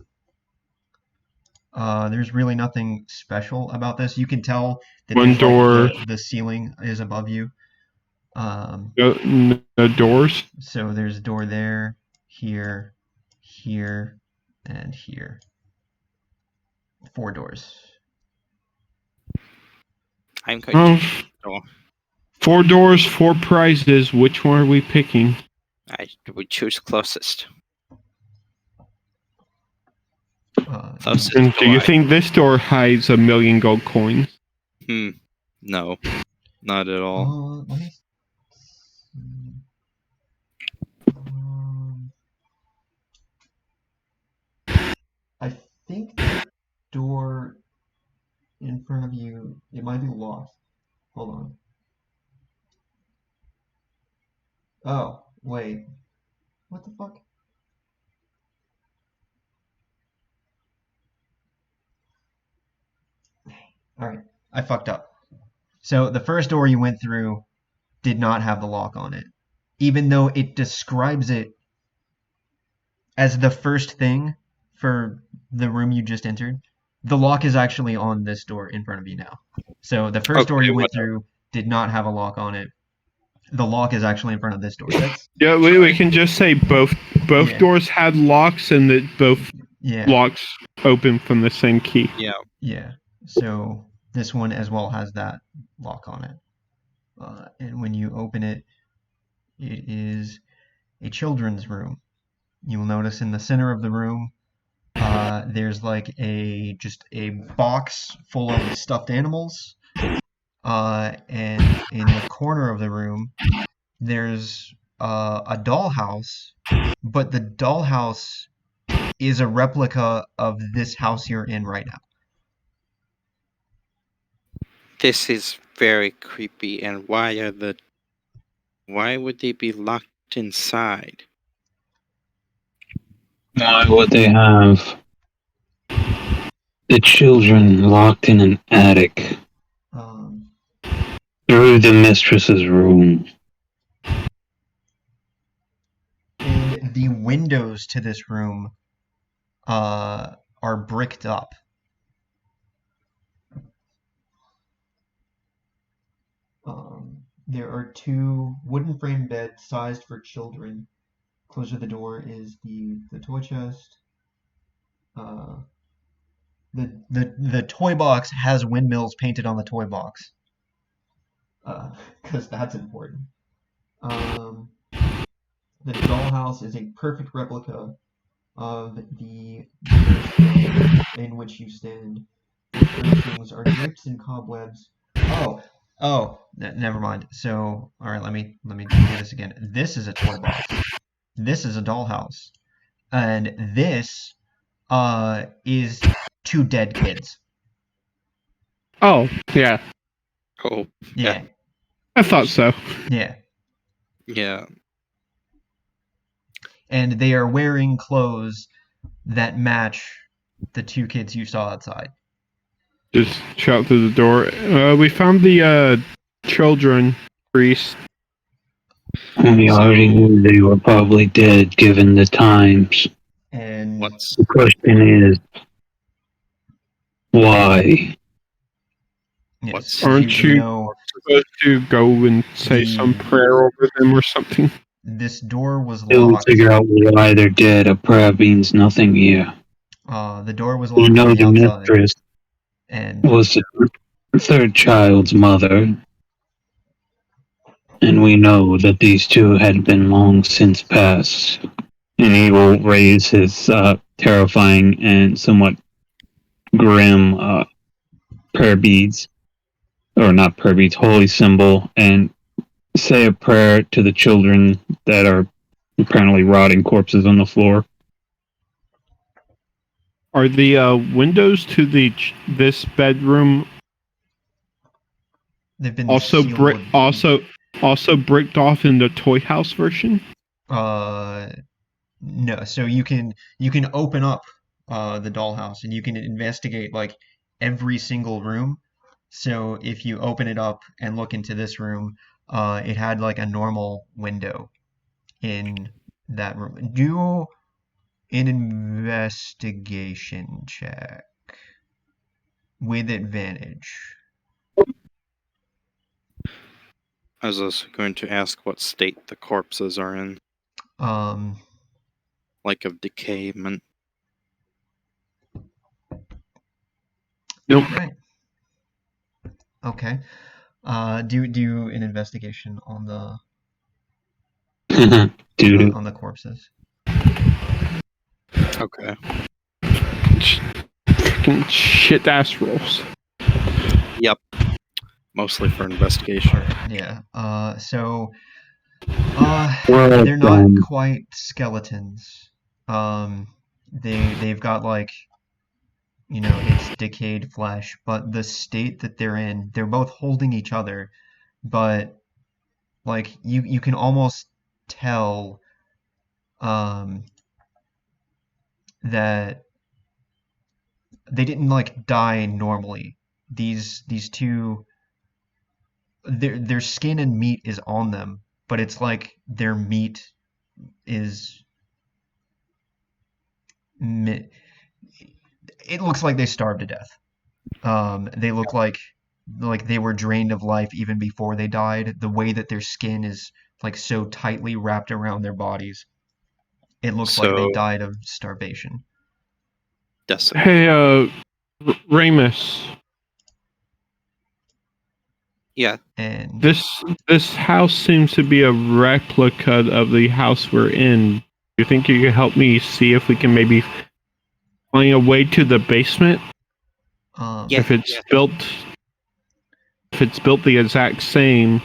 There's really nothing special about this. You can tell that One there's door. like the ceiling is above you. No doors. So there's a door there, here, here, and here. 4 doors. I'm going to door. 4 doors, 4 prizes. Which one are we picking? I would choose closest. And do you think this door hides 1,000,000 gold coins? No, not at all. Let me see. I think the door in front of you, it might be locked. Hold on. Oh, wait. What the fuck? Alright, I fucked up. So the first door you went through did not have the lock on it. Even though it describes it as the first thing for the room you just entered, the lock is actually on this door in front of you now. So the first door you went through did not have a lock on it. The lock is actually in front of this door. Yeah, we can just say both doors had locks and that both locks open from the same key. Yeah. So this one as well has that lock on it. And when you open it, it is a children's room. You will notice in the center of the room, there's like just a box full of stuffed animals. And in the corner of the room, there's a dollhouse, but the dollhouse is a replica of this house you're in right now. This is very creepy. And why would they be locked inside? Why would they have the children locked in an attic through the mistress's room? And the windows to this room are bricked up. There are 2 wooden frame beds sized for children. Closer to the door is the toy chest. The toy box has windmills painted on the toy box. Because that's important. The dollhouse is a perfect replica of the in which you stand. The furnishings are drapes and cobwebs. Never mind. So, all right, let me do this again. This is a toy box. This is a dollhouse, and this is 2 dead kids. Oh, yeah. Oh, yeah. I thought so. Yeah. Yeah. And they are wearing clothes that match the 2 kids you saw outside. Just shout through the door. We found the children priest. We already knew they were probably dead given the times. And What's The question is, why? yes, What's- Aren't you you know supposed to go and say some The- prayer over them or something? this door was Till we locked. figure out why they're dead, a prayer means nothing here. The door was We locked know from the the outside, mistress and was the third child's mother, and we know that these two had been long since passed. And he will raise his terrifying and somewhat grim prayer beads, or not prayer beads, holy symbol, and say a prayer to the children that are apparently rotting corpses on the floor. Are the windows to this bedroom they've been also sealed brick with, also bricked off in the toy house version? No, so you can open up the dollhouse and you can investigate like every single room. So if you open it up and look into this room, it had like a normal window in that room. Do an investigation check with advantage. I was also going to ask what state the corpses are in, Um, like of decayment. Nope. right. Okay. Do an investigation on the Dude, on the corpses. Okay. Fucking shit ass rolls. Yep. Mostly for investigation. Yeah. So Well they're not done. quite skeletons. They've got like, it's decayed flesh, but the state that they're in, they're both holding each other, but like you can almost tell that they didn't like die normally. These two, their skin and meat is on them, but it's like their meat is it looks like they starved to death. They look like they were drained of life even before they died. The way that their skin is like so tightly wrapped around their bodies, it looks like they So- died of starvation. Desiccated. Hey, Ramus, Yeah. And this house seems to be a replica of the house we're in. Do you think you can help me see if we can maybe find a way to the basement? Yeah. If it's built the exact same,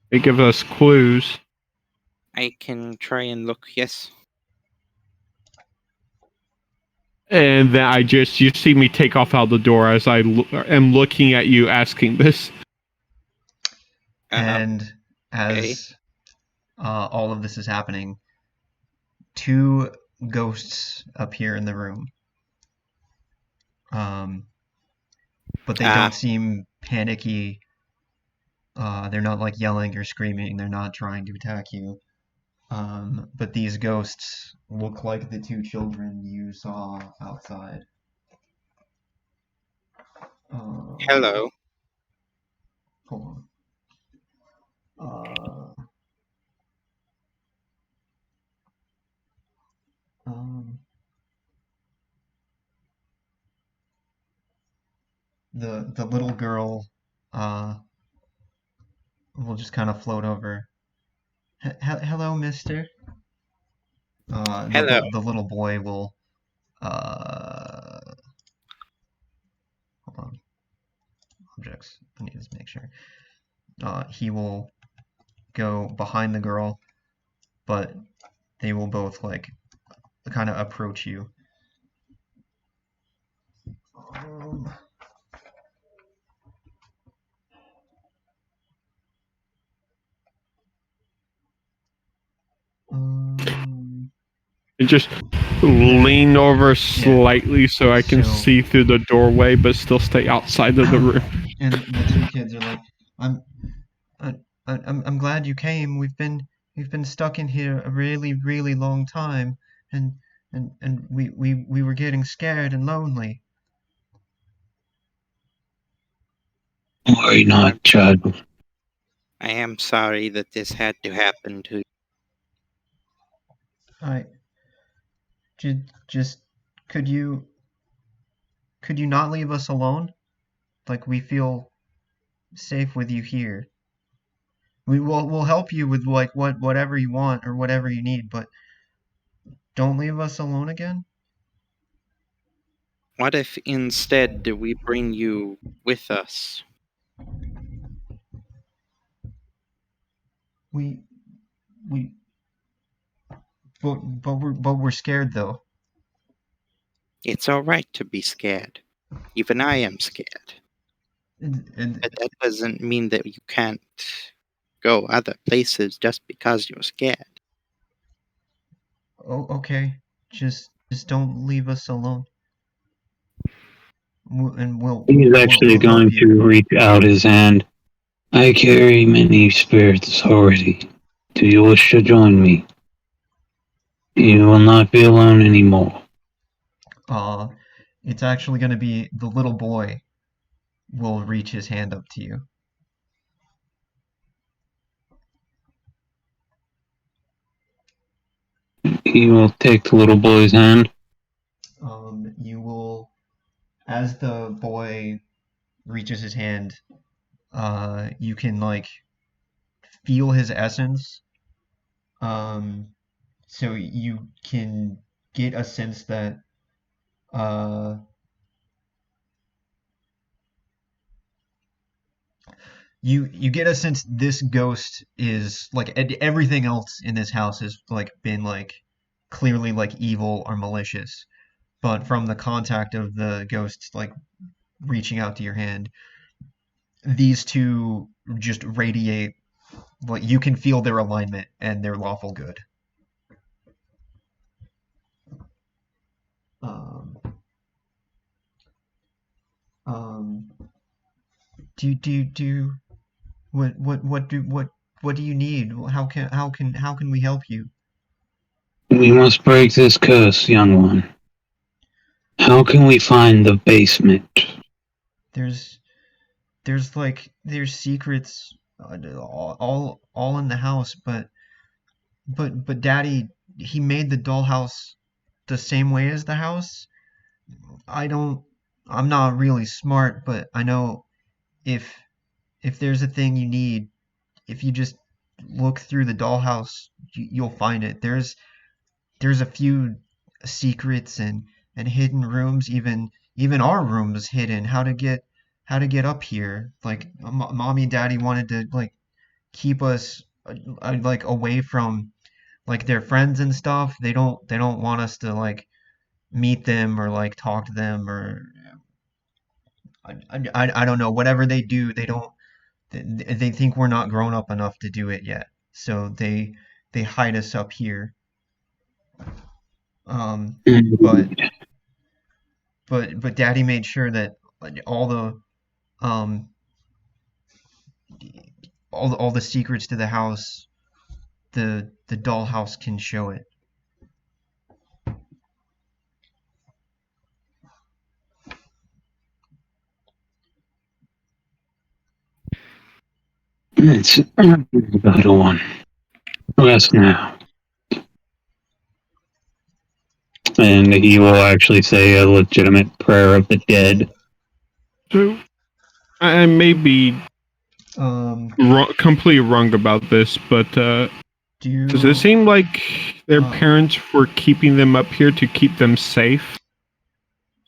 it gives us clues. I can try and look, yes. And then you see me take off out the door as I am looking at you asking this. and as all of this is happening, two ghosts appear in the room. But they don't seem panicky. They're not like yelling or screaming. They're not trying to attack you. But these ghosts look like the two children you saw outside. Hello. Hold on. The little girl will just kind of float over. Hello, mister. Hello. The little boy will hold on. Objects. I need to make sure. He will go behind the girl, but they will both like kind of approach you. And just lean over slightly so I can So- see through the doorway, but still stay outside of the room. And the two kids are like, I'm glad you came. We've been stuck in here a really, really long time, and and we were getting scared and lonely. Worry not, child. I am sorry that this had to happen to you. I just could you not leave us alone? Like, we feel safe with you here. We'll help you with like whatever you want or whatever you need, but don't leave us alone again. What if instead we bring you with us? We we but we're scared though. It's all right to be scared. Even I am scared. And But that doesn't mean that you can't go other places just because you're scared. oh, okay, just don't leave us alone. And He's actually we'll help going you. to reach out his hand. I carry many spirits already. Do you wish to join me? You will not be alone anymore. It's actually going to be the little boy will reach his hand up to you. He will take the little boy's hand. You will, as the boy reaches his hand, you can like feel his essence. So you can get a sense that uh, you get a sense this ghost is like everything else in this house has like been like clearly like evil or malicious, but from the contact of the ghosts like reaching out to your hand, these two just radiate, like you can feel their alignment and their lawful good. Um, um, do what do you need? How can we help you? We must break this curse, young one. How can we find the basement? There's there's secrets all in the house, but Daddy, he made the dollhouse the same way as the house. I don't I'm not really smart, but I know if there's a thing you need, if you just look through the dollhouse, you'll find it. There's a few secrets and hidden rooms, even our room is hidden. How to get up here? Like mommy and daddy wanted to like keep us like away from like their friends and stuff. They don't want us to like meet them or like talk to them or I don't know. Whatever they do, they think we're not grown up enough to do it yet. So they hide us up here. But Daddy made sure that all the um all the secrets to the house, the dollhouse can show it. It's a better one. Rest now. And he will actually say a legitimate prayer of the dead. So, I may be completely wrong about this, but does it seem like their parents were keeping them up here to keep them safe?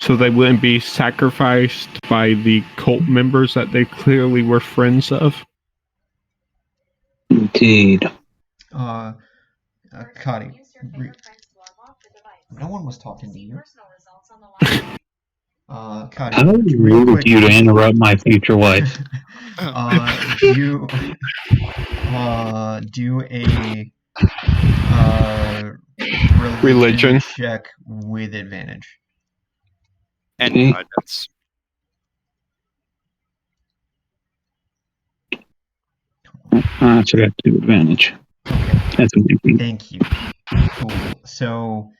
So they wouldn't be sacrificed by the cult members that they clearly were friends of? Indeed. Cotty, no one was talking to you. Cotty, How real rude quick. of you to interrupt my future wife. Do a religion check with advantage. And Okay. guidance. So I got 2 advantage. Okay. That's amazing. Thank you. Cool. So,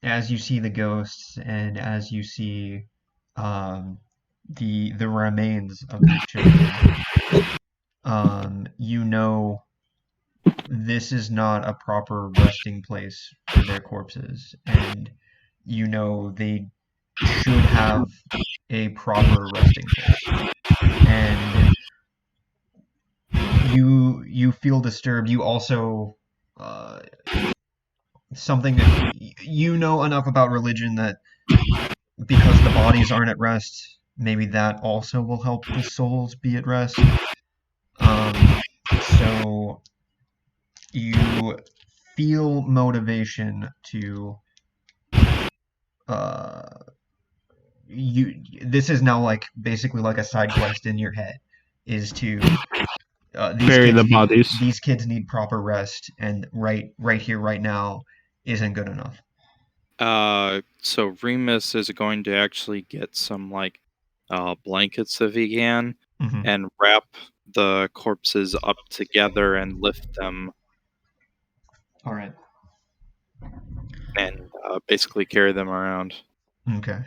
as you see the ghosts and as you see the remains of these children, you know this is not a proper resting place for their corpses, and you know they should have a proper resting place. And you feel disturbed. You also something that you know enough about religion that because the bodies aren't at rest, maybe that also will help the souls be at rest. So you feel motivation to this is now like basically like a side quest in your head, is to Bury the bodies. These kids need proper rest, and right here, right now, isn't good enough. So Remus is going to actually get some like blankets if he can, and wrap the corpses up together and lift them. All right. And basically carry them around. Okay.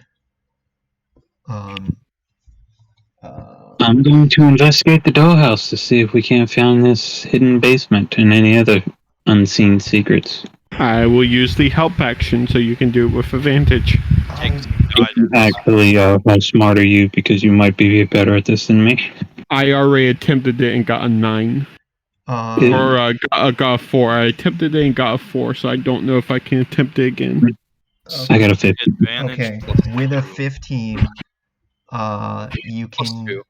I'm going to investigate the dollhouse to see if we can't find this hidden basement and any other unseen secrets. I will use the help action so you can do it with advantage. Actually, how smart are you? Because you might be better at this than me. I already attempted it and got a 9. Or got a 4. I attempted it and got a 4, so I don't know if I can attempt it again. I got a 15. Okay, with a 15, you can.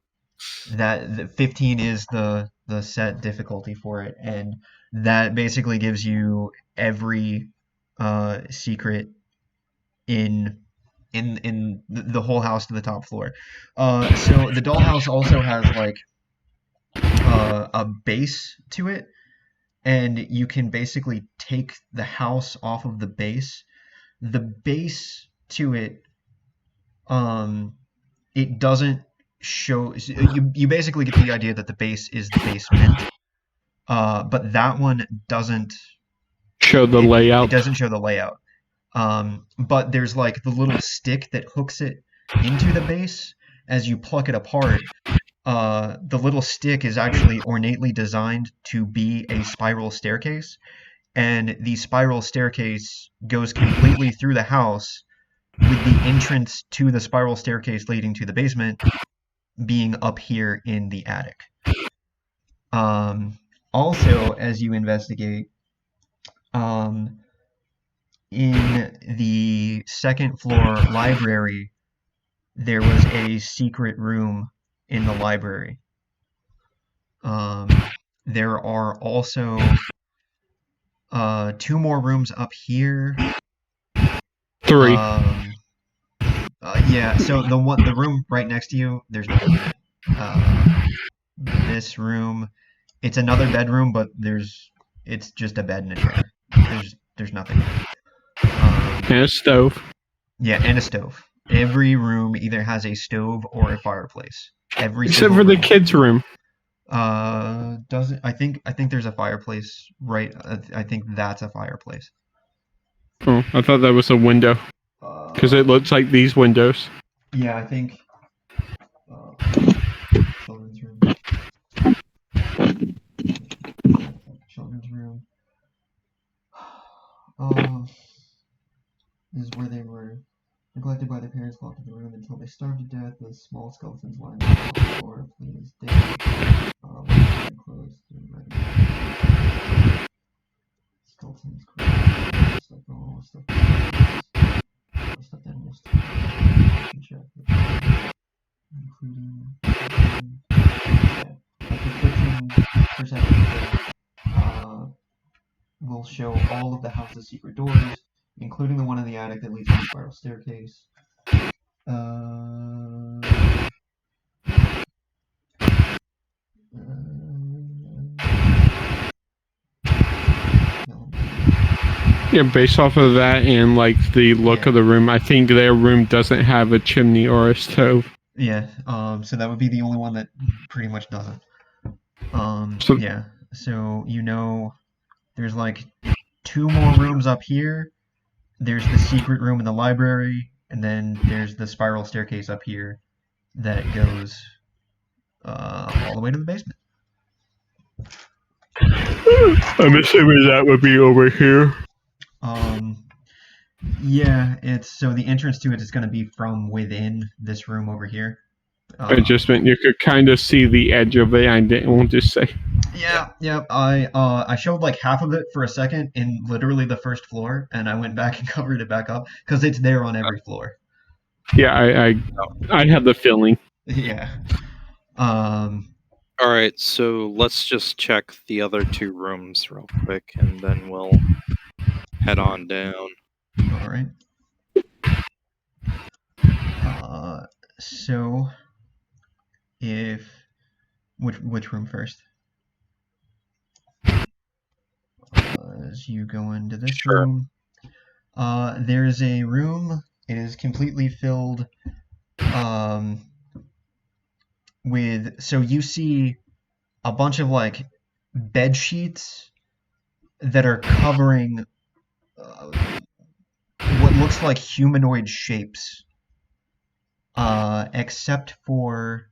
The 15 is the set difficulty for it, and that basically gives you every secret in the whole house to the top floor. So the dollhouse also has like a base to it, and you can basically take the house off of the base. The base to it, it doesn't show. You basically get the idea that the base is the basement, but that one doesn't show the layout. It doesn't show the layout. But there's like the little stick that hooks it into the base. As you pluck it apart, the little stick is actually ornately designed to be a spiral staircase, and the spiral staircase goes completely through the house, with the entrance to the spiral staircase leading to the basement being up here in the attic. Also, as you investigate, in the second floor library, there was a secret room in the library. There are also 2 more rooms up here. 3. Yeah, so the room right next to you, there's nothing in it. This room, it's another bedroom, but it's just a bed and a chair. There's nothing in it. And a stove. Yeah, and a stove. Every room either has a stove or a fireplace. Except for the kids' room. Doesn't I think there's a fireplace, right? I think that's a fireplace. Oh, I thought that was a window. Because it looks like these windows. Yeah, I think. Children's room. Children's room. This is where they were neglected by their parents, locked in the room until they starved to death. The small skeletons lying on the floor, clean as day. Clothes. Skeletons, stuffed animals, including a prescription perception will show all of the house's secret doors, including the one in the attic that leads to the spiral staircase. Yeah, based off of that and like the look of the room, I think their room doesn't have a chimney or a stove. Yeah, so that would be the only one that pretty much doesn't. Yeah, so you know there's like 2 more rooms up here, there's the secret room in the library, and then there's the spiral staircase up here that goes all the way to the basement. I'm assuming that would be over here. Yeah, it's so the entrance to it is going to be from within this room over here. I just meant you could kind of see the edge of it. I didn't want to say. Yeah. I showed like half of it for a second in literally the first floor, and I went back and covered it back up because it's there on every floor. Yeah, I had the feeling. Yeah. All right, so let's just check the other two rooms real quick, and then we'll head on down. All right. So if which room first? As you go into this room, there's a room. It is completely filled with. So you see a bunch of like bed sheets that are covering what looks like humanoid shapes, except for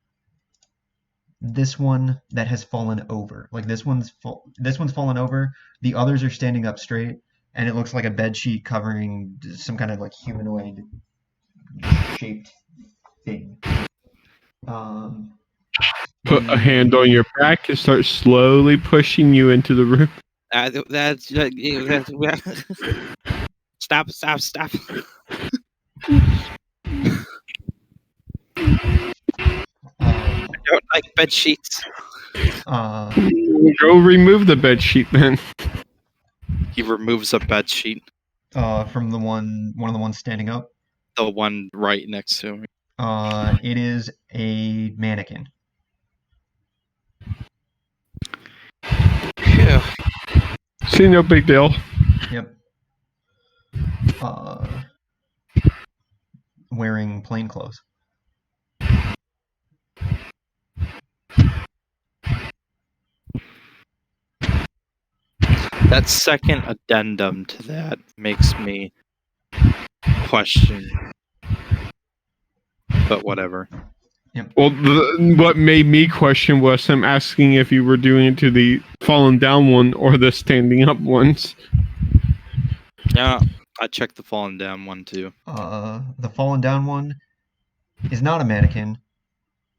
this one that has fallen over. Like this one's fallen over. The others are standing up straight, and it looks like a bed sheet covering some kind of like humanoid shaped thing. Put a hand on your back and start slowly pushing you into the room. Stop. I don't like bed sheets. Go remove the bed sheet then. He removes a bed sheet. From one of the ones standing up. The one right next to me. It is a mannequin. Yeah. See, no big deal. Yep. Wearing plain clothes. That second addendum to that makes me question. But whatever. Yep. Well, what made me question was him asking if you were doing it to the fallen down one or the standing up ones. Yeah, I checked the fallen down one too. The fallen down one is not a mannequin.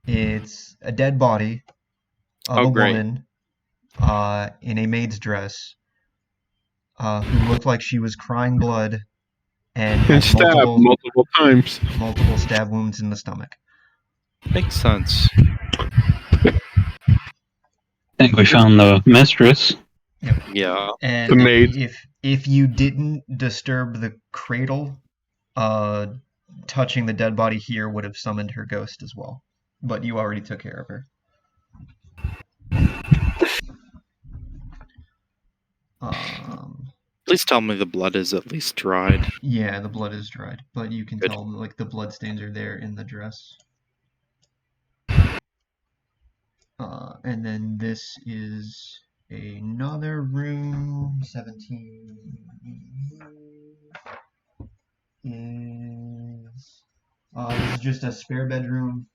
It's a dead body of a woman in a maid's dress who looked like she was crying blood and had stabbed multiple times. Multiple stab wounds in the stomach. Makes sense. I think we found the mistress. Yep. Yeah. And the maid. If you didn't disturb the cradle, touching the dead body here would have summoned her ghost as well. But you already took care of her. Please tell me the blood is at least dried. Yeah, the blood is dried, but you can tell like the blood stains are there in the dress. And then this is another room. 17 is this is just a spare bedroom.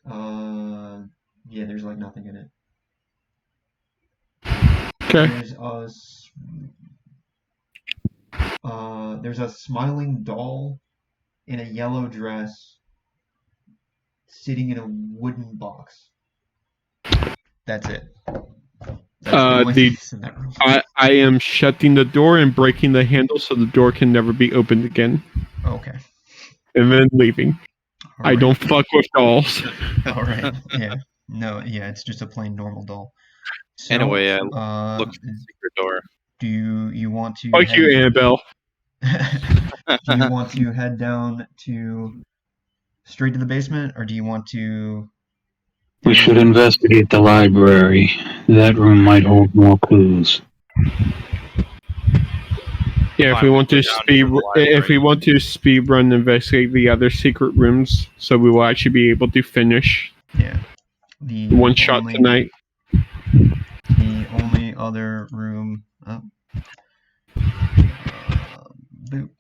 Yeah, there's like nothing in it. Okay. There's a smiling doll in a yellow dress sitting in a wooden box. That's it. I am shutting the door and breaking the handle so the door can never be opened again. Okay. And then leaving. All right. I don't fuck with dolls. All right. Yeah. No. Yeah. It's just a plain normal doll. So, Anyway, I look for the secret door. Do you want to? Fuck you, Annabelle. Do you want to head down to straight to the basement, or do you want to? We should investigate the library. That room might hold more clues. Yeah, if we want to speed run, investigate the other secret rooms, so we will actually be able to finish. Yeah. One shot tonight. The only other room. Boop.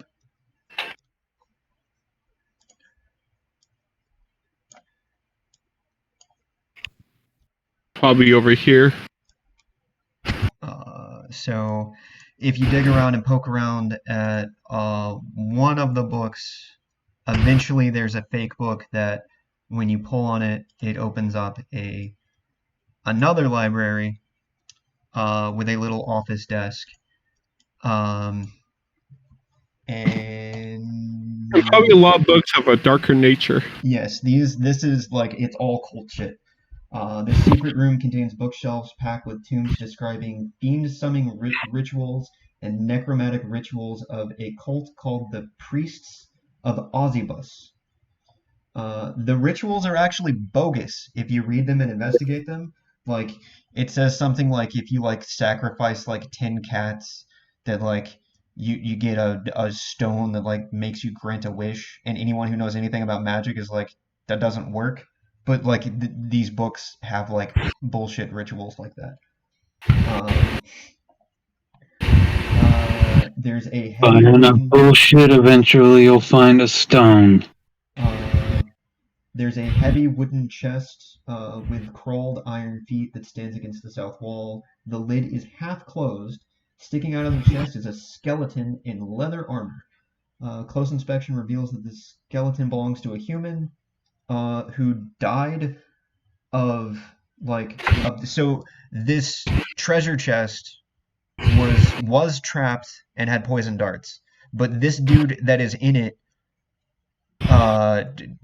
probably over here. So if you dig around and poke around at one of the books, eventually there's a fake book that when you pull on it, it opens up another library with a little office desk. And There's probably a lot of books of a darker nature. yes, this is like it's all cult shit. This secret room contains bookshelves packed with tombs describing fiend-summoning rituals and necromantic rituals of a cult called the Priests of Ozzibus. The rituals are actually bogus if you read them and investigate them. Like, it says something like if you like sacrifice like 10 cats, that like you get a stone that like makes you grant a wish, and anyone who knows anything about magic is like that doesn't work. But like these books have like bullshit rituals like that. There's a heavy Find enough bullshit, eventually you'll find a stone. There's a heavy wooden chest with crawled iron feet that stands against the south wall. The lid is half closed. Sticking out of the chest is a skeleton in leather armor. Close inspection reveals that this skeleton belongs to a human who died of so this treasure chest was trapped and had poison darts, but this dude that is in it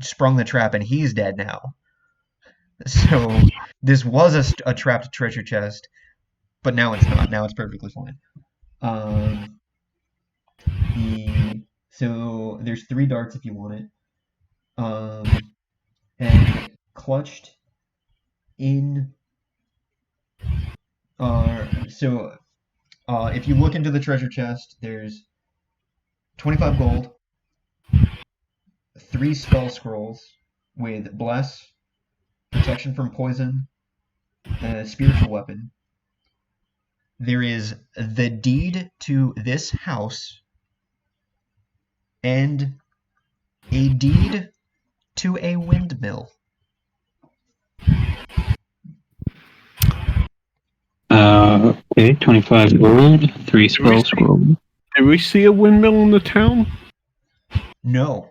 sprung the trap and he's dead now. So this was a trapped treasure chest, but now it's not. Now it's perfectly fine. So there's 3 darts if you want it. And clutched in if you look into the treasure chest, there's 25 gold, 3 spell scrolls with bless, protection from poison, a spiritual weapon. There is the deed to this house and a deed to a windmill. Okay, 25 gold, 3 spell scrolls. Did we see a windmill in the town? No.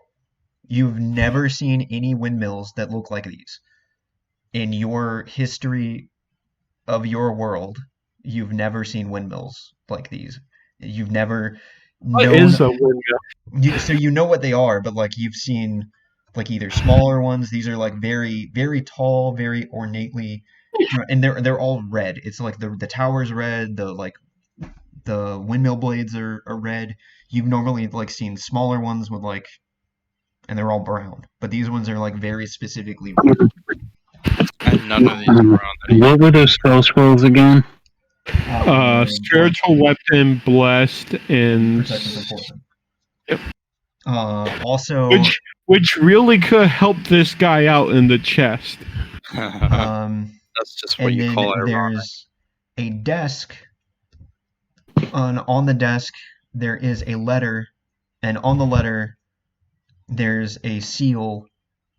You've never seen any windmills that look like these. In your history of your world, you've never seen windmills like these. You've never What known. is a windmill? So you know what they are, but like you've seen like either smaller ones. These are like very, very tall, very ornately, and they're all red. It's like the tower's red. The windmill blades are red. You've normally like seen smaller ones with like, and they're all brown. But these ones are like very specifically red. And none of these are on there. What were those spell scrolls again? Spiritual weapon, blessed, and protection from poison. Yep. Also, which really could help this guy out in the chest. That's just what and you then call ironic. there's a desk. On the desk there is a letter, and on the letter there's a seal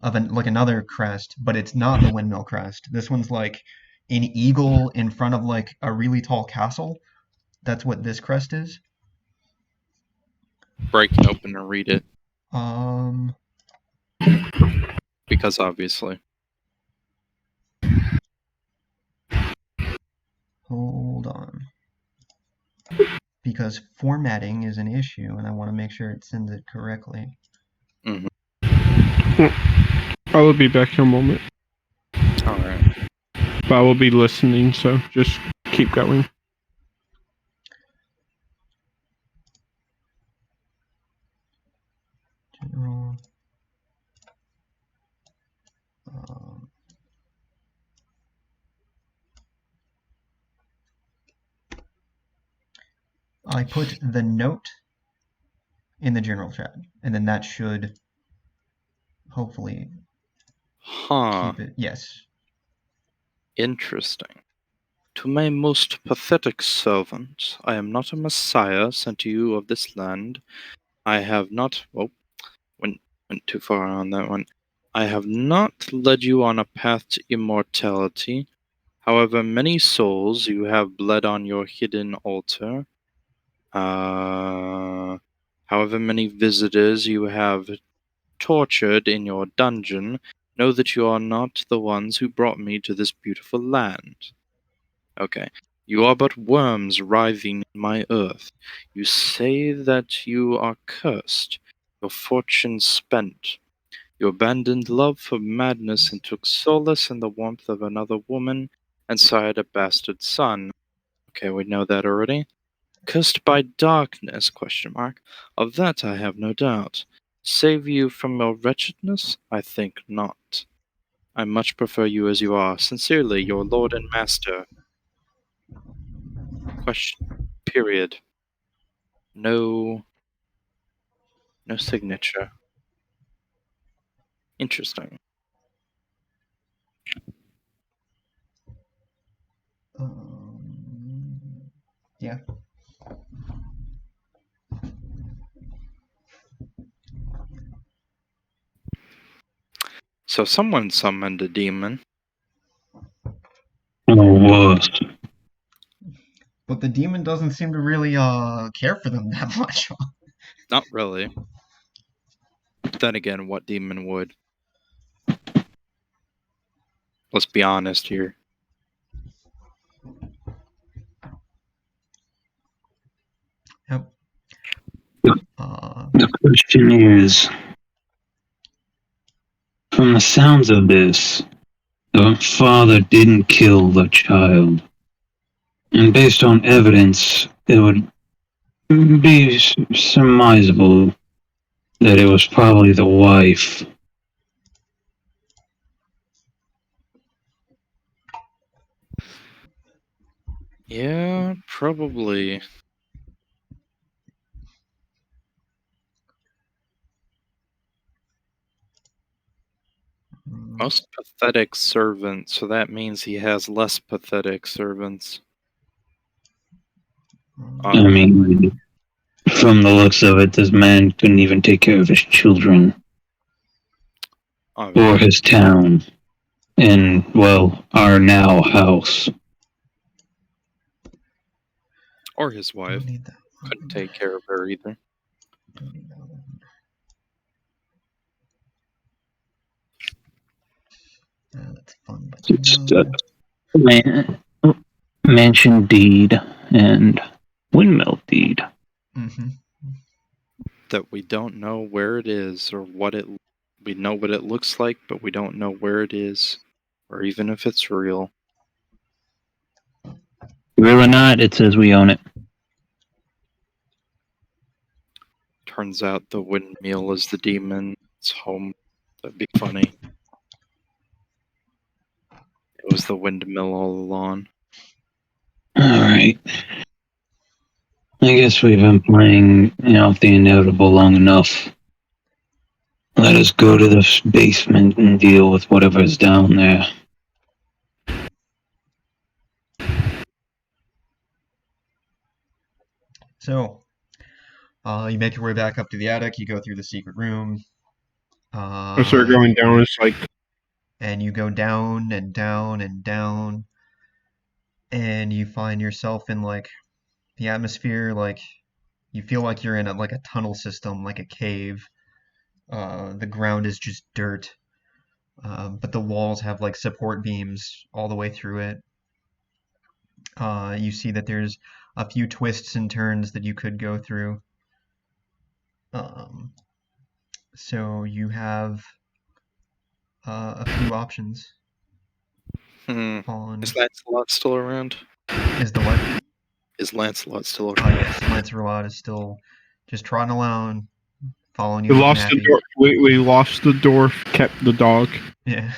of like another crest, but it's not the windmill crest. This one's like an eagle in front of like a really tall castle. That's what this crest is. Break it open and read it. Because obviously. Hold on. Because formatting is an issue, and I want to make sure it sends it correctly. Mm-hmm. I will be back in a moment. Alright. But I will be listening, so just keep going. General. I put the note in the general chat, and then that should hopefully keep it. Yes. Interesting. To my most pathetic servant, I am not a messiah sent to you of this land. I have not... Oh, went too far on that one. I have not led you on a path to immortality. However many souls you have bled on your hidden altar, however many visitors you have tortured in your dungeon, know that you are not the ones who brought me to this beautiful land. Okay. You are but worms writhing in my earth. You say that you are cursed, your fortune spent. You abandoned love for madness and took solace in the warmth of another woman and sired a bastard son. Okay, we know that already. Cursed by darkness, question mark. Of that I have no doubt. Save you from your wretchedness? I think not. I much prefer you as you are. Sincerely, your lord and master. Question. Period. No signature. Interesting. Yeah. So someone summoned a demon. Or worse. But the demon doesn't seem to really care for them that much. Not really. Then again, what demon would? Let's be honest here. Yep. The question is, from the sounds of this, the father didn't kill the child. And based on evidence, it would be surmisable that it was probably the wife. Yeah, probably. Most pathetic servant, so that means he has less pathetic servants. I mean, from the looks of it, this man couldn't even take care of his children. Or his town. And, well, our now house. Or his wife. Couldn't take care of her either. That's fun, but Just mansion deed and windmill deed. Mm-hmm. That we don't know where it is or what it. We know what it looks like, but we don't know where it is, or even if it's real. Real or not, it says we own it. Turns out the windmill is the demon. It's home. That'd be funny. It was the windmill all along. Alright. I guess we've been playing, the inevitable long enough. Let us go to the basement and deal with whatever's down there. So, you make your way back up to the attic. You go through the secret room. I start going down. It's like, and you go down and down and down, and you find yourself in like the atmosphere. Like you feel like you're in a tunnel system, like a cave. The ground is just dirt, but the walls have like support beams all the way through it. You see that there's a few twists and turns that you could go through. So you have a few options. Is Lancelot still around? Is the what? Is Lancelot still Oh around? yes, Lancelot is still just trotting along, following you. we looking lost the happy. door. We lost the door. Kept the dog. Yeah.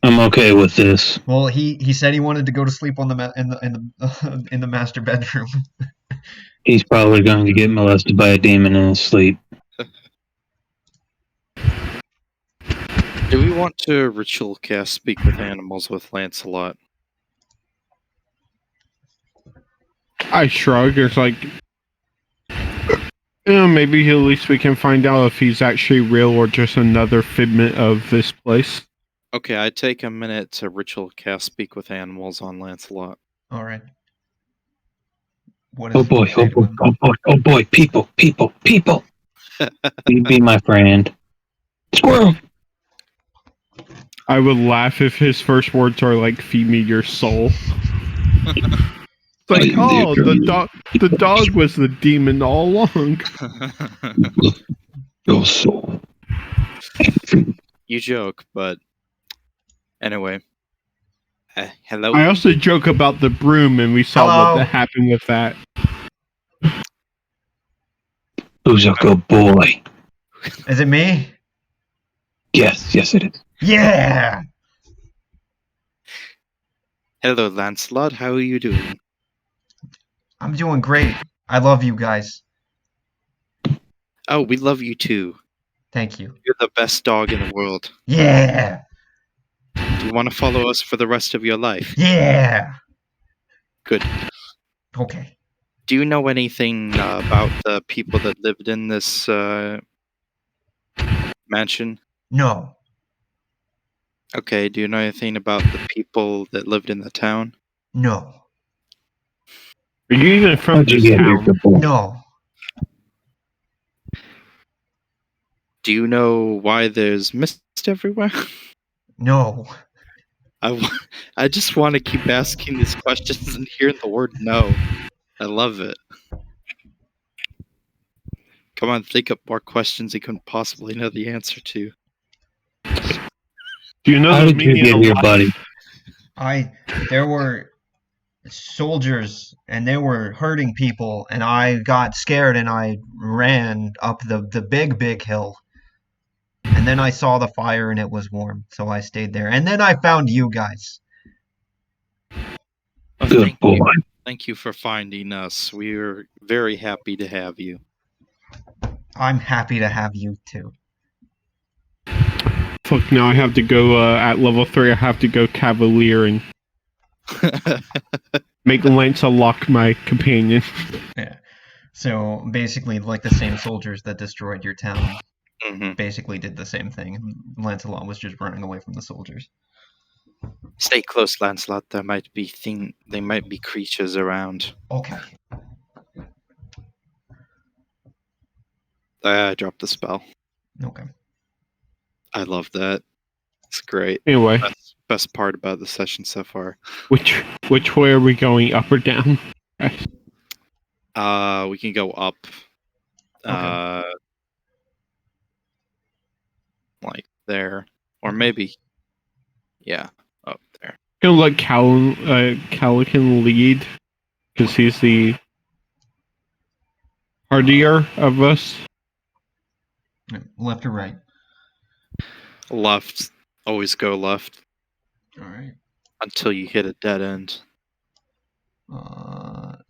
I'm okay with this. Well, he said he wanted to go to sleep on in the master bedroom. He's probably going to get molested by a demon in his sleep. Do we want to ritual cast Speak with Animals with Lancelot? I shrug. It's like, maybe at least we can find out if he's actually real or just another figment of this place. Okay, I take a minute to ritual cast Speak with Animals on Lancelot. All right. What does Oh boy, he say oh to boy, him? oh boy, oh boy, people, people, people. Be my friend. Squirrel. I would laugh if his first words are like, "Feed me your soul." It's like, the dog was the demon all along. Your soul. You joke, but anyway. Hello. I also joke about the broom, and we saw Hello? what happened with that. Who's a good boy? Is it me? Yes, yes it is. Yeah. Hello, Lancelot. How are you doing? I'm doing great. I love you guys. Oh, we love you too. Thank you. You're the best dog in the world. Yeah. Do you want to follow us for the rest of your life? Yeah. Good. Okay. Do you know anything about the people that lived in this mansion? No. Okay, do you know anything about the people that lived in the town? No. Are you even from How'd you this get here, town? good boy? No. Do you know why there's mist everywhere? No. I just want to keep asking these questions and hearing the word no. I love it. Come on, think up more questions you couldn't possibly know the answer to. Do you know How the did you meaning get of here, life? buddy? There were soldiers and they were hurting people and I got scared and I ran up the big hill. And then I saw the fire and it was warm, so I stayed there. And then I found you guys. Oh, Good boy. Thank you for finding us. We're very happy to have you. I'm happy to have you too. Fuck, now I have to go, at level 3, I have to go Cavalier and make Lancelot my companion. Yeah. So basically, like the same soldiers that destroyed your town Mhm. basically did the same thing. Lancelot was just running away from the soldiers. Stay close, Lancelot. There might be creatures around. Okay. I dropped the spell. Okay. I love that. It's great. Anyway, Best part about the session so far. which way are we going, up or down? We can go up. Okay. Like there, or maybe, yeah, up there. Gonna let Calican lead, because he's the hardier of us. Left or right? Left. Always go left. All right. Until you hit a dead end.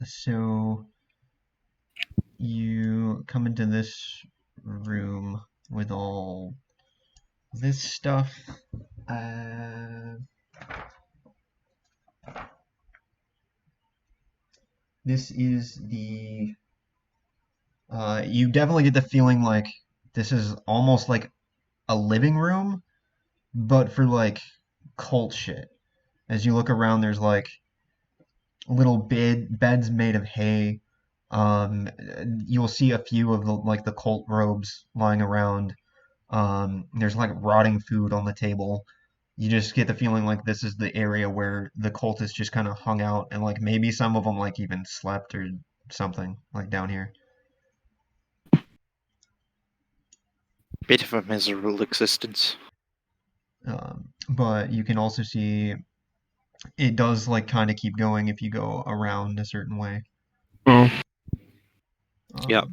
So you come into this room with all this stuff. This is the. You definitely get the feeling like this is almost like a living room, but for like cult shit. As you look around, there's like little beds made of hay. You'll see a few of the cult robes lying around. There's like rotting food on the table. You just get the feeling like this is the area where the cultists just kind of hung out, and like maybe some of them like even slept or something like down here. Bit of a miserable existence. But you can also see it does like kind of keep going if you go around a certain way. Oh, Yeah.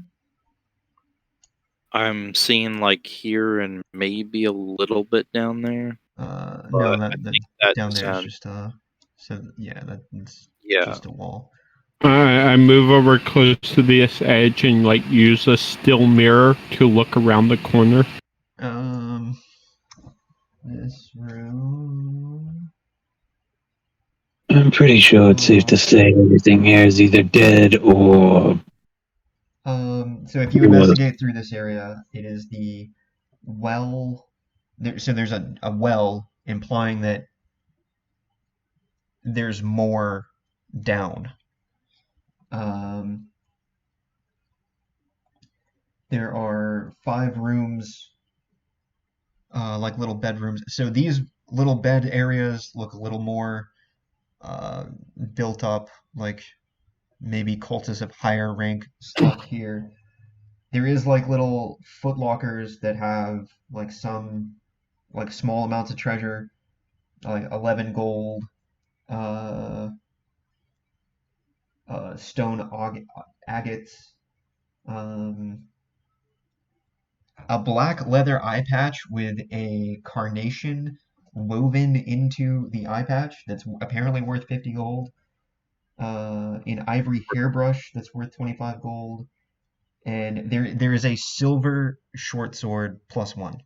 I'm seeing like here and maybe a little bit down there. No, I that think that down there is just so yeah, that's yeah. just a wall. I move over close to this edge and like use a still mirror to look around the corner. This room. I'm pretty sure it's safe to say everything here is either dead or. So if you investigate through this area, it is the well. So there's a well implying that there's more down. There are 5 rooms, like little bedrooms. So these little bed areas look a little more built up, like maybe cultists of higher rank slept here. There is like little foot lockers that have like some like small amounts of treasure, like 11 gold, uh, stone agates, um, a black leather eye patch with a carnation woven into the eye patch that's apparently worth 50 gold, an ivory hairbrush that's worth 25 gold, and there is a silver short sword +1.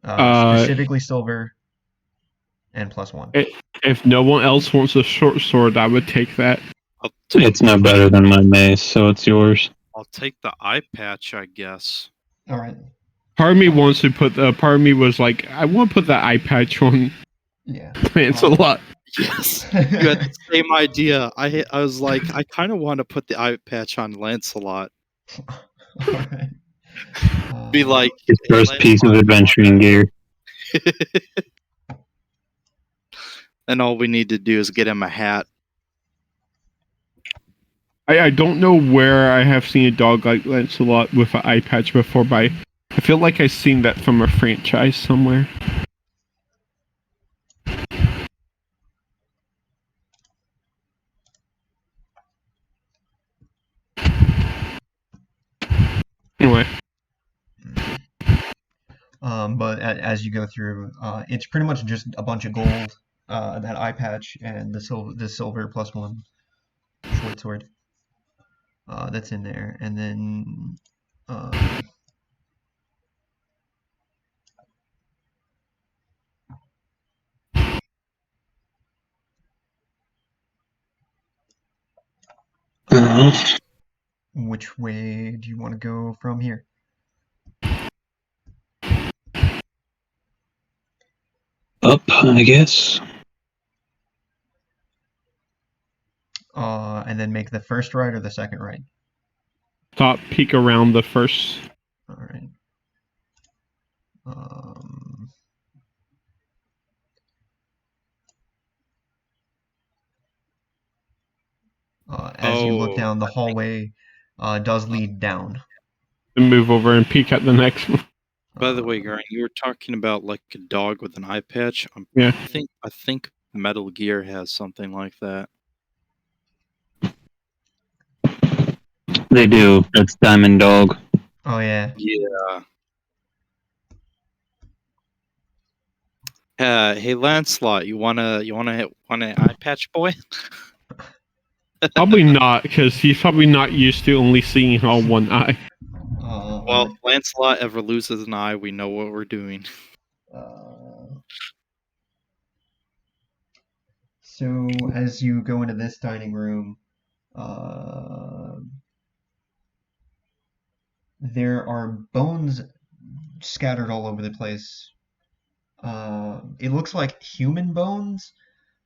Specifically silver and +1. If no one else wants a short sword, I would take that. It's no better than my mace, so it's yours. I'll take the eye patch, I guess. All right. Part of me wants to put. Part of me was like, I want to put the eye patch on. Yeah. Lancelot. Yes, you had the same idea. I was like, I kind of want to put the eye patch on Lancelot. All right. Be like His first hey, piece of adventuring gear. and all we need to do is get him a hat. I don't know where I have seen a dog like Lancelot with an eye patch before, but I feel like I've seen that from a franchise somewhere. Anyway. But as you go through, it's pretty much just a bunch of gold, that eye patch, and the silver +1 short sword that's in there, and then which way do you want to go from here? Up, I guess. And then make the first right or the second right? Top peek around the first. All right. As you look down, the hallway does lead down. And move over and peek at the next one. By the way, Garen, you were talking about like a dog with an eye patch. Yeah. I think Metal Gear has something like that. They do. That's Diamond Dog. Oh yeah. Yeah. Hey Lancelot, you wanna want an eye patch, boy? Probably not, because he's probably not used to only seeing all one eye. Well, if Lancelot ever loses an eye, we know what we're doing. So as you go into this dining room, there are bones scattered all over the place. It looks like human bones,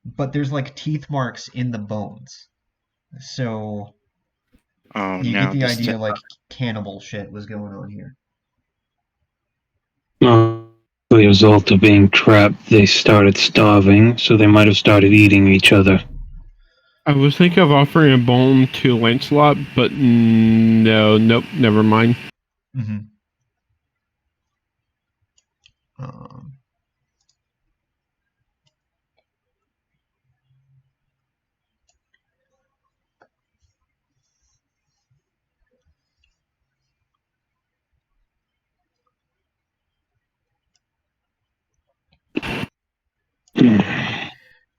but there's like teeth marks in the bones. So you get the idea like cannibal shit was going on here. The result of being trapped, they started starving, so they might have started eating each other. I was thinking of offering a bone to Lancelot, but nope, never mind. Mm-hmm.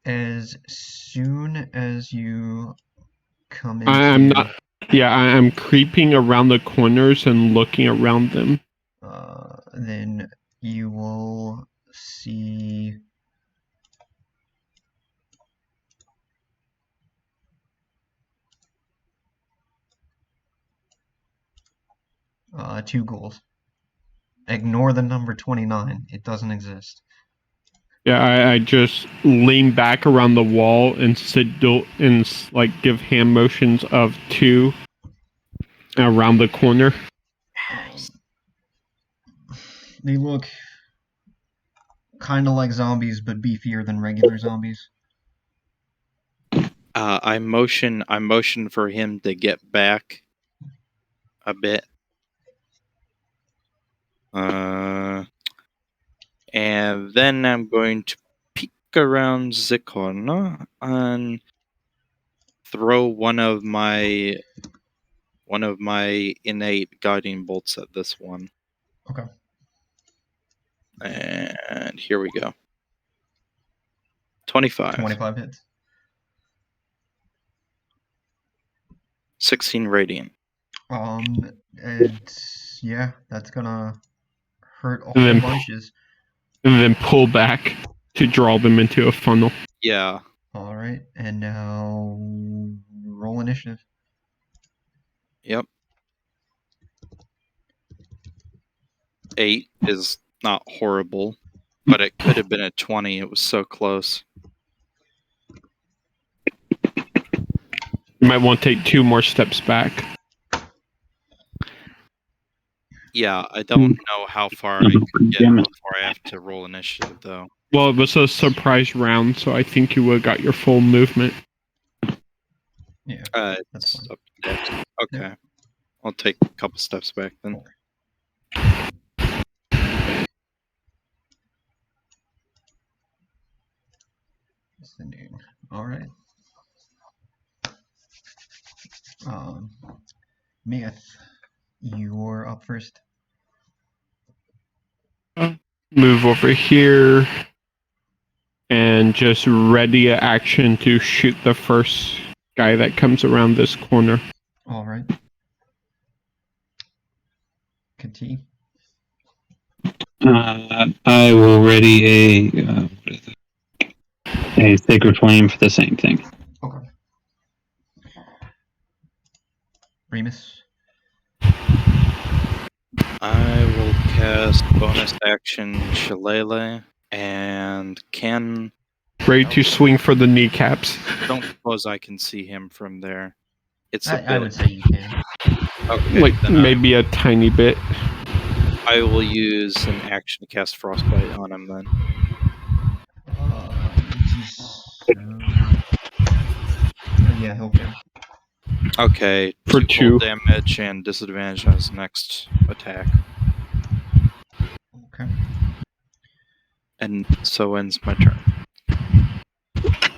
As soon as you come into... I'm not. Yeah, I'm creeping around the corners and looking around them. Then you will see... two ghouls. Ignore the number 29. It doesn't exist. Yeah, I just lean back around the wall and like give hand motions of 2 around the corner. They look kind of like zombies, but beefier than regular zombies. I motion for him to get back a bit. And then I'm going to peek around the corner and throw one of my innate guiding bolts at this one. Okay. And here we go. 25. 25 hits. 16 radiant. Yeah, that's gonna hurt a And whole then- bunches. And then pull back to draw them into a funnel. Yeah. All right, and now roll initiative. Yep. 8 is not horrible, but it could have been a 20. It was so close. You might want to take 2 more steps back. Yeah, I don't know how far I could get before I have to roll initiative, though. Well, it was a surprise round, so I think you would have got your full movement. Yeah, It's fine. up to you. Okay. I'll take a couple steps back then. Ascending. All right. Myth, you're up first. Move over here and just ready a action to shoot the first guy that comes around this corner. All right. Continue. I will ready a sacred flame for the same thing. Okay. Remus. I will cast bonus action Shillelagh and can. Ready to swing for the kneecaps. Don't suppose I can see him from there. It's a bit. I would say you can. Okay, Like then maybe a tiny bit. I will use an action to cast Frostbite on him then. Yeah, he'll get. Okay, For 2 damage and disadvantage on his next attack. Okay. And so ends my turn.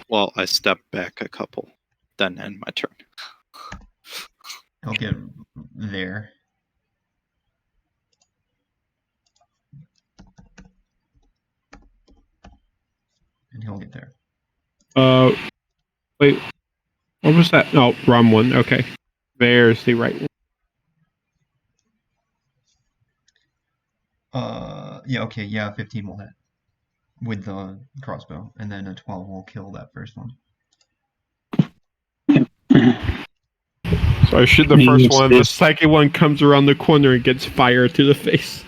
Well, I step back a couple, then end my turn. He'll get there. And he'll get there. Wait. What was that? Oh, wrong one. Okay. There's the right one. Yeah, okay, yeah, 15 will hit. With the crossbow. And then a 12 will kill that first one. So I shoot the first one. The second one comes around the corner and gets fire to the face.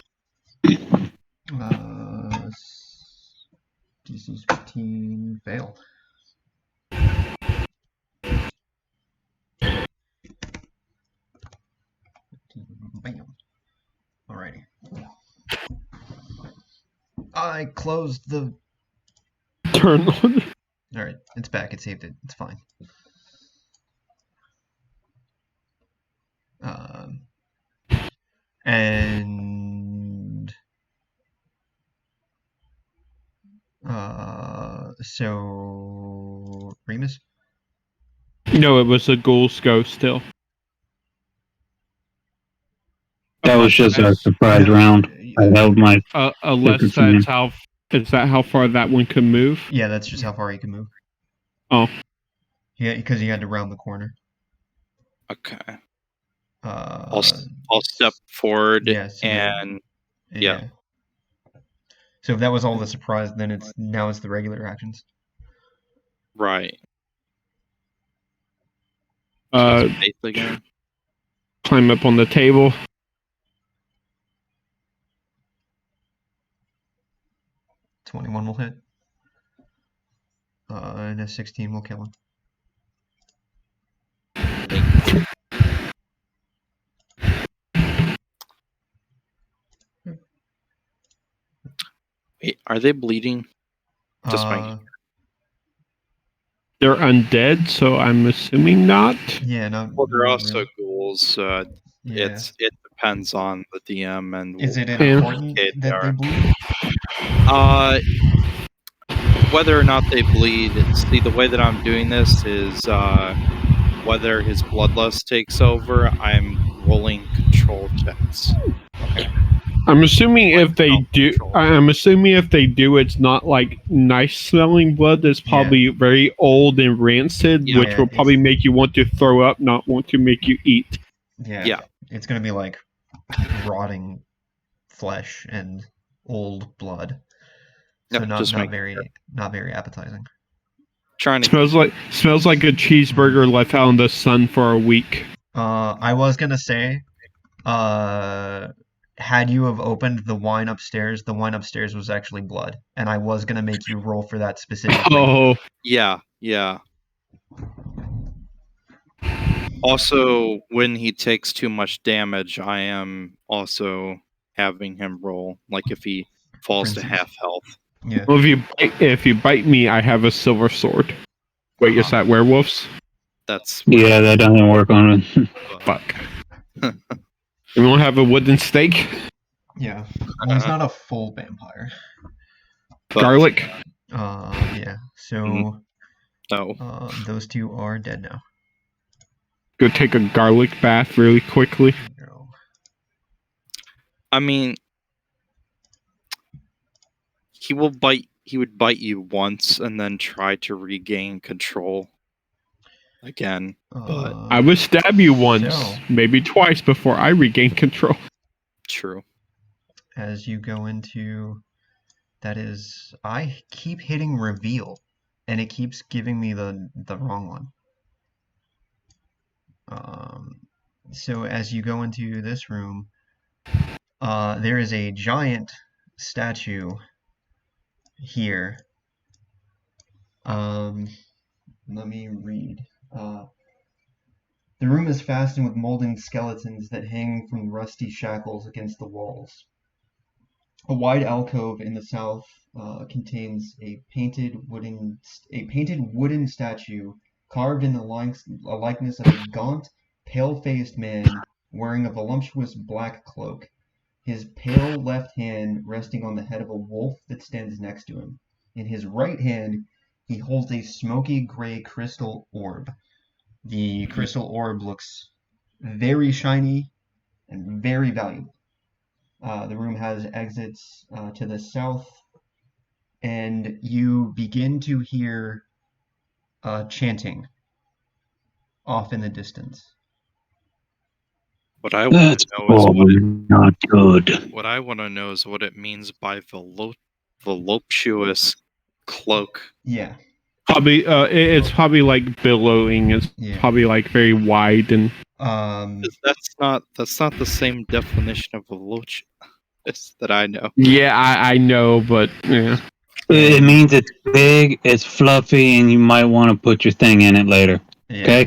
DC's 15, fail. Bam. Alrighty. I closed the turn on. Alright, it's back. It saved it. It's fine. And so Remus? No, it was a ghoul's go still. That was just a surprise round. I held my. Unless that's how. Is that how far that one could move? Yeah, that's just how far he can move. Oh. Yeah, because he had to round the corner. Okay. I'll step forward and yeah. So if that was all the surprise, then it's the regular actions. Right. Again. Climb up on the table. 21 will hit. And a 16 will kill him. Wait, are they bleeding? Just my They're undead, so I'm assuming not. Yeah, no. well, they're not also really. ghouls. Yeah. It depends on the DM and Is it what kind of important kid that they are. bleed? Whether or not they bleed. See, the way that I'm doing this is whether his bloodlust takes over, I'm rolling control checks. Okay. I'm assuming if they do, self-control. I'm assuming if they do, it's not like nice smelling blood. It's probably very old and rancid, Yeah. which will probably make you want to throw up, not want to make you eat. Yeah. It's gonna be like rotting flesh and old blood. So Yep, not just not make very not very appetizing. Trying to smells like a cheeseburger left out in the sun for a week. I was gonna say, had you have opened the wine upstairs was actually blood, and I was gonna make you roll for that specifically. Oh, yeah. Also, when he takes too much damage, I am also having him roll. Like if he falls to half health. Yeah. Well, if you bite me, I have a silver sword. Wait, is that werewolves? That's Yeah, that doesn't work on it. Fuck. You won't have a wooden stake? Yeah. Well, he's not a full vampire. Garlic? Yeah. So those two are dead now. Go take a garlic bath really quickly. I mean, he would bite you once and then try to regain control again. But I would stab you once, maybe twice before I regain control. True. As you go into I keep hitting reveal and it keeps giving me the wrong one. So as you go into this room, there is a giant statue here. Let me read. The room is fastened with molding skeletons that hang from rusty shackles against the walls. A wide alcove in the south contains a painted wooden statue carved in the likeness of a gaunt, pale-faced man wearing a voluptuous black cloak, his pale left hand resting on the head of a wolf that stands next to him. In his right hand, he holds a smoky gray crystal orb. The crystal orb looks very shiny and very valuable. The room has exits to the south, and you begin to hear chanting off in the distance. What I want to know is not good. What I want to know is what it means by voluptuous cloak. Yeah. Probably, it's probably like billowing. It's probably like very wide and. That's not the same definition of voluptuous that I know. Yeah, I know, but yeah. It means it's big, it's fluffy, and you might want to put your thing in it later. Okay.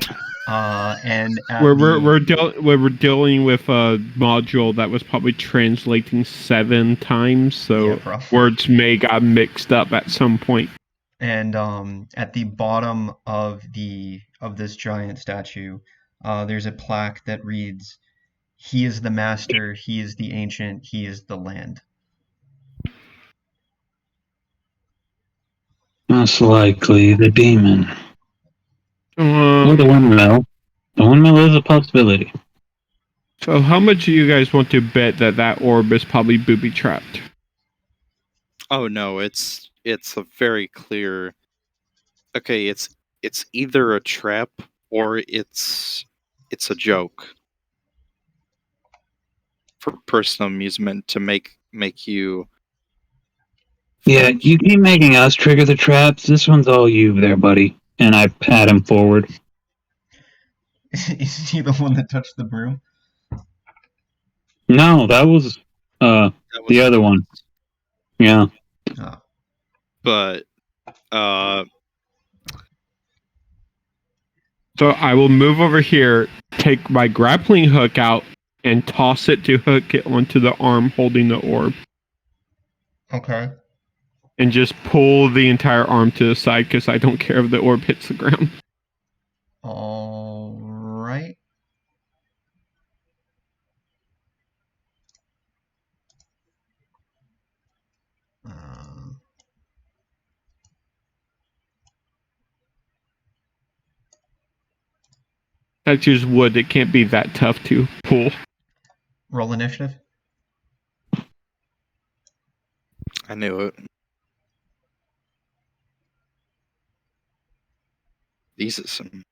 And we're dealing with a module that was probably translating 7 times, so words may got mixed up at some point. And at the bottom of this giant statue, there's a plaque that reads, "He is the master, he is the ancient, he is the land." Most likely the demon. Or the windmill. The windmill is a possibility. So how much do you guys want to bet that orb is probably booby trapped? Oh no, it's a very clear. Okay, it's either a trap or it's a joke for personal amusement to make you. Yeah, you keep making us trigger the traps. This one's all you there, buddy. And I pat him forward. Is he the one that touched the broom? No, that was the other one. Yeah. But So I will move over here, take my grappling hook out, and toss it to hook it onto the arm holding the orb. Okay. And just pull the entire arm to the side because I don't care if the orb hits the ground. All right. That's just wood. It can't be that tough to pull. Roll initiative. I knew it. These are some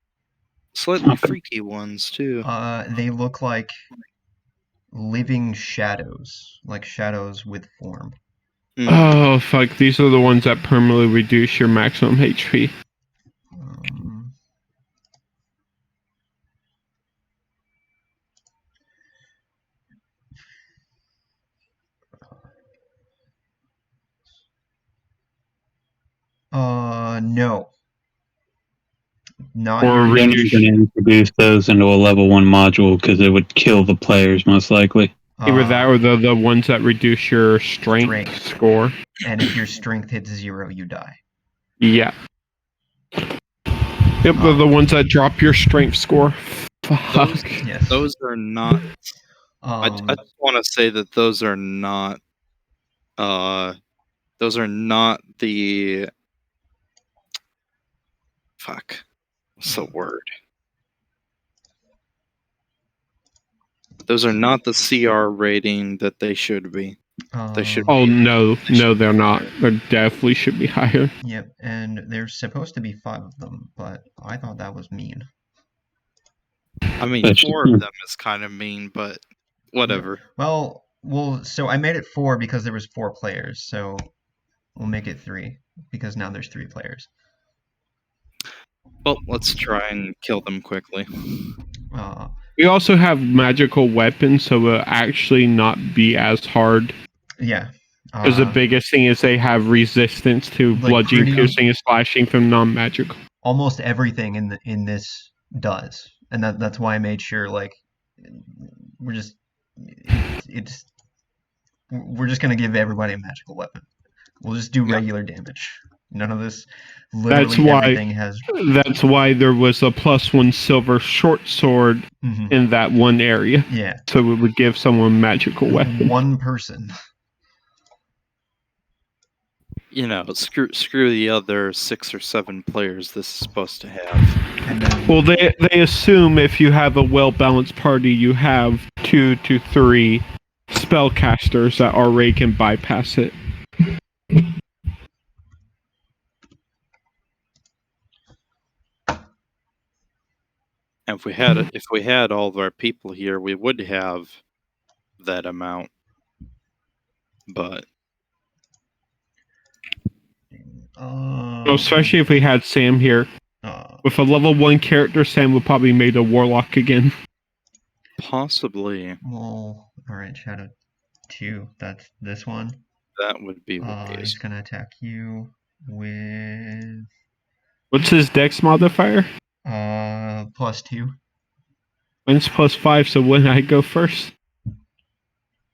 slightly freaky ones too. They look like living shadows, like shadows with form. Oh, fuck. These are the ones that permanently reduce your maximum HP. No. Not Or your going to introduce those into a level 1 module because it would kill the players most likely. Either that or the ones that reduce your strength score. And if your strength hits 0, you die. Yeah. Yep, they're the ones that drop your strength score. Fuck. Those are not. I just want to say that those are not. Those are not the. Fuck. What's the word? Those are not the CR rating that they should be. They should. Oh no, they're not. They definitely should be higher. Yep, and there's supposed to be 5 of them, but I thought that was mean. I mean, 4 of them is kind of mean, but whatever. Well, so I made it 4 because there was 4 players, so we'll make it 3 because now there's 3 players. Well, let's try and kill them quickly. We also have magical weapons, so it'll actually not be as hard. Yeah. Because the biggest thing is they have resistance to bludgeoning, piercing, and slashing from non-magical. Almost everything in this does, and that's why I made sure we're just gonna give everybody a magical weapon. We'll just do regular damage. None of this. Literally everything has. That's why there was a +1 silver short sword in that one area. Yeah. So it would give someone magical weapon. One person. You know, screw the other 6 or 7 players this is supposed to have. Well, they assume if you have a well-balanced party, you have 2 to 3 spellcasters that already can bypass it. And if we had all of our people here, we would have that amount. But especially if we had Sam here. With a level 1 character, Sam would probably made a warlock again. Possibly. Well, alright, Shadow 2. That's this one. That would be He's gonna attack you with. What's his dex modifier? +2. Mine's +5, so when I go first?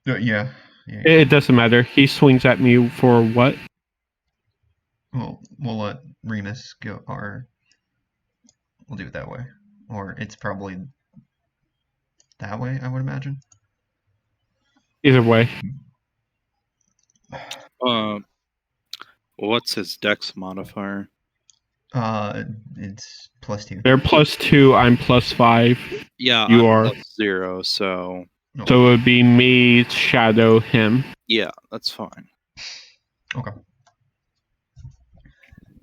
Yeah. It doesn't matter. He swings at me for what? Well, we'll let Remus go, or we'll do it that way. Or it's probably that way, I would imagine. Either way. What's his dex modifier? It's +2. They're +2, I'm +5. Yeah, you I'm are +0, so. So it would be me, Shadow, him. Yeah, that's fine. Okay.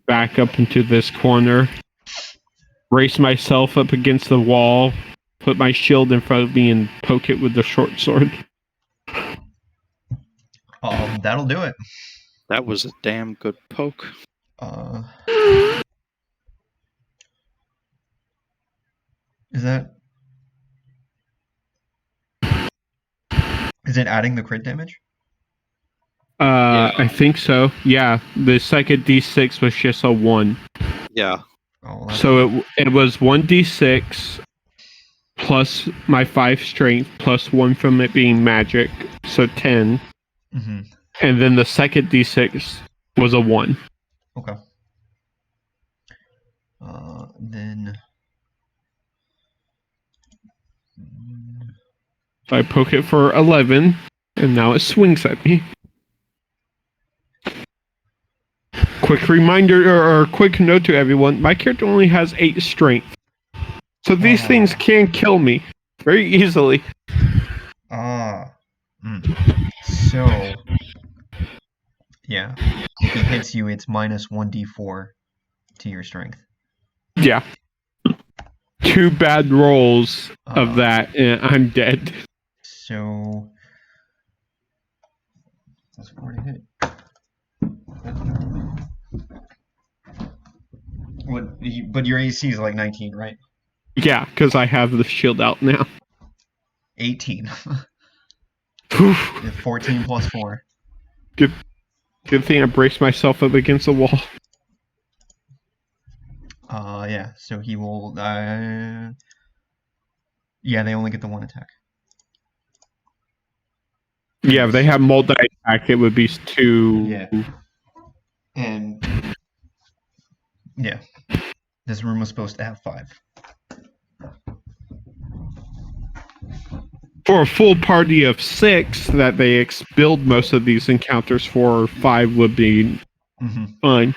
Back up into this corner. Race myself up against the wall. Put my shield in front of me and poke it with the short sword. That'll do it. That was a damn good poke. Is it adding the crit damage? I think so. Yeah, the second D6 was just a 1. Yeah. Oh, that's So it was 1d6 plus my 5 strength plus 1 from it being magic, so 10. Mm-hmm. And then the second d6 was a 1. Okay. Then. So I poke it for 11, and now it swings at me. Quick reminder, or quick note to everyone, my character only has 8 strength. So these things can kill me very easily. So, yeah. If he hits you, it's minus 1d4 to your strength. Yeah. 2 bad rolls of that, and I'm dead. So, that's 4 to hit. But your AC is like 19, right? Yeah, because I have the shield out now. 18. 14 plus 4. Good thing I braced myself up against the wall. Yeah, so he will, yeah, they only get the 1 attack. Yeah, if they have multi-attack, it would be 2. Yeah. And, yeah. This room was supposed to have 5. For a full party of 6 that they build most of these encounters for, 5 would be fine.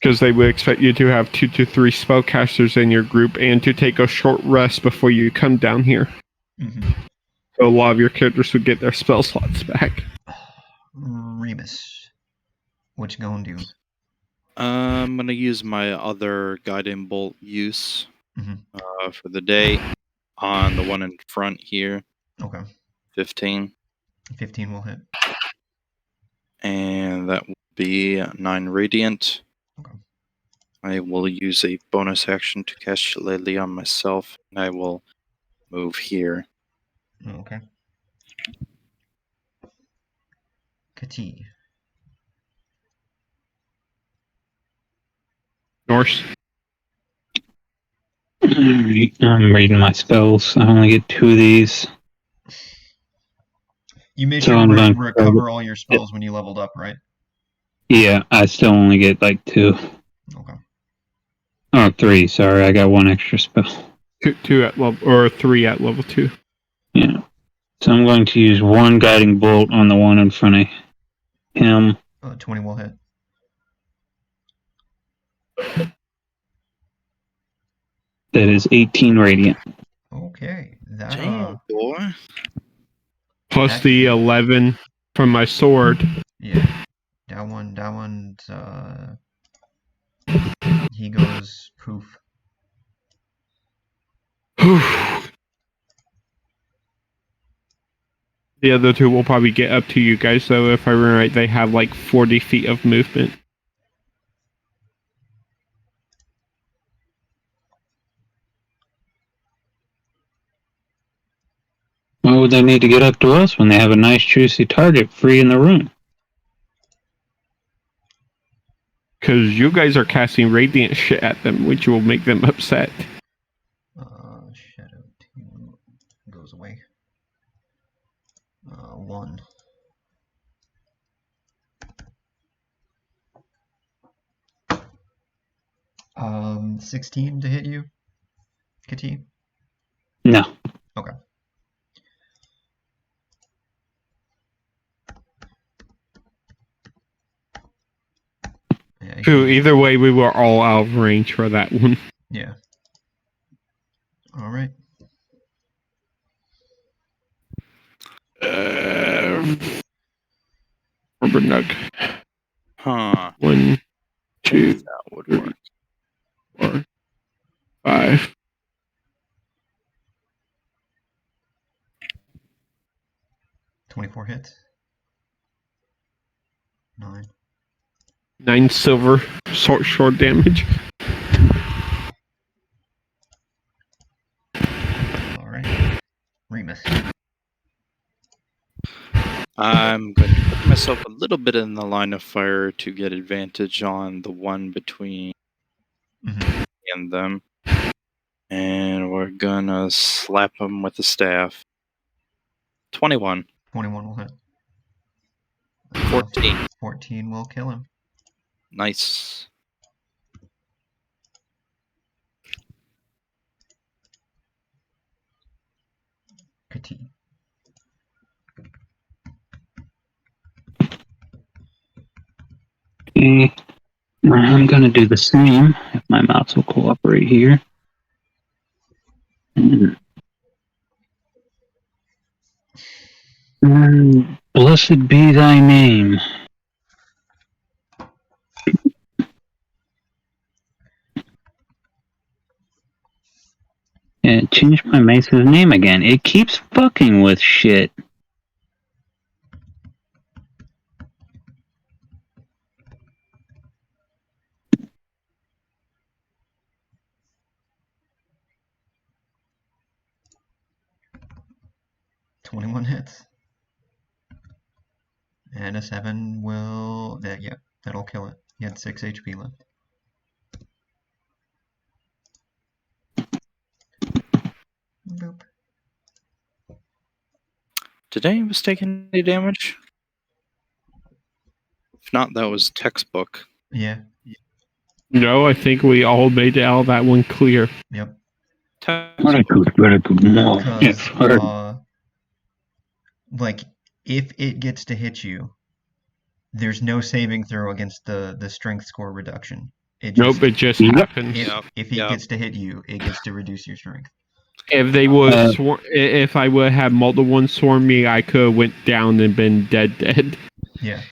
Because they would expect you to have 2 to 3 spellcasters in your group and to take a short rest before you come down here. So a lot of your characters would get their spell slots back. Remus, what you gonna do? I'm gonna use my other guiding bolt use for the day on the one in front here. Okay. 15. 15 will hit. And that will be 9 radiant. Okay. I will use a bonus action to cast Shillelagh on myself, and I will move here. Okay. Kati. Norse. Alright, I'm reading my spells. I only get 2 of these. You made So sure I'm to going recover all your spells when you leveled up, right? Yeah, I still only get like 2. Okay. Oh, 3, sorry, I got 1 extra spell. 2 at level, or 3 at level 2. Yeah. So I'm going to use 1 guiding bolt on the one in front of him. 20 will hit. That is 18 radiant. Okay. That, Damn, boy. Plus the 11 from my sword. Yeah. That one's, he goes poof. The other 2 will probably get up to you guys, though. If I remember right, they have like 40 feet of movement. Why would they need to get up to us when they have a nice juicy target free in the room? Because you guys are casting radiant shit at them, which will make them upset. Shadow 2 goes away. 1. Um, 16 to hit you, Kati? No. Okay. Yeah, Either way, we were all out of range for that one. Yeah. All right. Rubber nug. Huh. 1, 2, That would work. 4, 5. $24 hits. 9. 9 silver short damage. All right. Remus. I'm going to put myself a little bit in the line of fire to get advantage on the one between Mhm. me and them. And we're gonna slap him with the staff. 21. 21 will hit. 14. 14 will kill him. Nice. Kati. Okay. I'm gonna do the same if my mouse will cooperate here. And blessed be thy name. And change my mace's name again. It keeps fucking with shit. "21 hits. And a 7 will... that'll kill it. He had 6 HP left. Boop. Did any of us take any damage? If not, that was textbook. Yeah. No, I think we all made all that one clear. Yep. Very good, very good. No, yes, Because, like, if it gets to hit you, there's no saving throw against the strength score reduction. It just, Nope, it just Yep. happens. if it gets to hit you, it gets to reduce your strength. If they would, if I would have multiple ones swarm me, I could have went down and been dead. Yeah.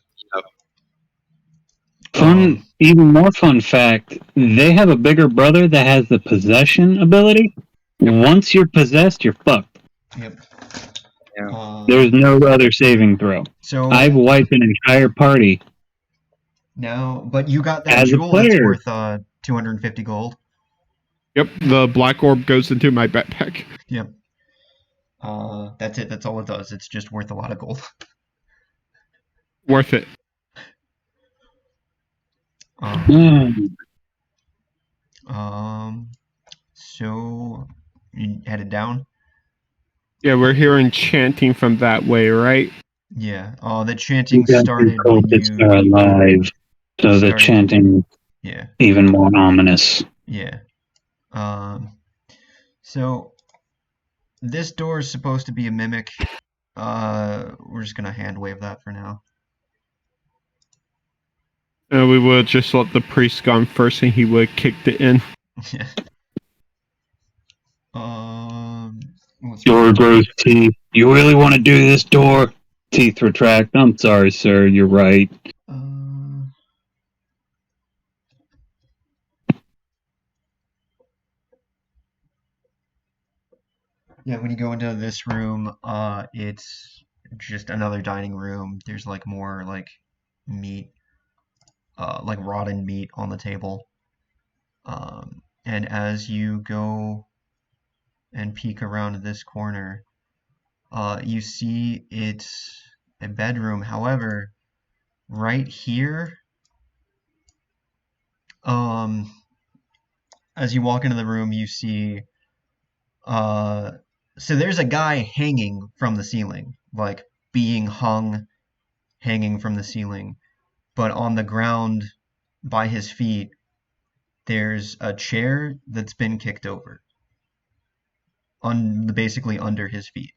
Fun, even more fun fact, they have a bigger brother that has the possession ability. Once you're possessed, you're fucked. Yep. There's no other saving throw. So I've wiped an entire party. now, but you got that As a jewel that's player. worth 250 gold. Yep, the black orb goes into my backpack. Yep. That's it. That's all it does. It's just worth a lot of gold. Worth it. So you headed down? Yeah, we're hearing chanting from that way, right? Yeah. The chanting started when cultists you are alive, so the chanting Yeah. even more ominous. Yeah. So this door is supposed to be a mimic. We're just gonna hand wave that for now. We would just let the priest gone first, and he would have kicked it in. Yeah. Door grows teeth. You really want to do this door? Teeth retract. I'm sorry, sir. You're right. Yeah, when you go into this room, it's just another dining room. There's like more like meat, like rotten meat on the table. And as you go and peek around this corner, you see it's a bedroom. However, right here, as you walk into the room, you see, so there's a guy hanging from the ceiling, like being hung, hanging from the ceiling. But on the ground by his feet, there's a chair that's been kicked over, basically under his feet.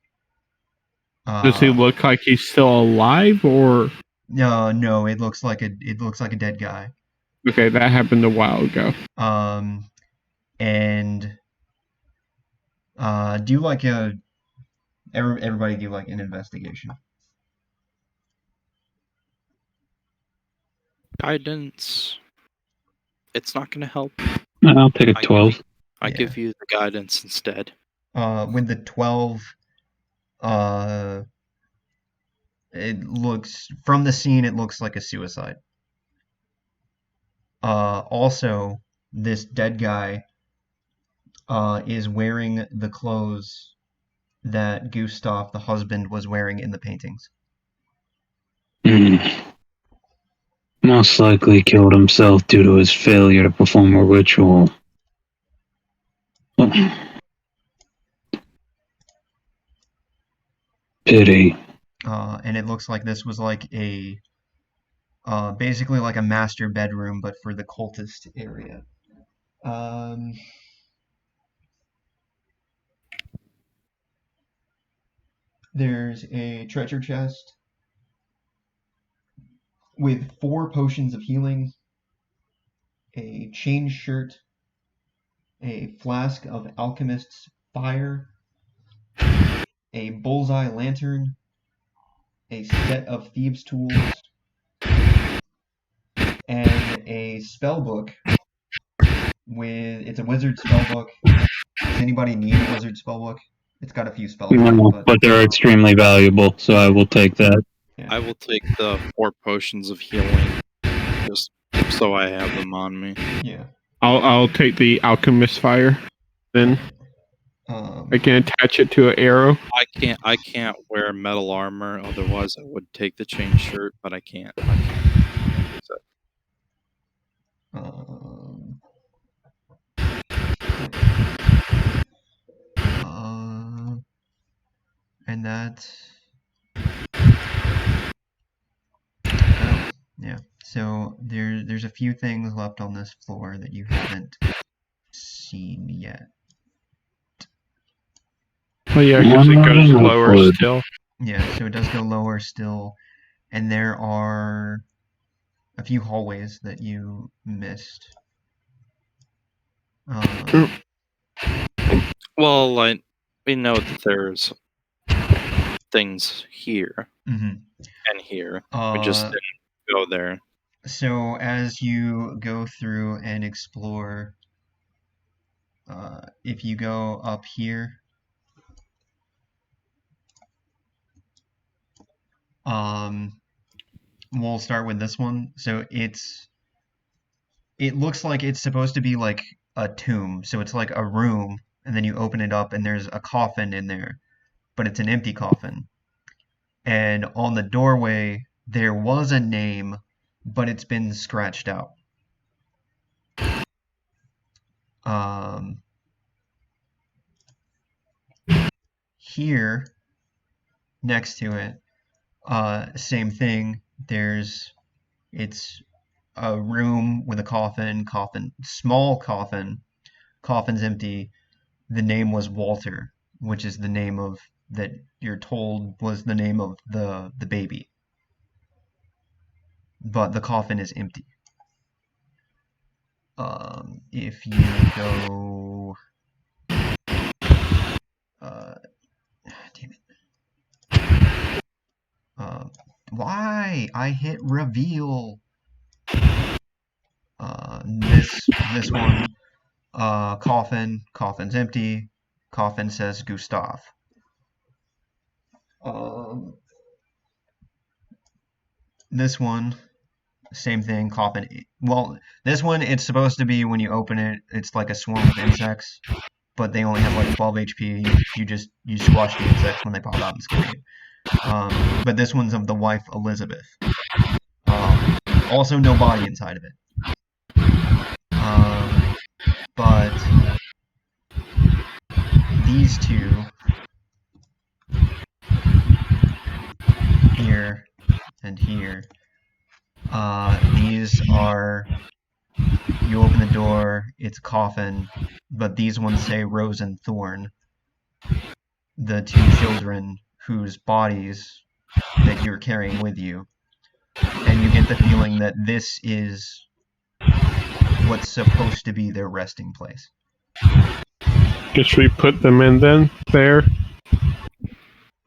Does he look like he's still alive, or? No, it looks like a dead guy. Okay, that happened a while ago. And do like everybody do like an investigation. Guidance. It's not going to help. I'll take a 12. I give you the guidance instead. With the 12, it looks, from the scene, it looks like a suicide. Also, this dead guy is wearing the clothes that Gustav, the husband, was wearing in the paintings. Most likely killed himself due to his failure to perform a ritual. Pity. And it looks like this was like a basically like a master bedroom, but for the cultist area. There's a treasure chest with 4 potions of healing, a chain shirt, a flask of alchemist's fire, a bullseye lantern, a set of thieves' tools, and a spell book it's a wizard spell book. Does anybody need a wizard spell book? It's got a few spells in No, it, but they're extremely valuable, so I will take that. yeah. I will take the 4 potions of healing, just so I have them on me. Yeah. I'll take the alchemist fire. Then I can attach it to an arrow. I can't wear metal armor, otherwise I would take the chain shirt, but I can't. And that. Oh, yeah. So there's a few things left on this floor that you haven't seen yet. Oh yeah, because it goes lower still. Yeah, so it does go lower still, and there are a few hallways that you missed. Well, we know that there's things here and here. We just didn't go there. So as you go through and explore, if you go up here, we'll start with this one. So it looks like it's supposed to be like a tomb. So it's like a room, and then you open it up and there's a coffin in there, but it's an empty coffin. And on the doorway, there was a name, but it's been scratched out. Here, next to it, same thing. It's a room with a coffin, small coffin. Coffin's empty. The name was Walter, which is the name of that you're told was the name of the baby. But the coffin is empty. If you go, damn it. Why? I hit reveal. This one, coffin. Coffin's empty. Coffin says Gustav. This one, same thing. Coffin. Well, this one it's supposed to be when you open it, it's like a swarm of insects, but they only have like 12 HP. You squash the insects when they pop out and scare you. But this one's of the wife Elizabeth. Also, no body inside of it. But these two here and here, these are. You open the door, it's a coffin, but these ones say Rose and Thorn. The 2 children whose bodies that you're carrying with you. And you get the feeling that this is what's supposed to be their resting place. Guess we put them in then, there.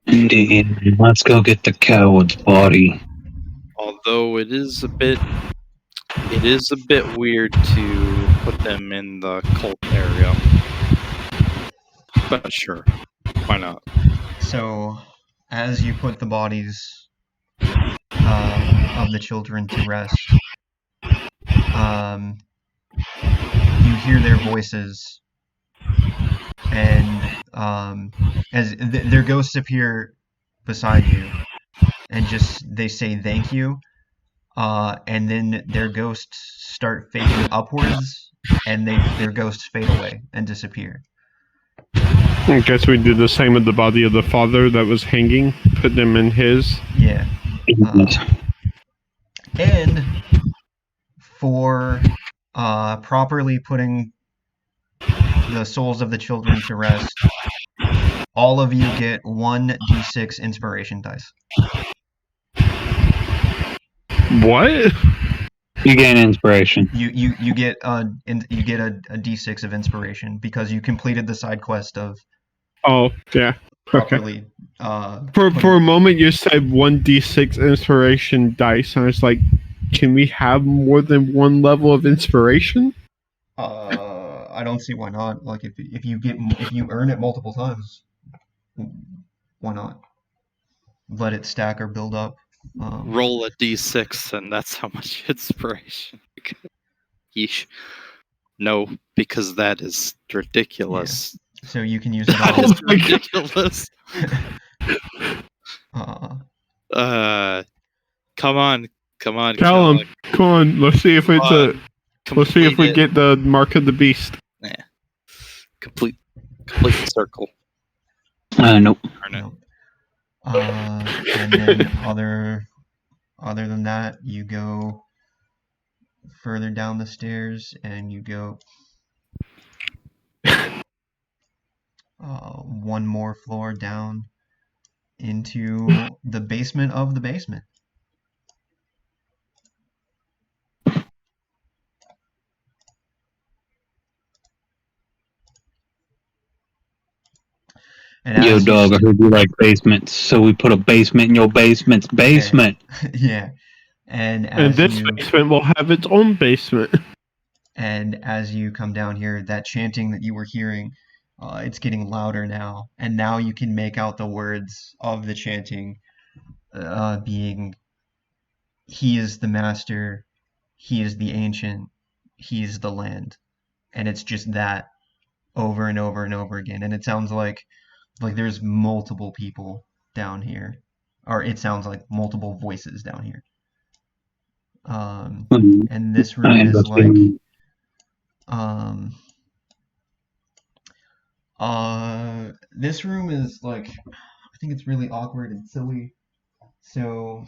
Indeed. Let's go get the coward's body. Although it is a bit weird to put them in the cult area. But sure, why not? So, as you put the bodies of the children to rest, you hear their voices, and as their ghosts appear beside you, and they say thank you, and then their ghosts start facing upwards, and their ghosts fade away and disappear. I guess we did the same with the body of the father that was hanging. Put them in his. Yeah. And for properly putting the souls of the children to rest, all of you get 1d6 inspiration dice. What? You gain inspiration. You get a d6 of inspiration because you completed the side quest of Oh, yeah. Okay. properly. For a moment, you said 1d6 inspiration dice, and I was like, can we have more than one level of inspiration? I don't see why not. Like if you earn it multiple times, why not? Let it stack or build up. Roll a d6, and that's how much inspiration. Yeesh. No, because that is ridiculous. So you can use it That all. is ridiculous. Come on, Callum, Callum. come on. Let's see if it's a. Let's see if we get the mark of the beast. Yeah. Complete the circle. Nope. No. And then other than that, you go further down the stairs, and you go one more floor down into the basement of the basement. And Yo, dog, I heard you like basements, so we put a basement in your basement's basement. Yeah. And this basement will have its own basement. And as you come down here, that chanting that you were hearing, it's getting louder now. And now you can make out the words of the chanting being, "He is the master, he is the ancient, he is the land." And it's just that over and over and over again. And it sounds like there's multiple people down here. Or it sounds like multiple voices down here. And this room is like this room is like, I think it's really awkward and silly. So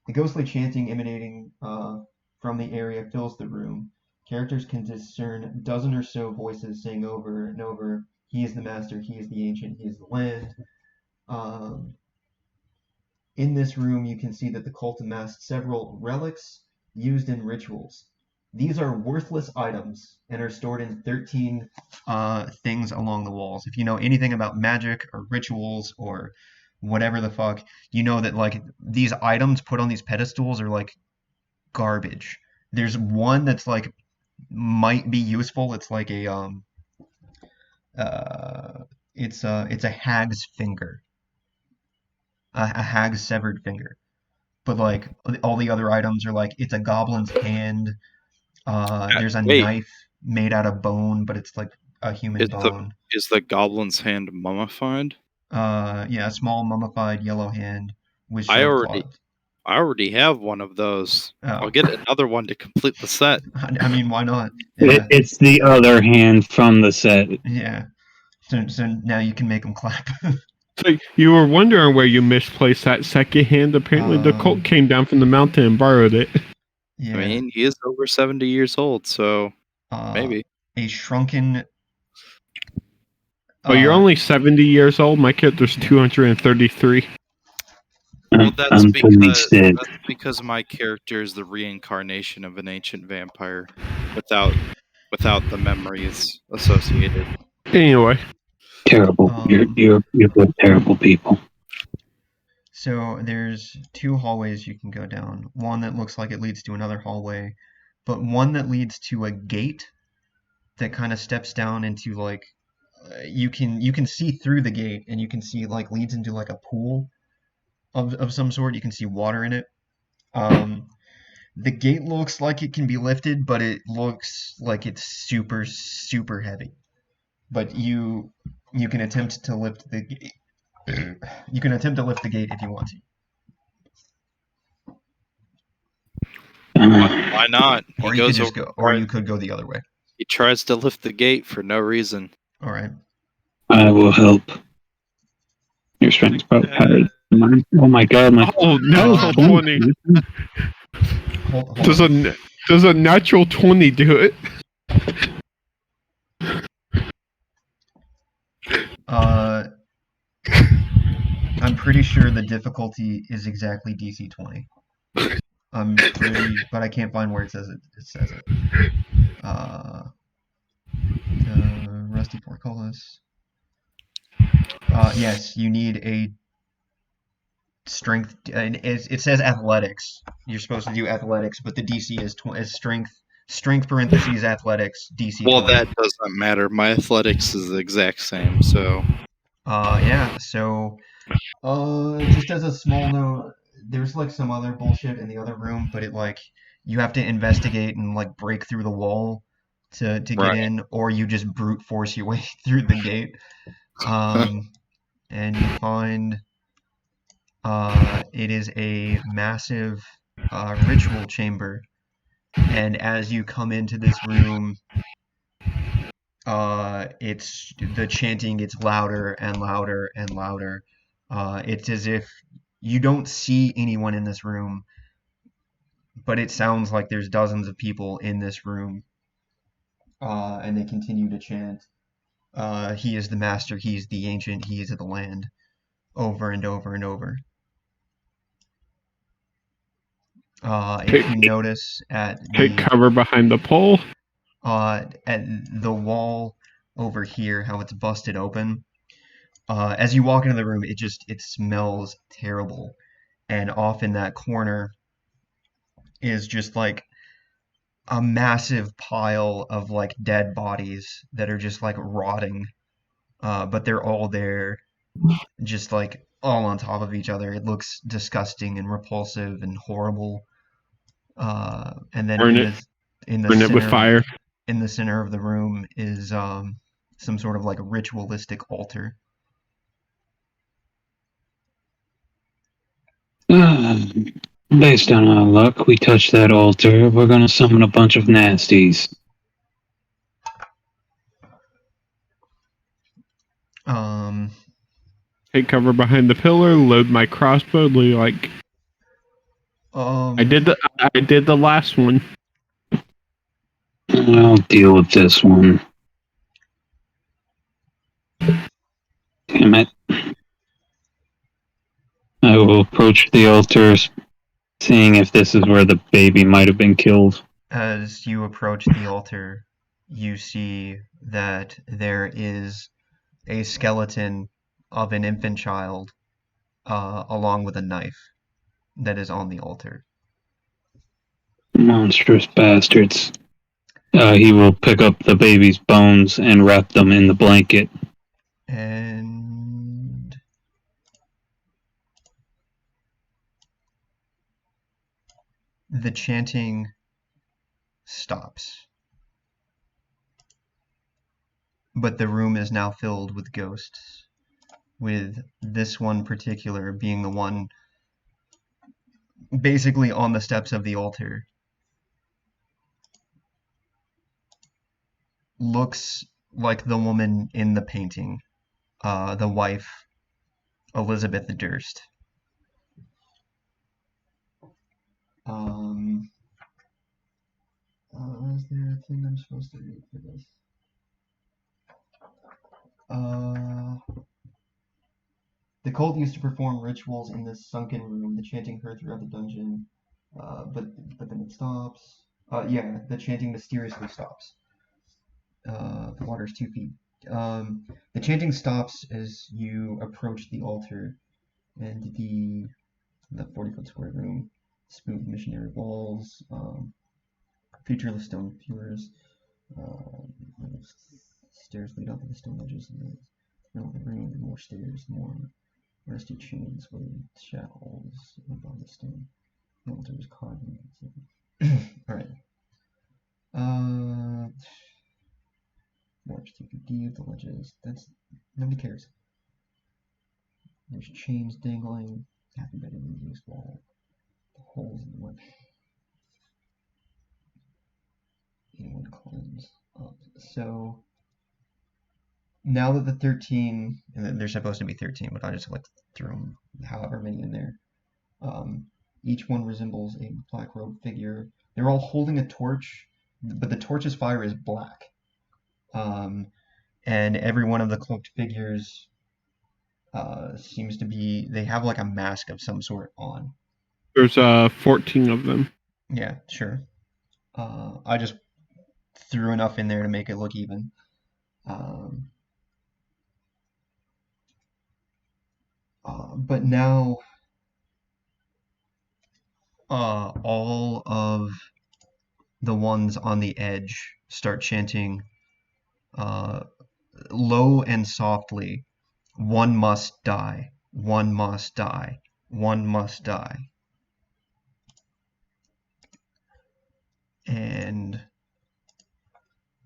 the ghostly chanting emanating from the area fills the room. Characters can discern a dozen or so voices saying over and over, "He is the master, he is the ancient, he is the land." In this room, you can see that the cult amassed several relics used in rituals. These are worthless items and are stored in 13 things along the walls. If you know anything about magic or rituals or whatever the fuck, you know that like these items put on these pedestals are like garbage. There's one that's like might be useful. It's like a it's a hag's finger, a hag's severed finger. But like all the other items are like it's a goblin's hand. There's a knife made out of bone, but it's like a human bone. Is the goblin's hand mummified? Yeah, a small mummified yellow hand with I short claws. already have one of those. Oh. I'll get another one to complete the set. I mean, why not? Yeah. It's the other hand from the set. Yeah. So now you can make them clap. So you were wondering where you misplaced that second hand. Apparently, the cult came down from the mountain and borrowed it. Yeah. I mean, he is over 70 years old, so maybe. A shrunken. Oh, you're only 70 years old? My character's 233. Well, that's because my character is the reincarnation of an ancient vampire without the memories associated. Anyway. Terrible. You're both terrible people. So there's two hallways you can go down. One that looks like it leads to another hallway, but one that leads to a gate that kind of steps down into like you can see through the gate, and you can see like leads into like a pool of some sort. You can see water in it. The gate looks like it can be lifted, but it looks like it's super, super heavy. But you can attempt to lift the gate. You can attempt to lift the gate if you want to. Why not? He Or you could goes just over. go, or you could go the other way. He tries to lift the gate for no reason. All right. I will help. Your strength's probably higher than mine. Oh my god, my Oh, natural 20. Hold Does on. a natural 20 do it? I'm pretty sure the difficulty is exactly DC 20. I'm pretty, but I can't find where it says it. It says it. The Rusty Portcullis. Yes, you need a strength. And it says athletics. You're supposed to do athletics, but the DC is strength. Strength parentheses athletics DC. Well, 20. that doesn't matter. My athletics is the exact same, so. Yeah. So, just as a small note, there's like some other bullshit in the other room, but you have to investigate and like break through the wall to get Right. in, or you just brute force your way through the gate. And you find it is a massive ritual chamber, and as you come into this room, it's the chanting gets louder and louder and louder. It's as if you don't see anyone in this room, but it sounds like there's dozens of people in this room, and they continue to chant. He is the master, he is the ancient, he is of the land, over and over and over. If you notice Take cover behind the pole. At the wall over here, how it's busted open, as you walk into the room, it smells terrible, and off in that corner is just like a massive pile of like dead bodies that are just like rotting, but they're all there, just like all on top of each other. It looks disgusting and repulsive and horrible. And then Burn in it. in the Burn it with center fire. in the center of the room is some sort of like ritualistic altar. Based on our luck, we touch that altar, we're gonna summon a bunch of nasties. Take cover behind the pillar. Load my crossbow. Like I did the last one. I'll deal with this one. Damn it. I will approach the altar, seeing if this is where the baby might have been killed. As you approach the altar, you see that there is a skeleton of an infant child, along with a knife that is on the altar. Monstrous bastards. He will pick up the baby's bones and wrap them in the blanket. And the chanting stops. But the room is now filled with ghosts, with this one particular being the one basically on the steps of the altar. Looks like the woman in the painting, the wife, Elizabeth Durst. Is there a thing I'm supposed to read for this? The cult used to perform rituals in this sunken room. The chanting heard throughout the dungeon, but then it stops. The chanting mysteriously stops. The water's 2 feet. The chanting stops as you approach the altar and the 40-foot square room. Smooth missionary walls, featureless stone pillars, stairs lead up to the stone ledges in the middle of the room, and more stairs, more rusty chains with shackles above the stone. The altar is carved in Alright. More just deep, the ledges. Nobody cares. There's chains dangling, half embedded in the loose wall. The holes in the wood. Anyone cleanse up. So now that the 13, and they're supposed to be 13, but I just like threw them however many in there. Each one resembles a black robed figure. They're all holding a torch, but the torch's fire is black. And every one of the cloaked figures seems to be, they have like a mask of some sort on. There's 14 of them. Yeah, sure. I just threw enough in there to make it look even. But now all of the ones on the edge start chanting low and softly, "One must die, one must die, one must die." And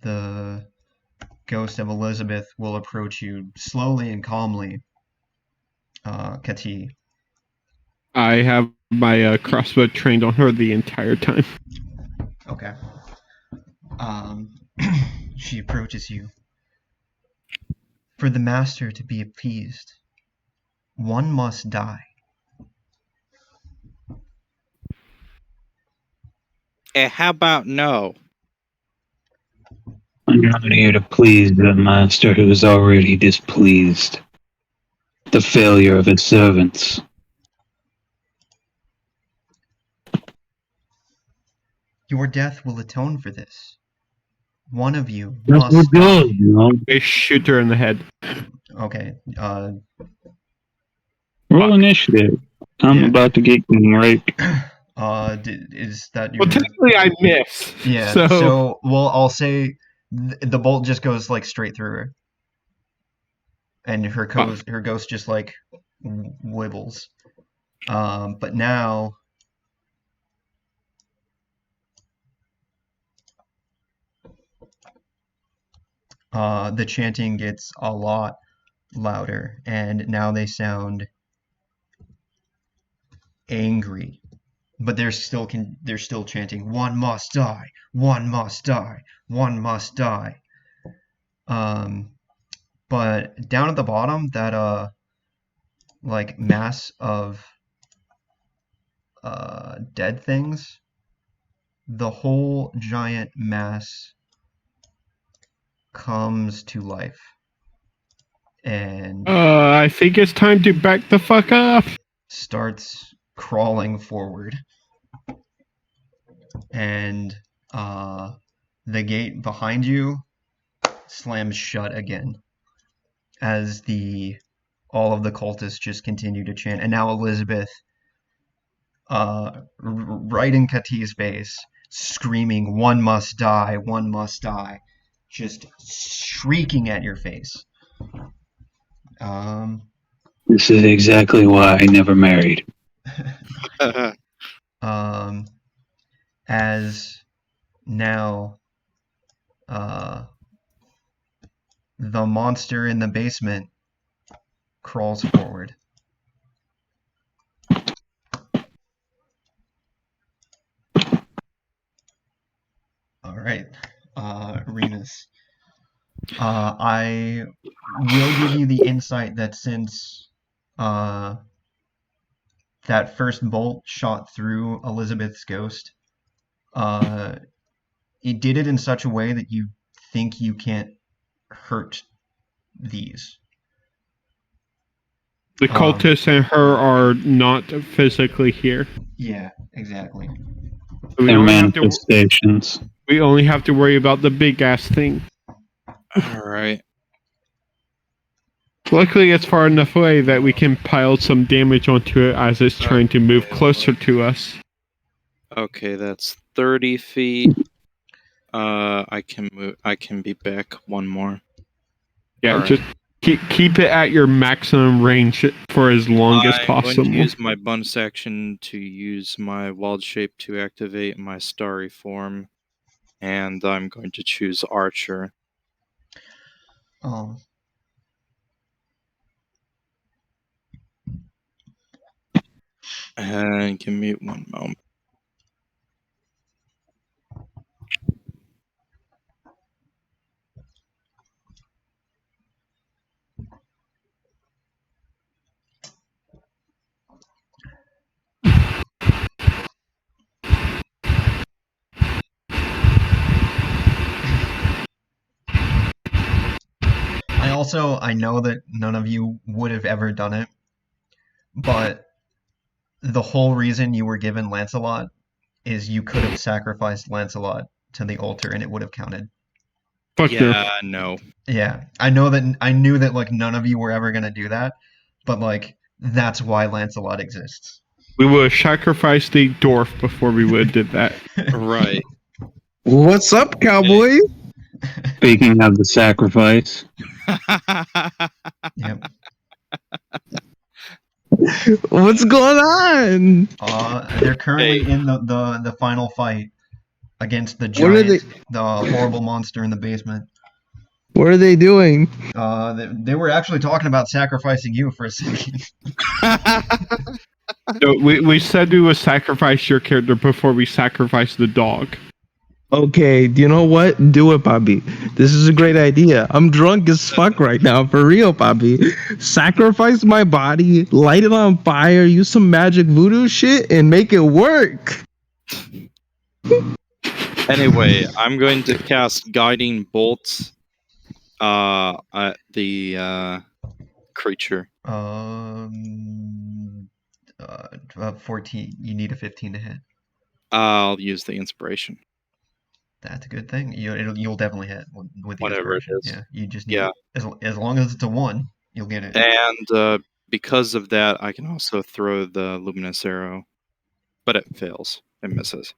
the ghost of Elizabeth will approach you slowly and calmly, Kati. I have my crossbow trained on her the entire time. Okay. She approaches you. For the master to be appeased, one must die. How about no? I'm not here to please the master who is already displeased. The failure of his servants. Your death will atone for this. One of you That's must what die. goes, you know. They shoot her in the head. Okay. Roll initiative. I'm Yeah. about to get raped. Is that your? Well, technically, I miss. Yeah. So, So well, I'll say the bolt just goes like straight through her, and her ghost just like wibbles. But now. The chanting gets a lot louder, and now they sound angry, but they're still chanting, "One must die, one must die, one must die." But down at the bottom, that like mass of dead things, the whole giant mass comes to life, and I think it's time to back the fuck up. starts crawling forward. And the gate behind you slams shut again as all of the cultists just continue to chant. And now Elizabeth, right in Kati's face, screaming, "One must die, one must die," just shrieking at your face. This is exactly why I never married. As now, the monster in the basement crawls forward. All right, Remus. I will give you the insight that since that first bolt shot through Elizabeth's ghost, it did it in such a way that you think you can't hurt these. The cultists and her are not physically here. Yeah, exactly. They're manifestations. We only have to worry about the big ass thing. Alright. Luckily, it's far enough away that we can pile some damage onto it as it's trying to move closer to us. Okay, that's 30 feet. I can be back one more. Yeah, All right. just keep it at your maximum range for as long as possible. I'm going to use my bonus action to use my wild shape to activate my starry form, and I'm going to choose Archer. And give me one moment. I know that none of you would have ever done it, but the whole reason you were given Lancelot is you could have sacrificed Lancelot to the altar and it would have counted. Fuck no. Yeah, no. Yeah, I knew that like none of you were ever gonna do that, but like that's why Lancelot exists. We would have sacrificed the dwarf before we would have did that. Right. What's up, cowboy? Speaking of the sacrifice, Yep. What's going on? They're currently in the final fight against the What are giant, the horrible monster in the basement. What are they doing? They were actually talking about sacrificing you for a second. No, we said we would sacrifice your character before we sacrifice the dog. Okay, do you know what? Do it, Bobby. This is a great idea. I'm drunk as fuck right now, for real, Bobby. Sacrifice my body, light it on fire, use some magic voodoo shit, and make it work. Anyway, I'm going to cast Guiding Bolts at the creature. 14. You need a 15 to hit. I'll use the inspiration. That's a good thing. You'll definitely hit with the Whatever it inspiration. is. Yeah, you just need as long as it's a 1, you'll get it. And because of that, I can also throw the luminous arrow, but it fails. It misses.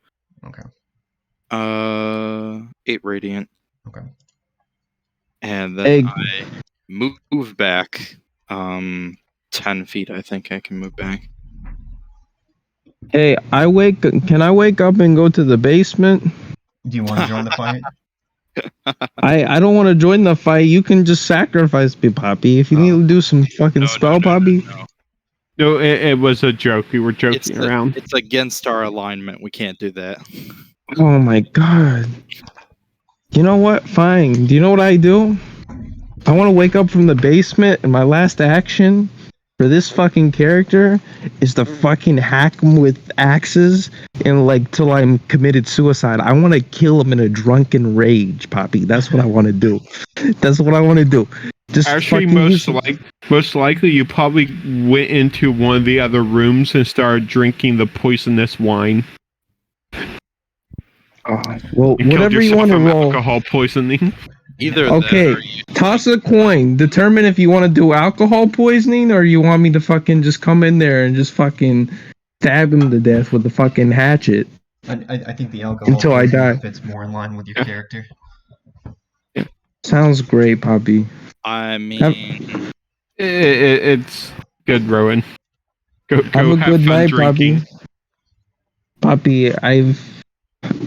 Okay. 8 radiant. Okay. And then I move back 10 feet. I think I can move back. Hey, can I wake up and go to the basement? Do you want to join the fight? I don't want to join the fight. You can just sacrifice me, Poppy. If you need to do some fucking spell, Poppy. No, it was a joke. We were joking around. It's against our alignment. We can't do that. Oh my god. You know what? Fine. Do you know what I do? I want to wake up from the basement, and my last action for this fucking character is to fucking hack him with axes and like till I'm committed suicide. I want to kill him in a drunken rage, Poppy. That's what I want to do. That's what I want to do. Just actually, most likely, you probably went into one of the other rooms and started drinking the poisonous wine. Well, whatever you want to roll. Alcohol poisoning. Either okay, toss a coin. Determine if you want to do alcohol poisoning or you want me to fucking just come in there and just fucking stab him to death with the fucking hatchet. I think the alcohol until I die fits more in line with your character. Sounds great, Poppy. I mean, it's good, Rowan. Go have a good night, drinking. Poppy. I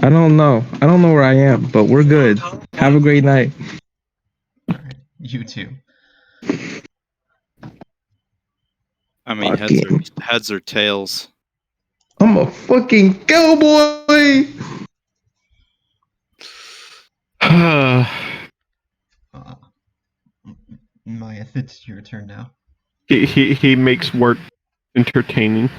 don't know where I am, but we're good. Have a great night. All right, you too. I mean, heads or tails. I'm a fucking cowboy. Maya, it's your turn now. He makes work entertaining.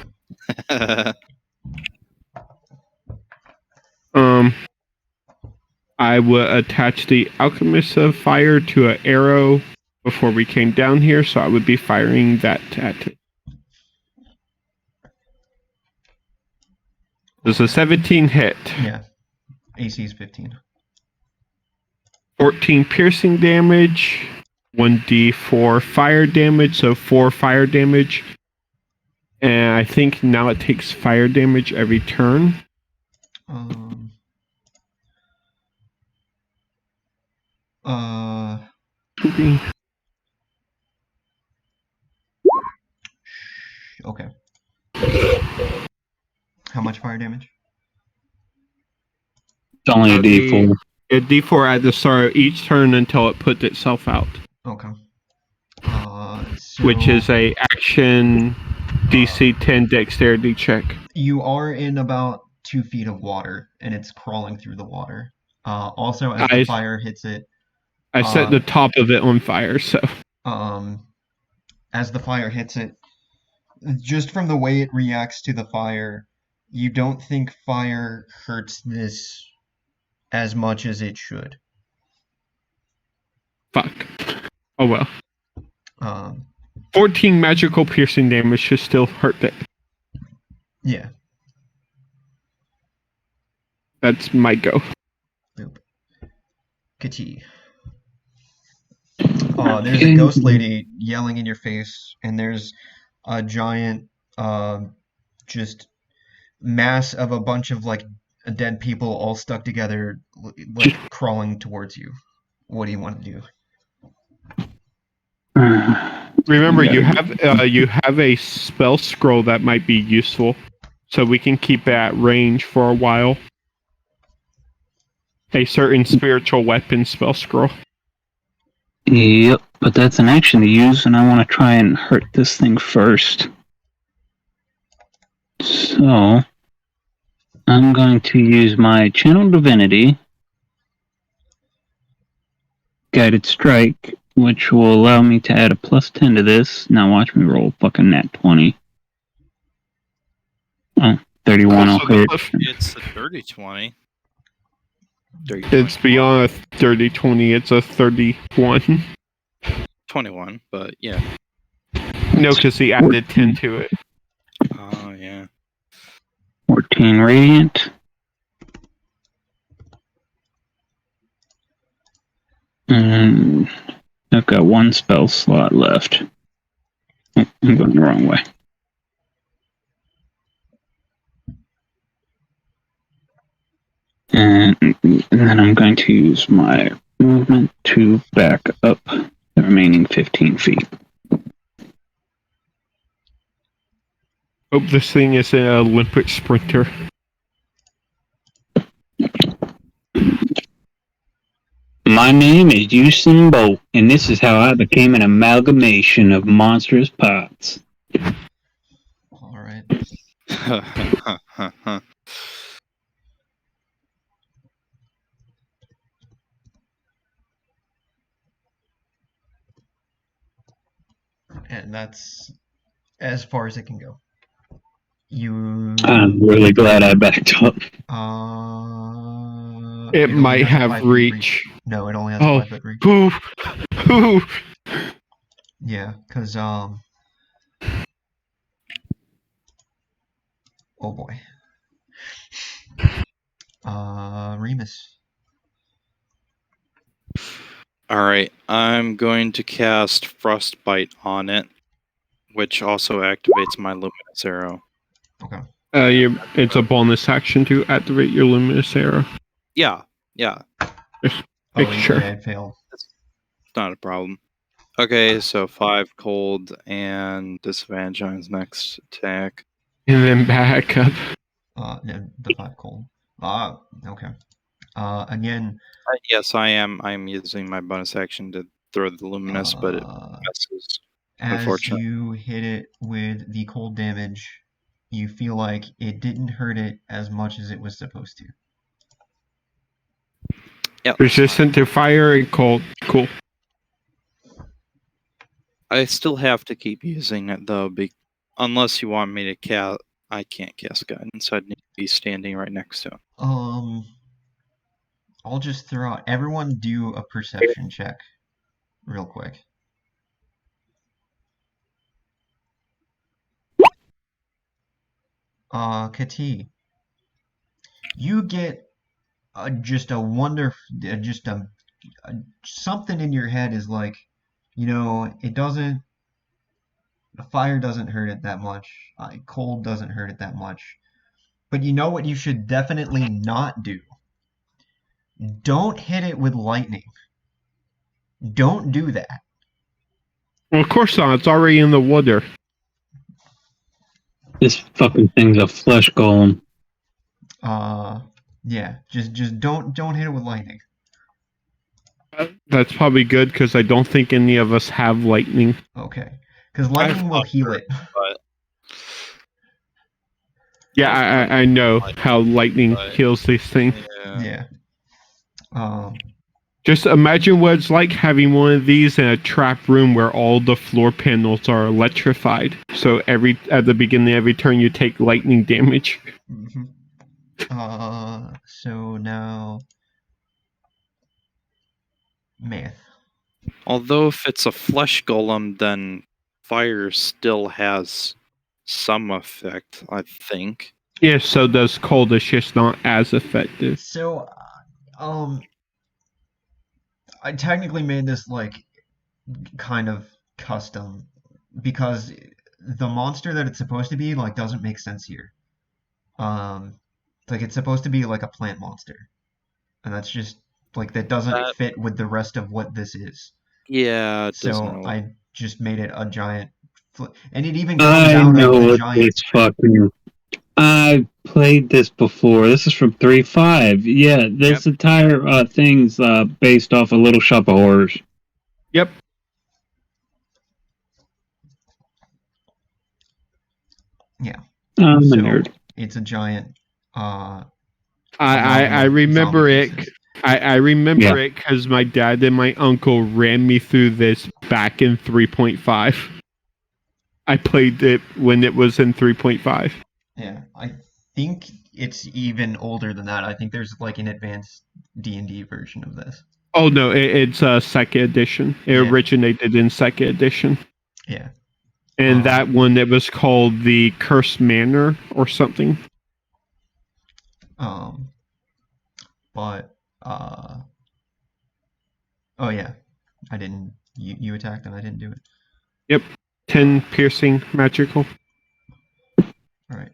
I would attach the Alchemist of Fire to an arrow before we came down here, so I would be firing that at it. There's a 17 hit. Yeah. AC is 15. 14 piercing damage, 1d4 fire damage, so 4 fire damage. And I think now it takes fire damage every turn. Okay. How much fire damage? It's only a D4. A D4 at the start of each turn until it puts itself out. Okay. Which is a action DC 10 dexterity check. You are in about 2 feet of water, and it's crawling through the water. Also, as the fire hits it... I set the top of it on fire, so... As the fire hits it, just from the way it reacts to the fire, you don't think fire hurts this as much as it should. Fuck. Oh well. Um, 14 magical piercing damage should still hurt it. yeah. That's my go. Boop. Kati. There's a ghost lady yelling in your face, and there's a giant, just mass of a bunch of like dead people all stuck together, like crawling towards you. What do you want to do? Remember, you have a spell scroll that might be useful, so we can keep it at range for a while. A certain spiritual weapon spell scroll. Yep, but that's an action to use, and I want to try and hurt this thing first. So, I'm going to use my Channel Divinity, Guided Strike, which will allow me to add a +10 to this. Now watch me roll fucking nat 20. Oh, 31 will hit. It's a 30-20. It's beyond a 30-20, it's a 31. 21, but yeah. No, because he added 10 to it. Oh, yeah. 14 radiant. And I've got one spell slot left. Oh, I'm going the wrong way. And then I'm going to use my movement to back up the remaining 15 feet. Hope this thing is an Olympic sprinter. My name is Usain Bolt, and this is how I became an amalgamation of monstrous parts. All right. And that's as far as it can go. I'm really glad I backed up. It only might has have 5 feet reach. No, it only has Oh. 5 foot reach. Ooh. Yeah, because oh boy. Remus. Alright, I'm going to cast Frostbite on it, which also activates my Luminous Arrow. Okay. It's a bonus action to activate your luminous arrow. Yeah. Make sure. Yeah, it failed. It's not a problem. Okay, so 5 cold and disadvantage on his next attack. And then back up. Yeah, the 5 cold. Okay. Again. Yes, I am using my bonus action to throw the luminous, but it misses. As you hit it with the cold damage, you feel like it didn't hurt it as much as it was supposed to. Yep. Resistant to fire and cold. Cool. I still have to keep using it though, unless you want me to cast. I can't cast guidance. I'd need to be standing right next to him. I'll just throw out. Everyone do a perception check, real quick. Kati, you get just a something in your head is like, the fire doesn't hurt it that much, cold doesn't hurt it that much, but you know what you should definitely not do? Don't hit it with lightning. Don't do that. Well, of course not. It's already in the water. This fucking thing's a flesh golem. Yeah. Just don't hit it with lightning. That's probably good because I don't think any of us have lightning. Okay. Because lightning will heal it. But yeah, I know how lightning heals these things. Yeah. Just imagine what it's like having one of these in a trap room where all the floor panels are electrified. So at the beginning of every turn you take lightning damage. Mm-hmm. So now math. Although if it's a flesh golem, then fire still has some effect, I think. Yeah, so does cold. It's just not as effective. So, I technically made this like kind of custom because the monster that it's supposed to be like doesn't make sense here. Like it's supposed to be like a plant monster, and that's just like that doesn't fit with the rest of what this is. Yeah, it doesn't So really. I just made it a giant, and it even I comes out know of the what giant. this fucking. I played this before. This is from 3.5. Yeah, this entire thing's based off a Little Shop of Horrors. Yep. Yeah. I'm So a nerd. it's a giant. I remember it. I remember it because my dad and my uncle ran me through this back in 3.5. I played it when it was in 3.5. Yeah, I think it's even older than that. I think there's like an advanced D&D version of this. Oh no, it's second edition. It originated in second edition. Yeah. And that one, it was called the Cursed Manor or something. But oh yeah, I didn't. You attacked and I didn't do it. Yep, 10 piercing magical. All right,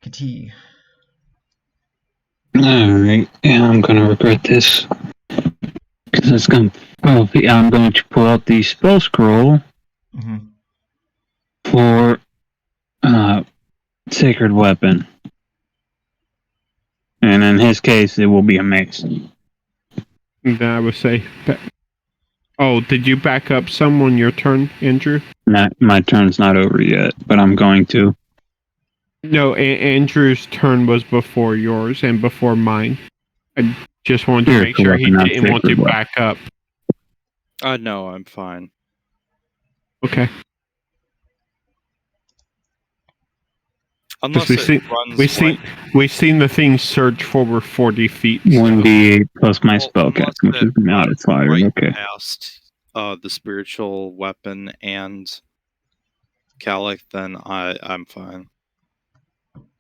Kati. Alright, yeah, I'm gonna regret this. Because it's gonna. Oh, yeah, I'm going to pull out the spell scroll for Sacred Weapon. And in his case, it will be a mace. Then I would say. Oh, did you back up some on your turn, Andrew? My turn's not over yet, but I'm going to. No, Andrew's turn was before yours and before mine. I just wanted to make sure he didn't want to back up. No, I'm fine. Okay. Unless we've seen the thing surge forward 40 feet. 1d8 plus my spellcast, which is modifier. Okay. Past the spiritual weapon and Calic, then I'm fine.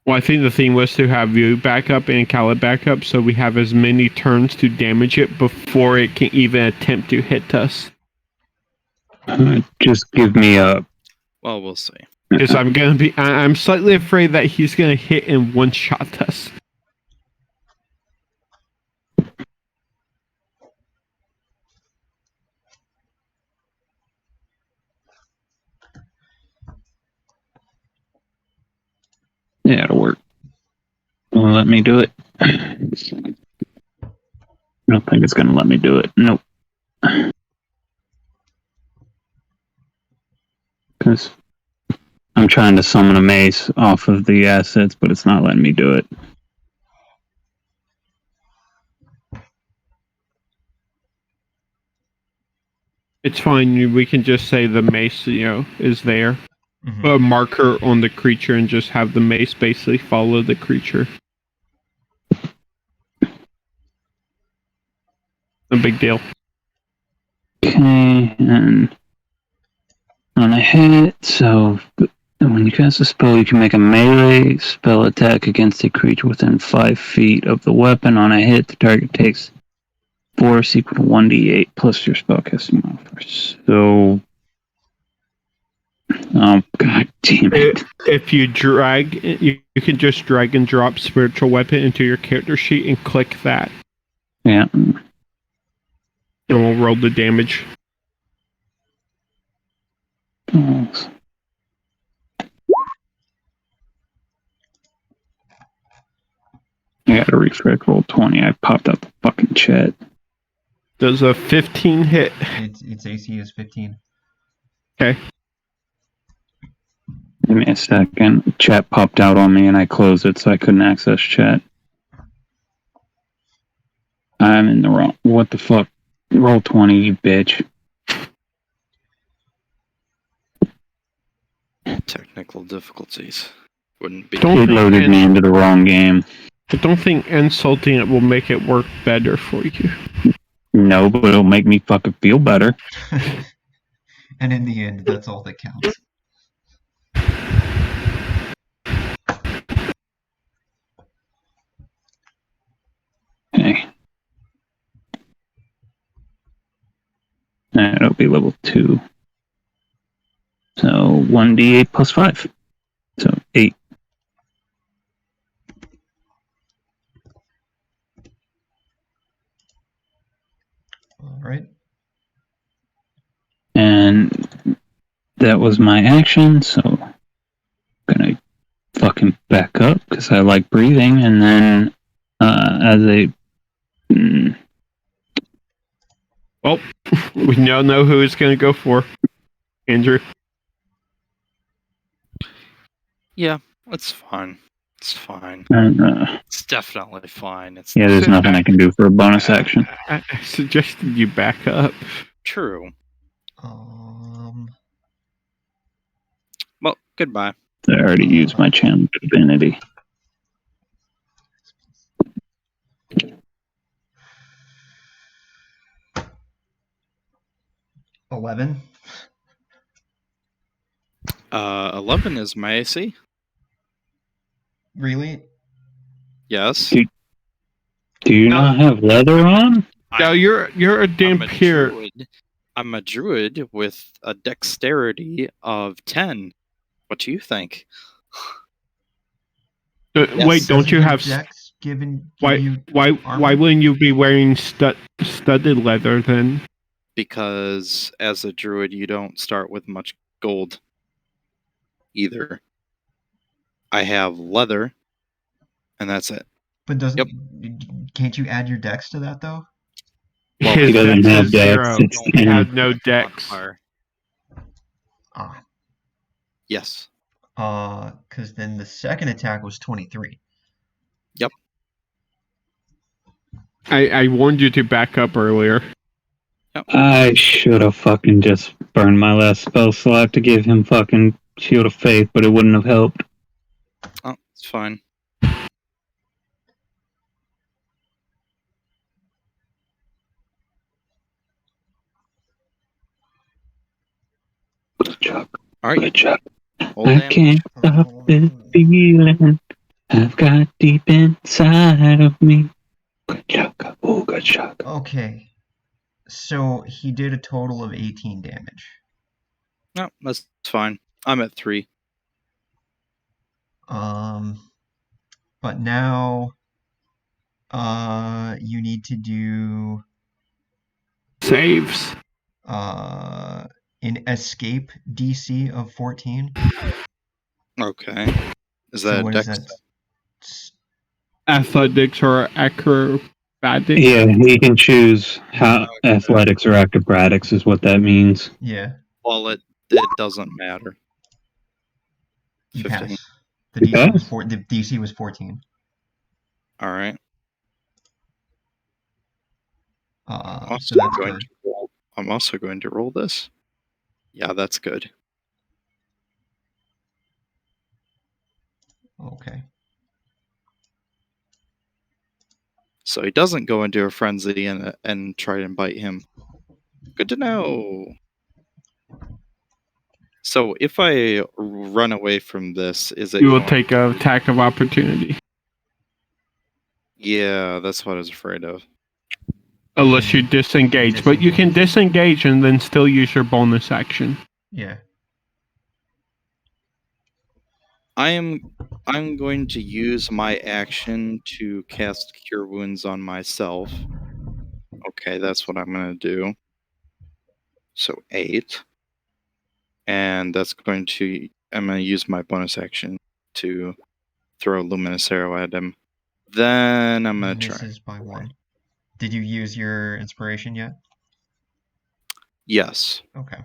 Well, I think the thing was to have you back up and Calic back up, so we have as many turns to damage it before it can even attempt to hit us. Just give me a. Well, we'll see. Because I'm slightly afraid that he's gonna hit and one-shot us. Yeah, it'll work. Will it let me do it? I don't think it's gonna let me do it. Nope. Because I'm trying to summon a mace off of the assets, but it's not letting me do it. It's fine. We can just say the mace, is there. Put a marker on the creature and just have the mace basically follow the creature. No big deal. Okay, and on a hit, so when you cast a spell, you can make a melee spell attack against a creature within 5 feet of the weapon. On a hit, the target takes force equal to 1d8 plus your spellcasting modifier. So, oh god damn it! If you drag, you can just drag and drop spiritual weapon into your character sheet and click that. Yeah. And we'll roll the damage. Oh. I gotta refresh roll 20. I popped out the fucking chat. Does a 15 hit? Its AC is 15. Okay. Give me a second. Chat popped out on me and I closed it so I couldn't access chat. I'm in the wrong. What the fuck? Roll 20, you bitch. Technical difficulties. Wouldn't be. It loaded me into the wrong game. I don't think insulting it will make it work better for you. No, but it'll make me fucking feel better. And in the end, that's all that counts. Okay. That'll be level 2. So 1d8 plus 5. So 8. All right. And that was my action, so I'm gonna fucking back up because I like breathing, and then as a Well, we now know who it's going to go for. Andrew. Yeah, it's fine. It's fine. It's definitely fine. It's yeah, there's nothing I can do for a bonus action. I suggested you back up. True. Um, Well, goodbye. I already used my channel divinity. $11. 11 is my AC. Really? Yes. Do you not have leather on? No, you're a damn peer. I'm a druid with a dexterity of 10. What do you think? Wait, don't you have? Dex given Why wouldn't you be wearing studded leather then? Because as a druid, you don't start with much gold either. I have leather, and that's it. But can't you add your dex to that though? Well, he doesn't have dex. He has no dex. Ah. Yes. Because then the second attack was 23. Yep. I warned you to back up earlier. Yep. I should have fucking just burned my last spell slot to give him fucking Shield of Faith, but it wouldn't have helped. Oh, it's fine. Good job. All right. Good job. Hold I damage. can't stop this feeling I've got deep inside of me. Good job. Oh, good job. Okay. So he did a total of 18 damage. No, that's fine. I'm at 3. But now you need to do saves. An escape DC of 14. Okay. Is that so a dex? dex? Athletics or acrobatics? Yeah, he can choose how athletics or acrobatics is what that means. Yeah. Well, it doesn't matter. You 15. pass. The DC was the DC was 14. All right. So that's good. I'm also going to roll this. Yeah, that's good. Okay. So he doesn't go into a frenzy and try and bite him. Good to know. So if I run away from this, is it? You will take an attack of opportunity. Yeah, that's what I was afraid of. Unless you disengage. But you can disengage and then still use your bonus action. Yeah. I'm going to use my action to cast Cure Wounds on myself. Okay, that's what I'm going to do. So 8. And that's going to... I'm going to use my bonus action to throw a Luminous Arrow at him. Then I'm going to try. Misses by 1. Did you use your inspiration yet? Yes. Okay.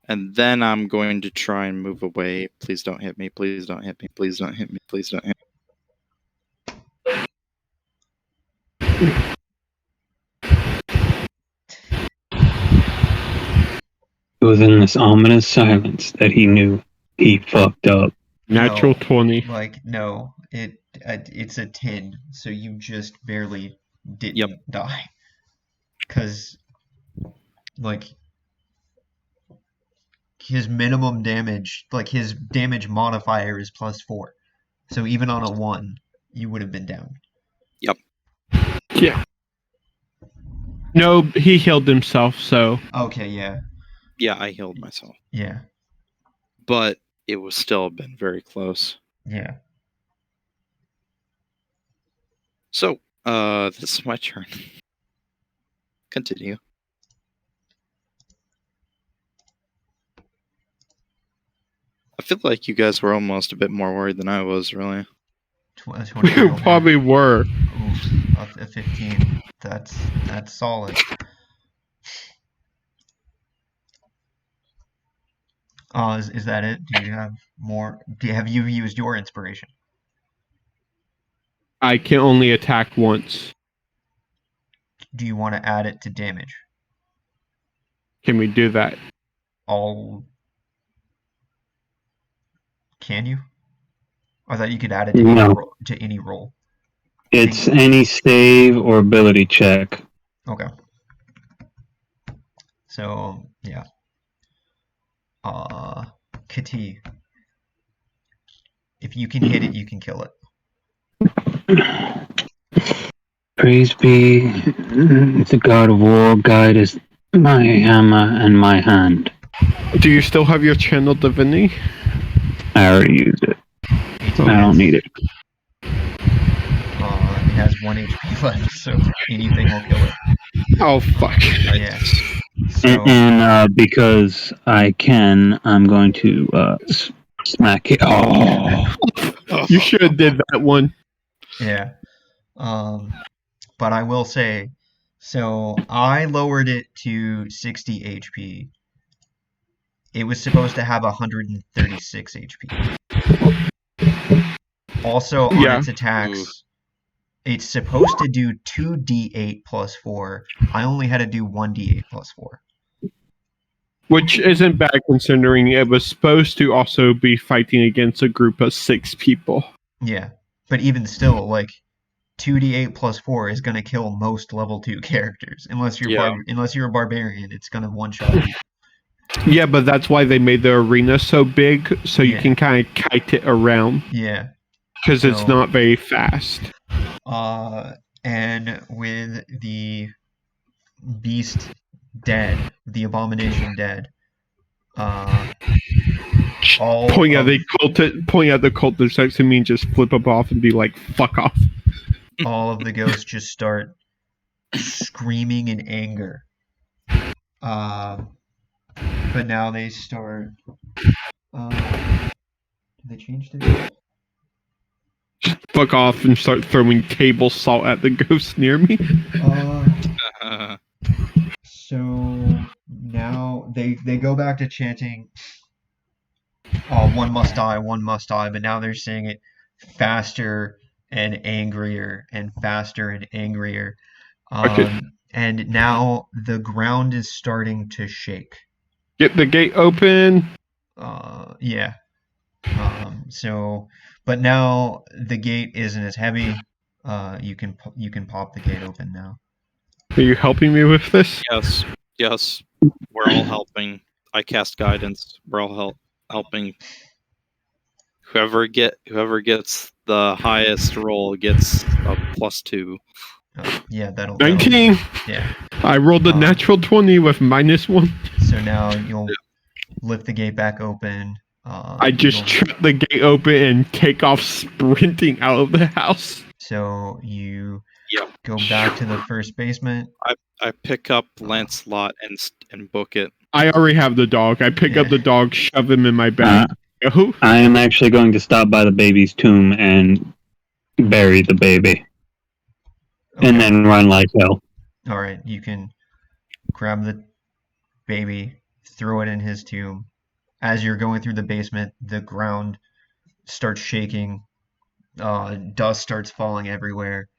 And then I'm going to try and move away. Please don't hit me. Please don't hit me. Please don't hit me. Please don't hit me. It was in this ominous silence that he knew he fucked up. Natural No, 20. Like, no. It's a 10, so you just barely didn't die. because like his minimum damage, like his damage modifier is +4. So even on a 1, you would have been down. Yeah. No, he healed himself, so. Okay, yeah. Yeah, I healed myself. Yeah. But it was still been very close. Yeah. So, this is my turn. Continue. I feel like you guys were almost a bit more worried than I was, really. We probably were. Oof, a 15. That's solid. Is that it? Do you have more? Have you used your inspiration? I can only attack once. Do you want to add it to damage? Can we do that? Can you? I thought you could add it to any roll. It's any save or ability check. Okay. So yeah. Kati. If you can hit it, you can kill it. Praise be the God of War, guide is my hammer and my hand. Do you still have your channel divinity? I already used it. I don't need it. It has 1 HP left, so anything will kill it. Oh fuck. Yeah. So, And because I can, I'm going to smack it. Oh, You should have did that one. yeah. But I will say, so I lowered it to 60 HP. It was supposed to have 136 HP. Also, on its attacks, it's supposed to do 2d8 plus 4. I only had to do 1d8 plus 4. Which isn't bad considering it was supposed to also be fighting against a group of 6 people. Yeah, but even still, like 2d8 plus 4 is gonna kill most level 2 characters. Unless you're a barbarian, it's gonna one-shot you. Yeah, but that's why they made the arena so big, so you can kind of kite it around. Yeah. Because it's not very fast. And with the beast dead, the abomination dead, Point out the cultist next to me and just flip them off and be like, fuck off. All of the ghosts just start screaming in anger. But now they start. Did they change their? Fuck off and start throwing table salt at the ghosts near me. So now they go back to chanting. Oh, one must die, but now they're saying it faster and angrier and faster and angrier. And now the ground is starting to shake. Get the gate open. Yeah. But now the gate isn't as heavy. You can pop the gate open now. Are you helping me with this? Yes. We're all helping. I cast guidance. We're all helping. Whoever gets the highest roll gets a +2. Yeah, that'll 19. Yeah. I rolled a natural 20 with -1. So now you'll lift the gate back open. I just trip the gate open and take off sprinting out of the house. So you go back to the first basement. I pick up Lancelot and book it. I already have the dog. I pick up the dog, shove him in my bag. I am actually going to stop by the baby's tomb and bury the baby. Okay. And then run like hell. Alright, you can grab the baby, throw it in his tomb. As you're going through the basement, the ground starts shaking. Dust starts falling everywhere.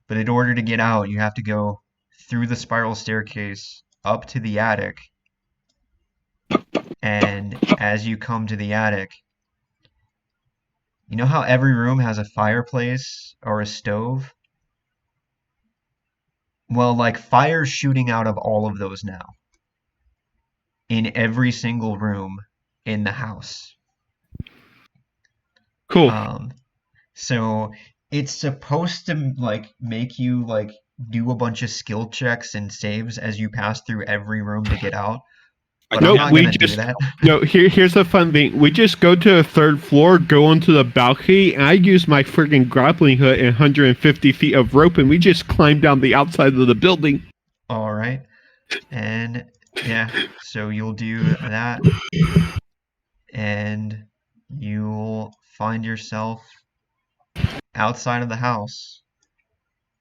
But in order to get out, you have to go through the spiral staircase up to the attic. And as you come to the attic, you know how every room has a fireplace or a stove? Well, like fire's shooting out of all of those now. In every single room in the house. Cool. So it's supposed to like make you like do a bunch of skill checks and saves as you pass through every room to get out. But I'm not gonna do that. No, here's the fun thing. We just go to the third floor, go onto the balcony, and I use my friggin' grappling hook and 150 feet of rope, and we just climb down the outside of the building. All right. And yeah, so you'll do that. And you'll find yourself outside of the house.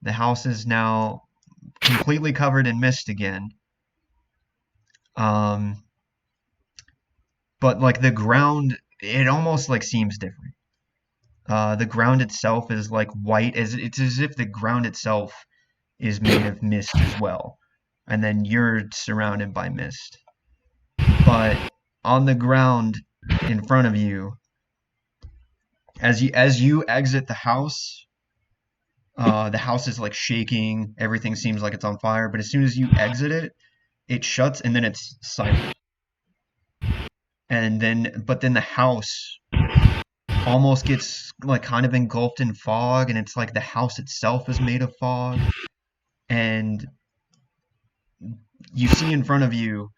The house is now completely covered in mist again. But like the ground, it almost like seems different. The ground itself is like white, it's as if the ground itself is made of mist as well, and then you're surrounded by mist. But on the ground in front of you, as you exit the house is like shaking. Everything seems like it's on fire. But as soon as you exit it, it shuts and then it's silent. But then the house almost gets like kind of engulfed in fog, and it's like the house itself is made of fog. And you see in front of you,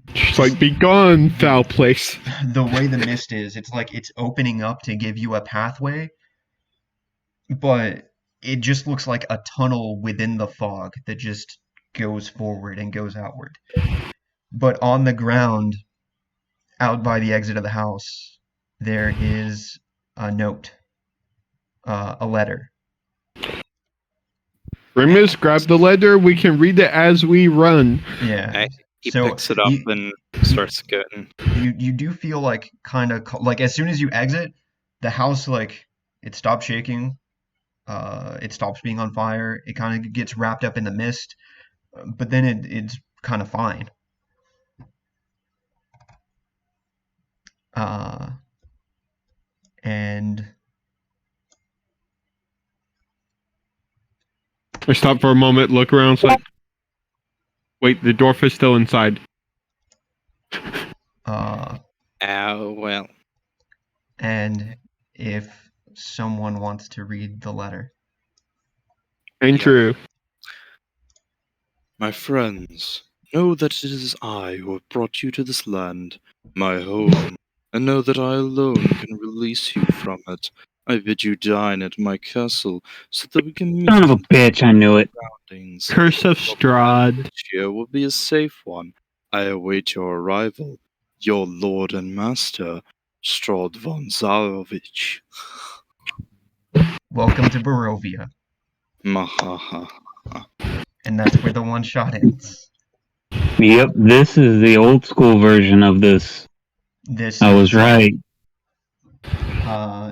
it's like, be gone, foul place. The way the mist is, it's like it's opening up to give you a pathway, but it just looks like a tunnel within the fog that just goes forward and goes outward. But on the ground, out by the exit of the house, there is a note, a letter. Remus, grab the letter. We can read it as we run. Yeah. He picks it up and starts getting. You do feel like kind of like as soon as you exit, the house like it stops shaking. It stops being on fire. It kind of gets wrapped up in the mist, but then it's kind of fine. And I stop for a moment, look around, it's like, wait, the dwarf is still inside. Well. And if someone wants to read the letter. Andrew. My friends, know that it is I who have brought you to this land, my home, and know that I alone can release you from it. I bid you dine at my castle so that we can meet. Son of a bitch, I knew it. Curse of Strahd. This year will be a safe one. I await your arrival. Your lord and master, Strahd von Zarovich. Welcome to Barovia. Mahaha. And that's where the one shot ends. Yep, this is the old school version of this. I was right.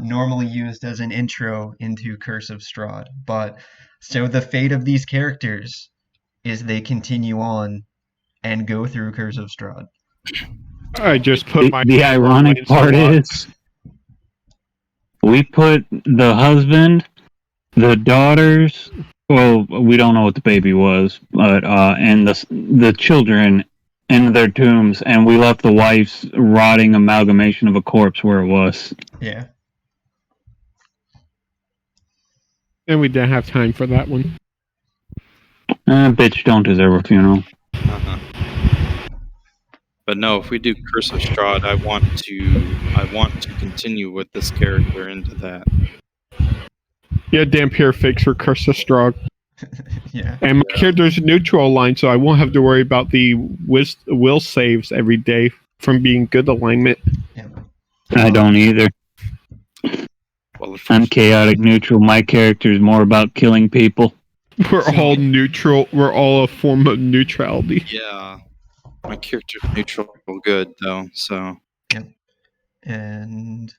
Normally used as an intro into Curse of Strahd, but so the fate of these characters is they continue on and go through Curse of Strahd. I just put the ironic part is we put the husband, the daughters, well, we don't know what the baby was, but and the children in their tombs, and we left the wife's rotting amalgamation of a corpse where it was. Yeah. And we didn't have time for that one. Bitch don't deserve a funeral. But no, if we do Curse of Strahd, I want to continue with this character into that. Yeah, damn pure fakes for Curse of Strahd. Yeah. And my character's neutral aligned, so I won't have to worry about the will saves every day from being good alignment. Yeah. I don't either. Well, I'm chaotic neutral. My character is more about killing people. We're all neutral. We're all a form of neutrality. Yeah. My character's neutral good, though, so. Yep. And